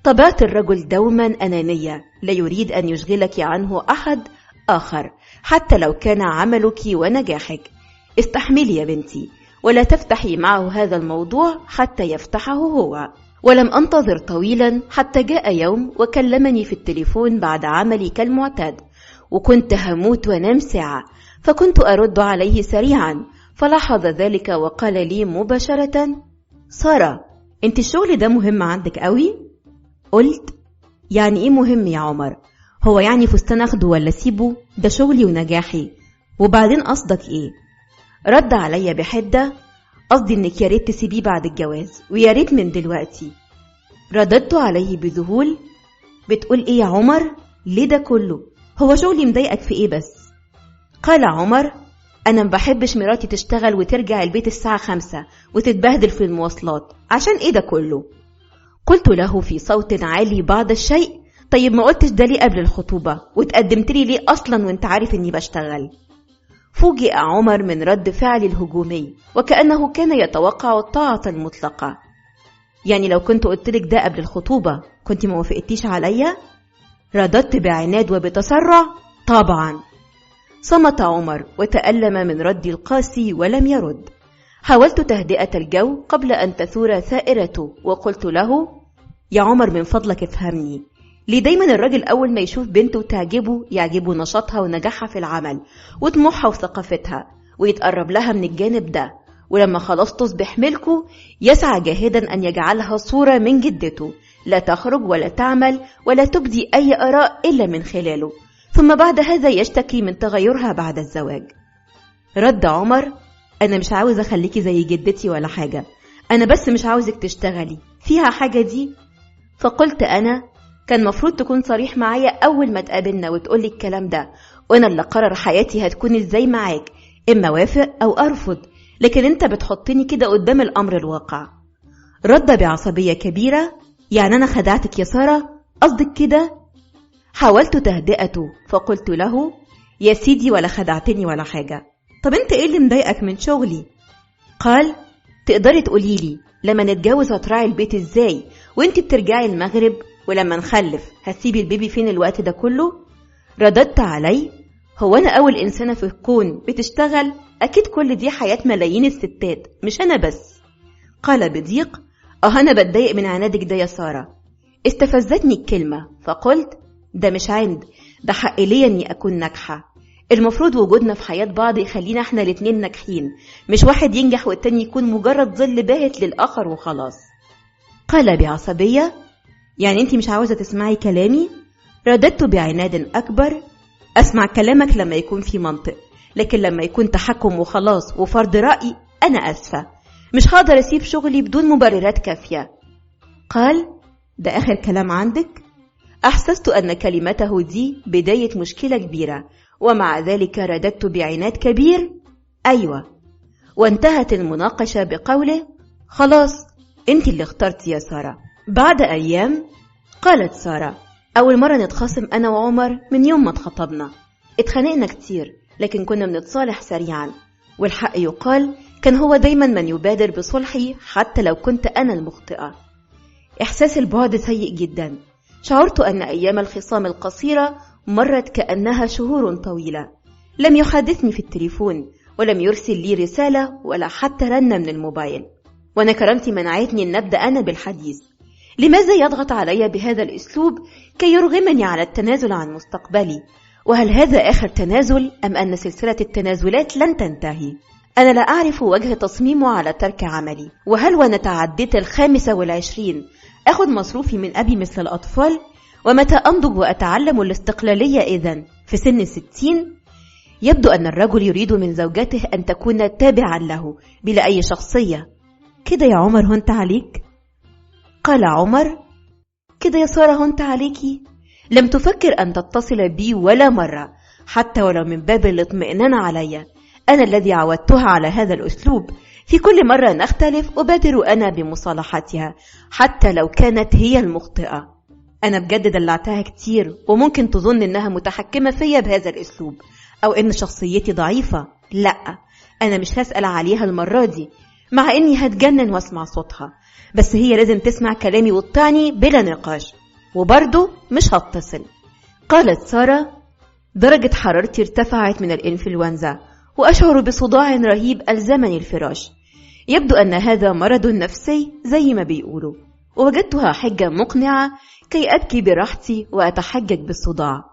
طبيعة الرجل دوما أنانية، لا يريد أن يشغلك عنه أحد آخر حتى لو كان عملك ونجاحك. استحملي يا بنتي، ولا تفتحي معه هذا الموضوع حتى يفتحه هو. ولم أنتظر طويلا حتى جاء يوم وكلمني في التليفون بعد عملي كالمعتاد، وكنت هموت ونام ساعة، فكنت أرد عليه سريعا، فلاحظ ذلك وقال لي مباشرة: سارة، انت الشغل ده مهم عندك قوي؟ قلت: يعني ايه مهم يا عمر؟ هو يعني فستان اخده ولا سيبه؟ ده شغلي ونجاحي. وبعدين قصدك ايه؟ رد علي بحدة: قصدي انك يا ريت تسيبيه بعد الجواز، ويا ريت من دلوقتي. رددت عليه بذهول: بتقول ايه يا عمر؟ ليه ده كله؟ هو شغلي مضايقك في ايه بس؟ قال عمر: انا مبحبش مراتي تشتغل وترجع البيت الساعة 5 وتتبهدل في المواصلات، عشان ايه ده كله؟ قلت له في صوت عالي بعض الشيء: طيب ما قلتش ده ليه قبل الخطوبة، وتقدمت لي ليه اصلا وانت عارف اني بشتغل؟ فوجئ عمر من رد فعلي الهجومي، وكأنه كان يتوقع الطاعة المطلقة. يعني لو كنت قلت لك ده قبل الخطوبة كنت ما وافقتيش عليا؟ رددت بعناد وبتسرع: طبعا. صمت عمر وتألم من ردي القاسي ولم يرد. حاولت تهدئة الجو قبل أن تثور ثائرته، وقلت له: يا عمر من فضلك افهمني، ليه دايما الراجل أول ما يشوف بنته تعجبه يعجبه نشاطها ونجاحها في العمل وطموحها وثقافتها، ويتقرب لها من الجانب ده، ولما خلاص تصبح ملكه يسعى جاهدا أن يجعلها صورة من جدته، لا تخرج ولا تعمل ولا تبدي أي آراء إلا من خلاله، ثم بعد هذا يشتكي من تغيرها بعد الزواج. رد عمر: أنا مش عاوز أخليكي زي جدتي ولا حاجة، أنا بس مش عاوزك تشتغلي، فيها حاجة دي؟ فقلت: أنا كان مفروض تكون صريح معايا أول ما تقابلنا وتقولي الكلام ده، وأنا اللي قرر حياتي هتكون إزاي معاك، إما وافق أو أرفض، لكن أنت بتحطني كده قدام الأمر الواقع. رد بعصبية كبيرة: يعني أنا خدعتك يا سارة؟ قصدك كده؟ حاولت تهدئته فقلت له: يا سيدي ولا خدعتني ولا حاجة. طب أنت إيه اللي مضايقك من شغلي؟ قال: تقدري تقوليلي لما نتجوز هتراعي البيت إزاي وأنت بترجعي المغرب، ولما نخلف هتسيبي البيبي فين الوقت ده كله؟ رددت علي: هو أنا أول إنسانة في الكون بتشتغل؟ أكيد كل دي حياة ملايين الستات مش أنا بس. قال بضيق: أنا بتضايق من عنادك ده يا سارة. استفزتني الكلمة فقلت: ده مش عند، ده حق ليا أني أكون ناجحة. المفروض وجودنا في حياة بعض يخلينا احنا الاتنين ناجحين، مش واحد ينجح والتاني يكون مجرد ظل باهت للآخر وخلاص. قال بعصبية: يعني انتي مش عاوزة تسمعي كلامي؟ رددت بعناد أكبر: أسمع كلامك لما يكون في منطق، لكن لما يكون تحكم وخلاص وفرض رأي أنا أسفة، مش هقدر أسيب شغلي بدون مبررات كافية. قال: ده آخر كلام عندك؟ أحسست أن كلمته دي بداية مشكلة كبيرة، ومع ذلك رددت بعناد كبير: أيوة. وانتهت المناقشة بقوله: خلاص انت اللي اخترت يا سارة. بعد أيام قالت سارة: أول مرة نتخاصم أنا وعمر من يوم ما اتخطبنا، اتخانقنا كتير لكن كنا بنتصالح سريعا، والحق يقال كان هو دايما من يبادر بصلحي حتى لو كنت أنا المخطئة. إحساس البعد سيء جدا. شعرت أن أيام الخصام القصيرة مرت كأنها شهور طويلة. لم يحادثني في التليفون ولم يرسل لي رسالة ولا حتى رنة من الموبايل. وأنا كرامتي منعتني أن أبدأ أنا بالحديث. لماذا يضغط علي بهذا الأسلوب كي يرغمني على التنازل عن مستقبلي؟ وهل هذا آخر تنازل أم أن سلسلة التنازلات لن تنتهي؟ أنا لا أعرف وجه تصميمه على ترك عملي. وهل وأنا تعديت 25 أخذ مصروفي من أبي مثل الأطفال؟ ومتى أنضج وأتعلم الاستقلالية إذن؟ في سن 60؟ يبدو أن الرجل يريد من زوجته أن تكون تابعا له بلا أي شخصية. كده يا عمر هنت عليك؟ قال عمر: كده يا سارة هنت عليكي؟ لم تفكر أن تتصل بي ولا مرة، حتى ولو من باب الاطمئنان علي. أنا الذي عودتها على هذا الأسلوب. في كل مرة نختلف أبادر أنا بمصالحتها حتى لو كانت هي المخطئة. أنا بجد دلعتها كتير، وممكن تظن إنها متحكمة فيا بهذا الأسلوب أو إن شخصيتي ضعيفة. لا، أنا مش هسأل عليها المرة دي، مع إني هتجنن واسمع صوتها، بس هي لازم تسمع كلامي وتطعني بلا نقاش، وبرضه مش هتصل. قالت سارة: درجة حرارتي ارتفعت من الإنفلونزا وأشعر بصداع رهيب ألزمني الفراش. يبدو أن هذا مرض نفسي زي ما بيقولوا. ووجدتها حجة مقنعة كي أبكي براحتي وأتحجج بالصداع.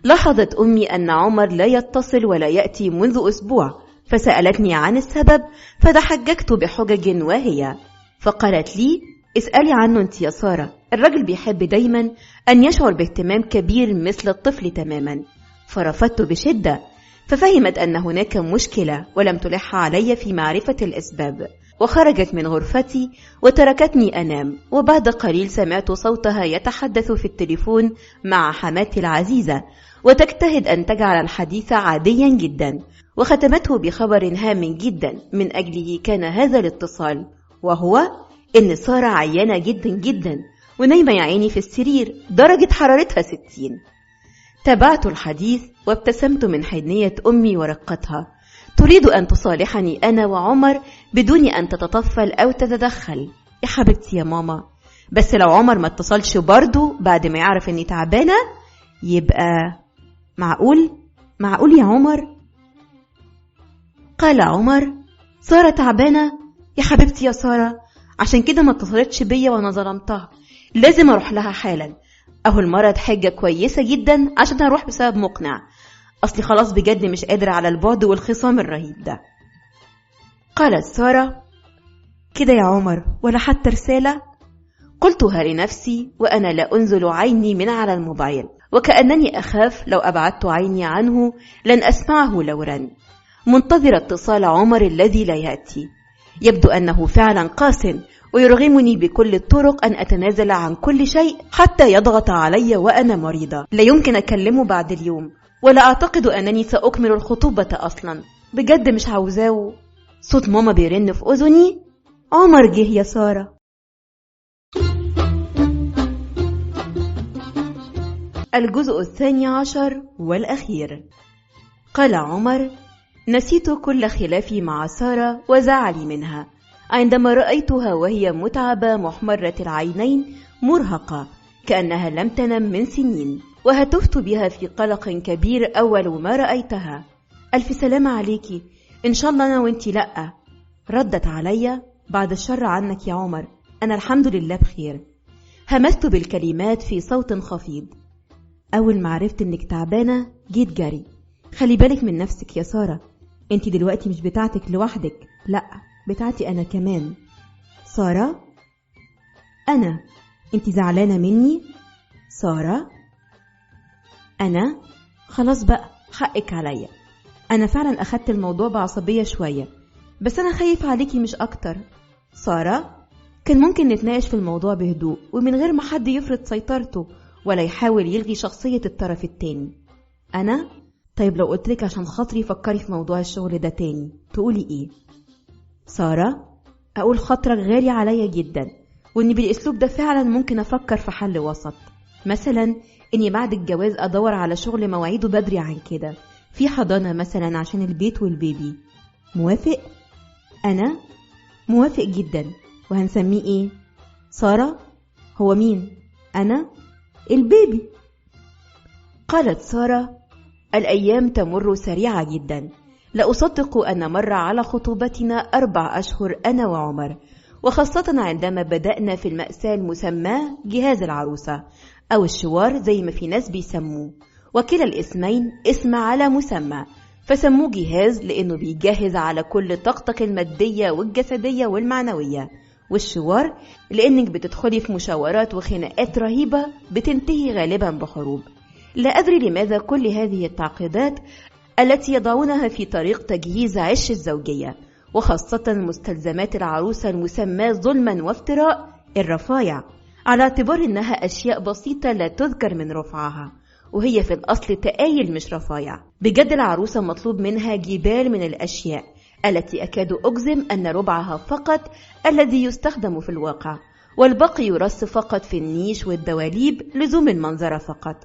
لاحظت أمي أن عمر لا يتصل ولا يأتي منذ أسبوع، فسألتني عن السبب، فتحججت بحجج واهية. فقالت لي: اسألي عنه انت يا سارة، الرجل بيحب دايما أن يشعر باهتمام كبير مثل الطفل تماما. فرفضت بشدة، ففهمت أن هناك مشكلة ولم تلح علي في معرفة الأسباب، وخرجت من غرفتي وتركتني أنام. وبعد قليل سمعت صوتها يتحدث في التليفون مع حماتي العزيزة، وتجتهد أن تجعل الحديث عاديا جدا. وختمته بخبر هام جدا من أجله كان هذا الاتصال، وهو إن سارة عيانة جدا جدا ونايمة يا عيني في السرير، درجة حرارتها 60. تابعت الحديث وابتسمت من حنية أمي ورقتها. تريد أن تصالحني أنا وعمر بدون أن تتطفل أو تتدخل. يا حبيبتي يا ماما، بس لو عمر ما اتصلش برضو بعد ما يعرف أني تعبانة يبقى معقول يا عمر؟ قال عمر: سارة تعبانة؟ يا حبيبتي يا سارة، عشان كده ما اتصلتش بيا وانا ظلمتها، لازم اروح لها حالا. اهو المرض حاجة كويسة جدا عشان اروح بسبب مقنع، اصلي خلاص بجد مش قادرة على البعد والخصام الرهيب ده. قالت سارة: كده يا عمر ولا حتى رسالة؟ قلتها لنفسي وأنا لا أنزل عيني من على الموبايل، وكأنني أخاف لو أبعدت عيني عنه لن أسمعه لو رن. منتظر اتصال عمر الذي لا يأتي. يبدو أنه فعلا قاس ويرغمني بكل الطرق أن أتنازل عن كل شيء حتى يضغط علي وأنا مريضة. لا يمكن أكلمه بعد اليوم، ولا أعتقد أنني سأكمل الخطوبة أصلا. بجد مش عاوزاه. صوت ماما بيرن في أذني: عمر جه يا سارة. الجزء 12 والأخير. قال عمر: نسيت كل خلافي مع سارة وزعلي منها عندما رأيتها وهي متعبة محمرة العينين مرهقة كأنها لم تنم من سنين، وهتفت بها في قلق كبير أول ما رأيتها. ألف سلامة عليكي، إن شاء الله أنا وإنتي لأ. ردت علي: بعد الشر عنك يا عمر، أنا الحمد لله بخير. همست بالكلمات في صوت خفيض: أول ما عرفت إنك تعبانة جيت جري. خلي بالك من نفسك يا سارة، انتي دلوقتي مش بتاعتك لوحدك، لأ بتاعتي أنا كمان. سارة؟ أنا؟ انتي زعلانة مني؟ سارة؟ أنا؟ خلاص بقى، حقك عليا. أنا فعلا أخدت الموضوع بعصبية شوية، بس أنا خايف عليكي مش أكتر. سارة؟ كان ممكن نتناقش في الموضوع بهدوء ومن غير ما حد يفرض سيطرته ولا يحاول يلغي شخصية الطرف التاني. أنا؟ طيب لو قلتلك عشان خاطري فكري في موضوع الشغل ده تاني تقولي ايه؟ سارة؟ اقول خاطرك غالي عليا جدا، واني بالاسلوب ده فعلا ممكن افكر في حل وسط، مثلا اني بعد الجواز ادور على شغل مواعيده بدري عن كده، في حضانة مثلا عشان البيت والبيبي. موافق؟ أنا موافق جدا. وهنسميه إيه؟ سارة؟ هو مين؟ أنا؟ البيبي. قالت سارة: الأيام تمر سريعة جدا، لا أصدق أن مر على خطوبتنا 4 أشهر أنا وعمر، وخاصة عندما بدأنا في المأساة المسماة جهاز العروسة أو الشوار زي ما في ناس بيسموه، وكلا الاسمين اسم على مسمى، فسموه جهاز لأنه بيجهز على كل طاقتك المادية والجسدية والمعنوية، والشوار لأنك بتدخلي في مشاورات وخناقات رهيبة بتنتهي غالبا بحروب. لا أدري لماذا كل هذه التعقيدات التي يضعونها في طريق تجهيز عش الزوجية، وخاصة مستلزمات العروسة المسماة ظلما وافتراء الرفايع، على اعتبار أنها أشياء بسيطة لا تذكر من رفعها، وهي في الأصل تآيل مش رفايع. بجد العروسة مطلوب منها جبال من الأشياء التي أكاد أجزم أن ربعها فقط الذي يستخدم في الواقع، والباقي يرص فقط في النيش والدواليب لزوم المنظرة فقط.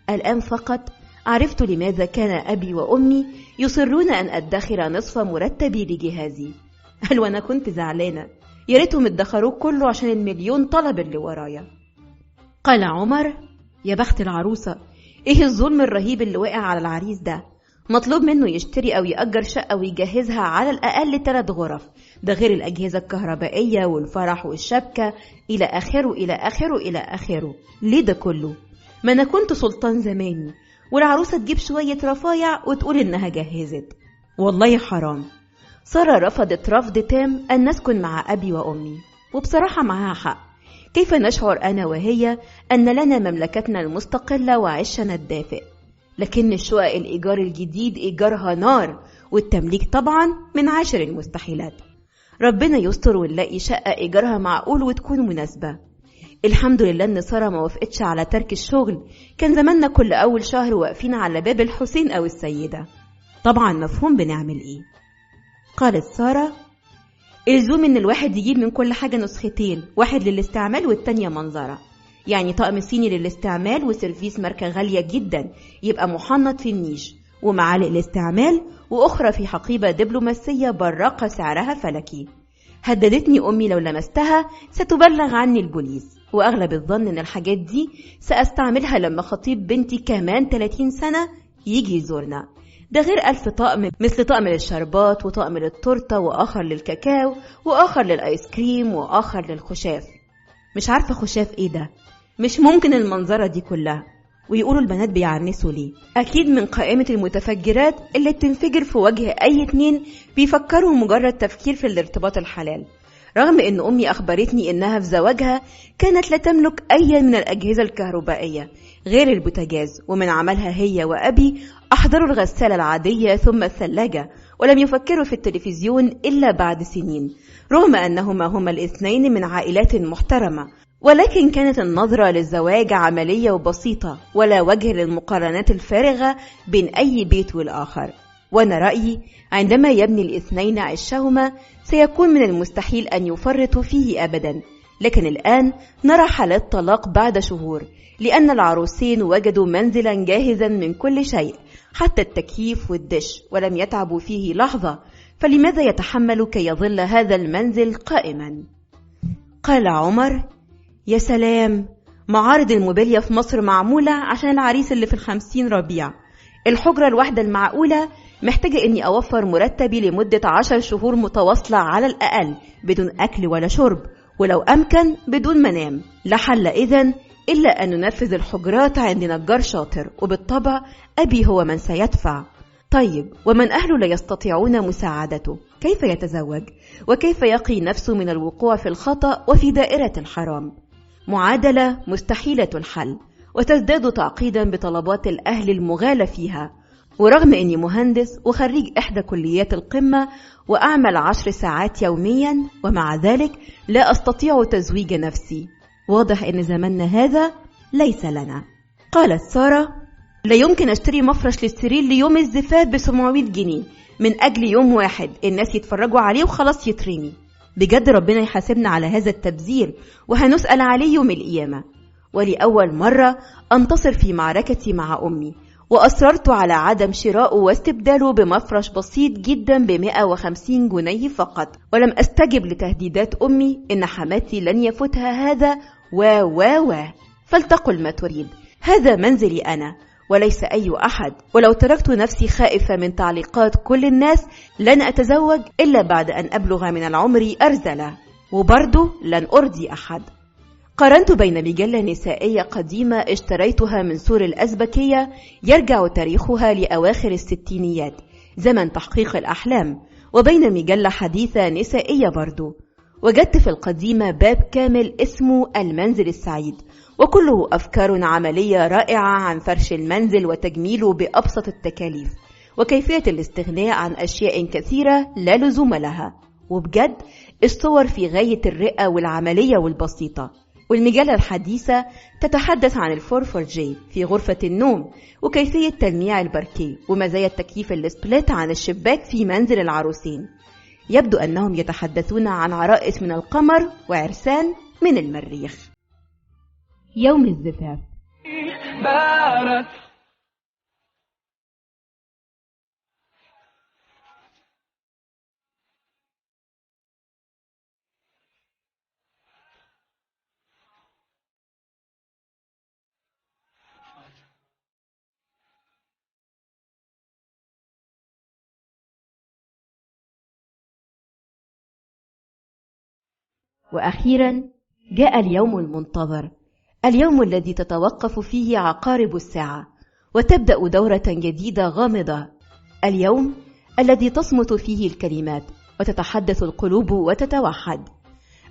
الآن فقط عرفت لماذا كان أبي وأمي يصرون أن أدخر نصف مرتبي لجهازي. هل وأنا كنت زعلانة؟ يا ريتهم ادخروه كله عشان المليون طلب اللي ورايا. قال عمر: يا بخت العروسة، ايه الظلم الرهيب اللي واقع على العريس ده؟ مطلوب منه يشتري أو يأجر شقة ويجهزها على الأقل 3 غرف، ده غير الأجهزة الكهربائية والفرح والشبكة إلى آخره إلى آخره إلى آخره. ليه ده كله؟ ما أنا كنت سلطان زماني، والعروسة تجيب شوية رفايع وتقول إنها جهزت. والله حرام. سارة رفضت رفض تام أن نسكن مع أبي وأمي، وبصراحة معها حق. كيف نشعر أنا وهي أن لنا مملكتنا المستقلة وعشنا الدافئ، لكن الشقق الإيجار الجديد إيجارها نار، والتمليك طبعا من 10 المستحيلات. ربنا يستر ونلاقي شقة إيجارها معقول وتكون مناسبة. الحمد لله إن سارة ما وافقتش على ترك الشغل، كان زماننا كل أول شهر واقفين على باب الحسين أو السيدة. طبعا مفهوم بنعمل إيه. قالت سارة: الزوم إن الواحد يجيب من كل حاجة نسختين، واحد للاستعمال والتانية منظرة، يعني طقم صيني للاستعمال وسيرفيس ماركة غالية جدا يبقى محنط في النيش، ومعالق الاستعمال، وأخرى في حقيبة دبلوماسية براقة سعرها فلكي. هددتني أمي لو لمستها ستبلغ عني البوليس، وأغلب الظن إن الحاجات دي سأستعملها لما خطيب بنتي كمان 30 سنة يجي يزورنا، ده غير 1000 طقم، مثل طقم للشربات وطقم للتورتة وآخر للكاكاو وآخر للآيس كريم وآخر للخشاف. مش عارفة خشاف إيه ده، مش ممكن المنظرة دي كلها. ويقولوا البنات بيعنسوا ليه؟ أكيد من قائمة المتفجرات اللي بتنفجر في وجه أي 2 بيفكروا مجرد تفكير في الارتباط الحلال. رغم أن أمي أخبرتني أنها في زواجها كانت لا تملك أي من الأجهزة الكهربائية غير البوتاجاز، ومن عملها هي وأبي أحضروا الغسالة العادية ثم الثلاجة، ولم يفكروا في التلفزيون إلا بعد سنين، رغم أنهما هما الاثنين من عائلات محترمة. ولكن كانت النظرة للزواج عملية وبسيطة، ولا وجه للمقارنات الفارغة بين أي بيت والآخر. وأنا رأيي عندما يبني الاثنين عشهما سيكون من المستحيل أن يفرطوا فيه أبدا. لكن الآن نرى حالات طلاق بعد شهور، لأن العروسين وجدوا منزلا جاهزا من كل شيء حتى التكييف والدش، ولم يتعبوا فيه لحظة، فلماذا يتحمل كي يظل هذا المنزل قائما؟ قال عمر: يا سلام، معارض الموبيليا في مصر معمولة عشان العريس اللي في 50 ربيع. الحجرة الواحدة المعقولة محتاجة اني اوفر مرتبي لمدة 10 شهور متواصلة على الاقل، بدون اكل ولا شرب، ولو امكن بدون منام. لا حل اذن الا ان ننفذ الحجرات عند نجار شاطر، وبالطبع ابي هو من سيدفع. طيب، ومن اهله لا يستطيعون مساعدته كيف يتزوج؟ وكيف يقي نفسه من الوقوع في الخطأ وفي دائرة الحرام؟ معادلة مستحيلة الحل، وتزداد تعقيدا بطلبات الأهل المغالى فيها. ورغم أني مهندس وخريج إحدى كليات القمة وأعمل 10 ساعات يوميا، ومع ذلك لا أستطيع تزويج نفسي. واضح أن زماننا هذا ليس لنا. قالت سارة: لا يمكن أشتري مفرش للسرير ليوم الزفاف ب700 جنيه من أجل يوم واحد الناس يتفرجوا عليه وخلاص يترمي. بجد ربنا يحاسبنا على هذا التبذير، وهنسأل عليه يوم القيامة. ولأول مرة أنتصر في معركتي مع أمي، وأصررت على عدم شراءه واستبداله بمفرش بسيط جدا ب150 جنيه فقط، ولم أستجب لتهديدات أمي إن حماتي لن يفوتها هذا فلتقل ما تريد، هذا منزلي أنا وليس أي أحد، ولو تركت نفسي خائفة من تعليقات كل الناس لن أتزوج إلا بعد أن أبلغ من العمر أرذلة، وبرضه لن أرضي أحد. قارنت بين مجلة نسائية قديمة اشتريتها من سور الأزبكية يرجع تاريخها لأواخر الستينيات زمن تحقيق الأحلام، وبين مجلة حديثة نسائية برضو. وجدت في القديمة باب كامل اسمه المنزل السعيد، وكله أفكار عملية رائعة عن فرش المنزل وتجميله بأبسط التكاليف، وكيفية الاستغناء عن أشياء كثيرة لا لزوم لها، وبجد الصور في غاية الرئة والعملية والبسيطة. والمجلة الحديثة تتحدث عن الفورفورجي في غرفة النوم، وكيفية تلميع الباركيه، ومزايا التكييف السبليت عن الشباك في منزل العروسين. يبدو أنهم يتحدثون عن عرائس من القمر وعرسان من المريخ. يوم الزفاف. بارت وأخيرا جاء اليوم المنتظر، اليوم الذي تتوقف فيه عقارب الساعة وتبدأ دورة جديدة غامضة، اليوم الذي تصمت فيه الكلمات وتتحدث القلوب وتتوحد،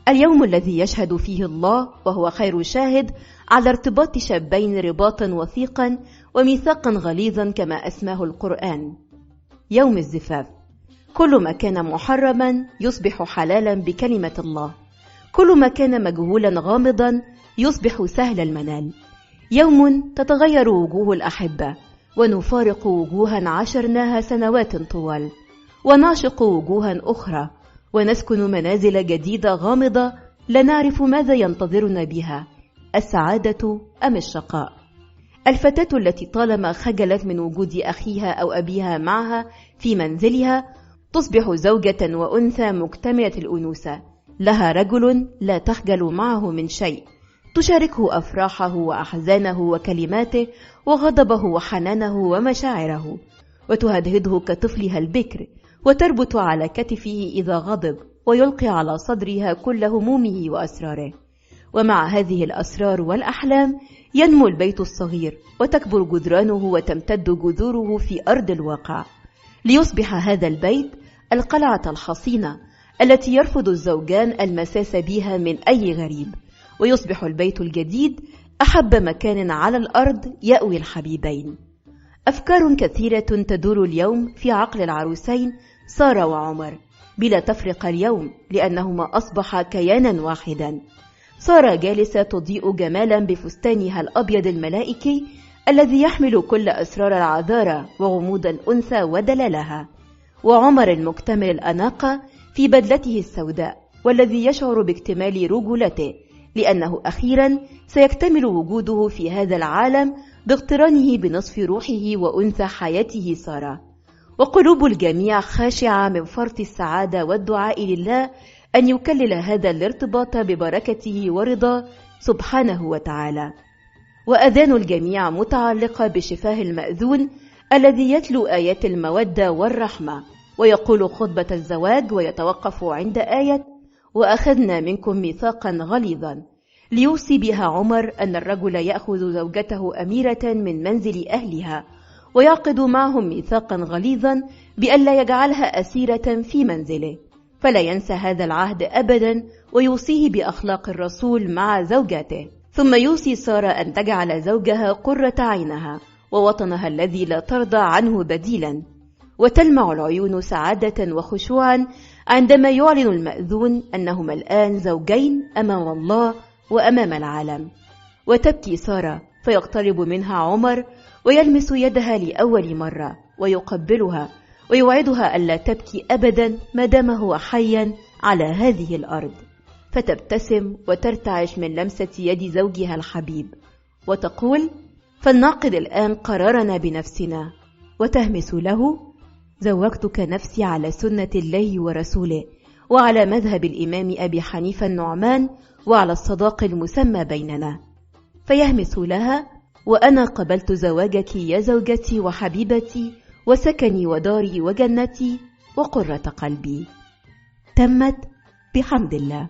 اليوم الذي يشهد فيه الله وهو خير شاهد على ارتباط شابين رباطا وثيقا وميثاقا غليظا كما أسماه القرآن. يوم الزفاف، كل ما كان محرما يصبح حلالا بكلمة الله، كل ما كان مجهولا غامضا يصبح سهل المنال. يوم تتغير وجوه الأحبة ونفارق وجوها عاشرناها سنوات طوال، ونعشق وجوها أخرى، ونسكن منازل جديدة غامضة لا نعرف ماذا ينتظرنا بها، السعادة أم الشقاء. الفتاة التي طالما خجلت من وجود أخيها أو أبيها معها في منزلها تصبح زوجة وأنثى مكتملة الأنوثة، لها رجل لا تخجل معه من شيء، تشاركه أفراحه وأحزانه وكلماته وغضبه وحنانه ومشاعره، وتهدهده كطفلها البكر، وتربط على كتفه إذا غضب، ويلقي على صدرها كل همومه وأسراره. ومع هذه الأسرار والأحلام ينمو البيت الصغير، وتكبر جدرانه وتمتد جذوره في أرض الواقع، ليصبح هذا البيت القلعة الحصينة التي يرفض الزوجان المساس بها من أي غريب، ويصبح البيت الجديد أحب مكان على الأرض يأوي الحبيبين. أفكار كثيرة تدور اليوم في عقل العروسين سارة وعمر بلا تفرقة اليوم، لأنهما أصبحا كيانا واحدا. سارة جالسة تضيء جمالا بفستانها الأبيض الملائكي الذي يحمل كل أسرار العذارى وغموض الأنثى ودلالها، وعمر المكتمل الأناقة في بدلته السوداء والذي يشعر باكتمال رجولته، لأنه أخيرا سيكتمل وجوده في هذا العالم باقترانه بنصف روحه وأنثى حياته سارة. وقلوب الجميع خاشعة من فرط السعادة والدعاء لله أن يكلل هذا الارتباط ببركته ورضاه سبحانه وتعالى. وأذان الجميع متعلقة بشفاه المأذون الذي يتلو آيات المودة والرحمة ويقول خطبة الزواج، ويتوقف عند آية وأخذنا منكم ميثاقا غليظا، ليوصي بها عمر أن الرجل يأخذ زوجته أميرة من منزل أهلها ويعقد معهم ميثاقا غليظا بأن لا يجعلها أسيرة في منزله، فلا ينسى هذا العهد أبدا، ويوصيه بأخلاق الرسول مع زوجاته. ثم يوصي سارة أن تجعل زوجها قرة عينها ووطنها الذي لا ترضى عنه بديلا، وتلمع العيون سعادة وخشوعا عندما يعلن المأذون أنهما الآن زوجين أمام الله وأمام العالم. وتبكي سارة فيقترب منها عمر ويلمس يدها لأول مرة ويقبلها ويوعدها ألا تبكي أبدا ما دام هو حيا على هذه الأرض، فتبتسم وترتعش من لمسة يد زوجها الحبيب وتقول: فلنعقد الآن قرارنا بنفسنا وتهمس له: زوجتك نفسي على سنة الله ورسوله، وعلى مذهب الإمام أبي حنيفة النعمان، وعلى الصداق المسمى بيننا. فيهمس لها: وأنا قبلت زواجك يا زوجتي وحبيبتي وسكني وداري وجنتي وقرة قلبي. تمت بحمد الله.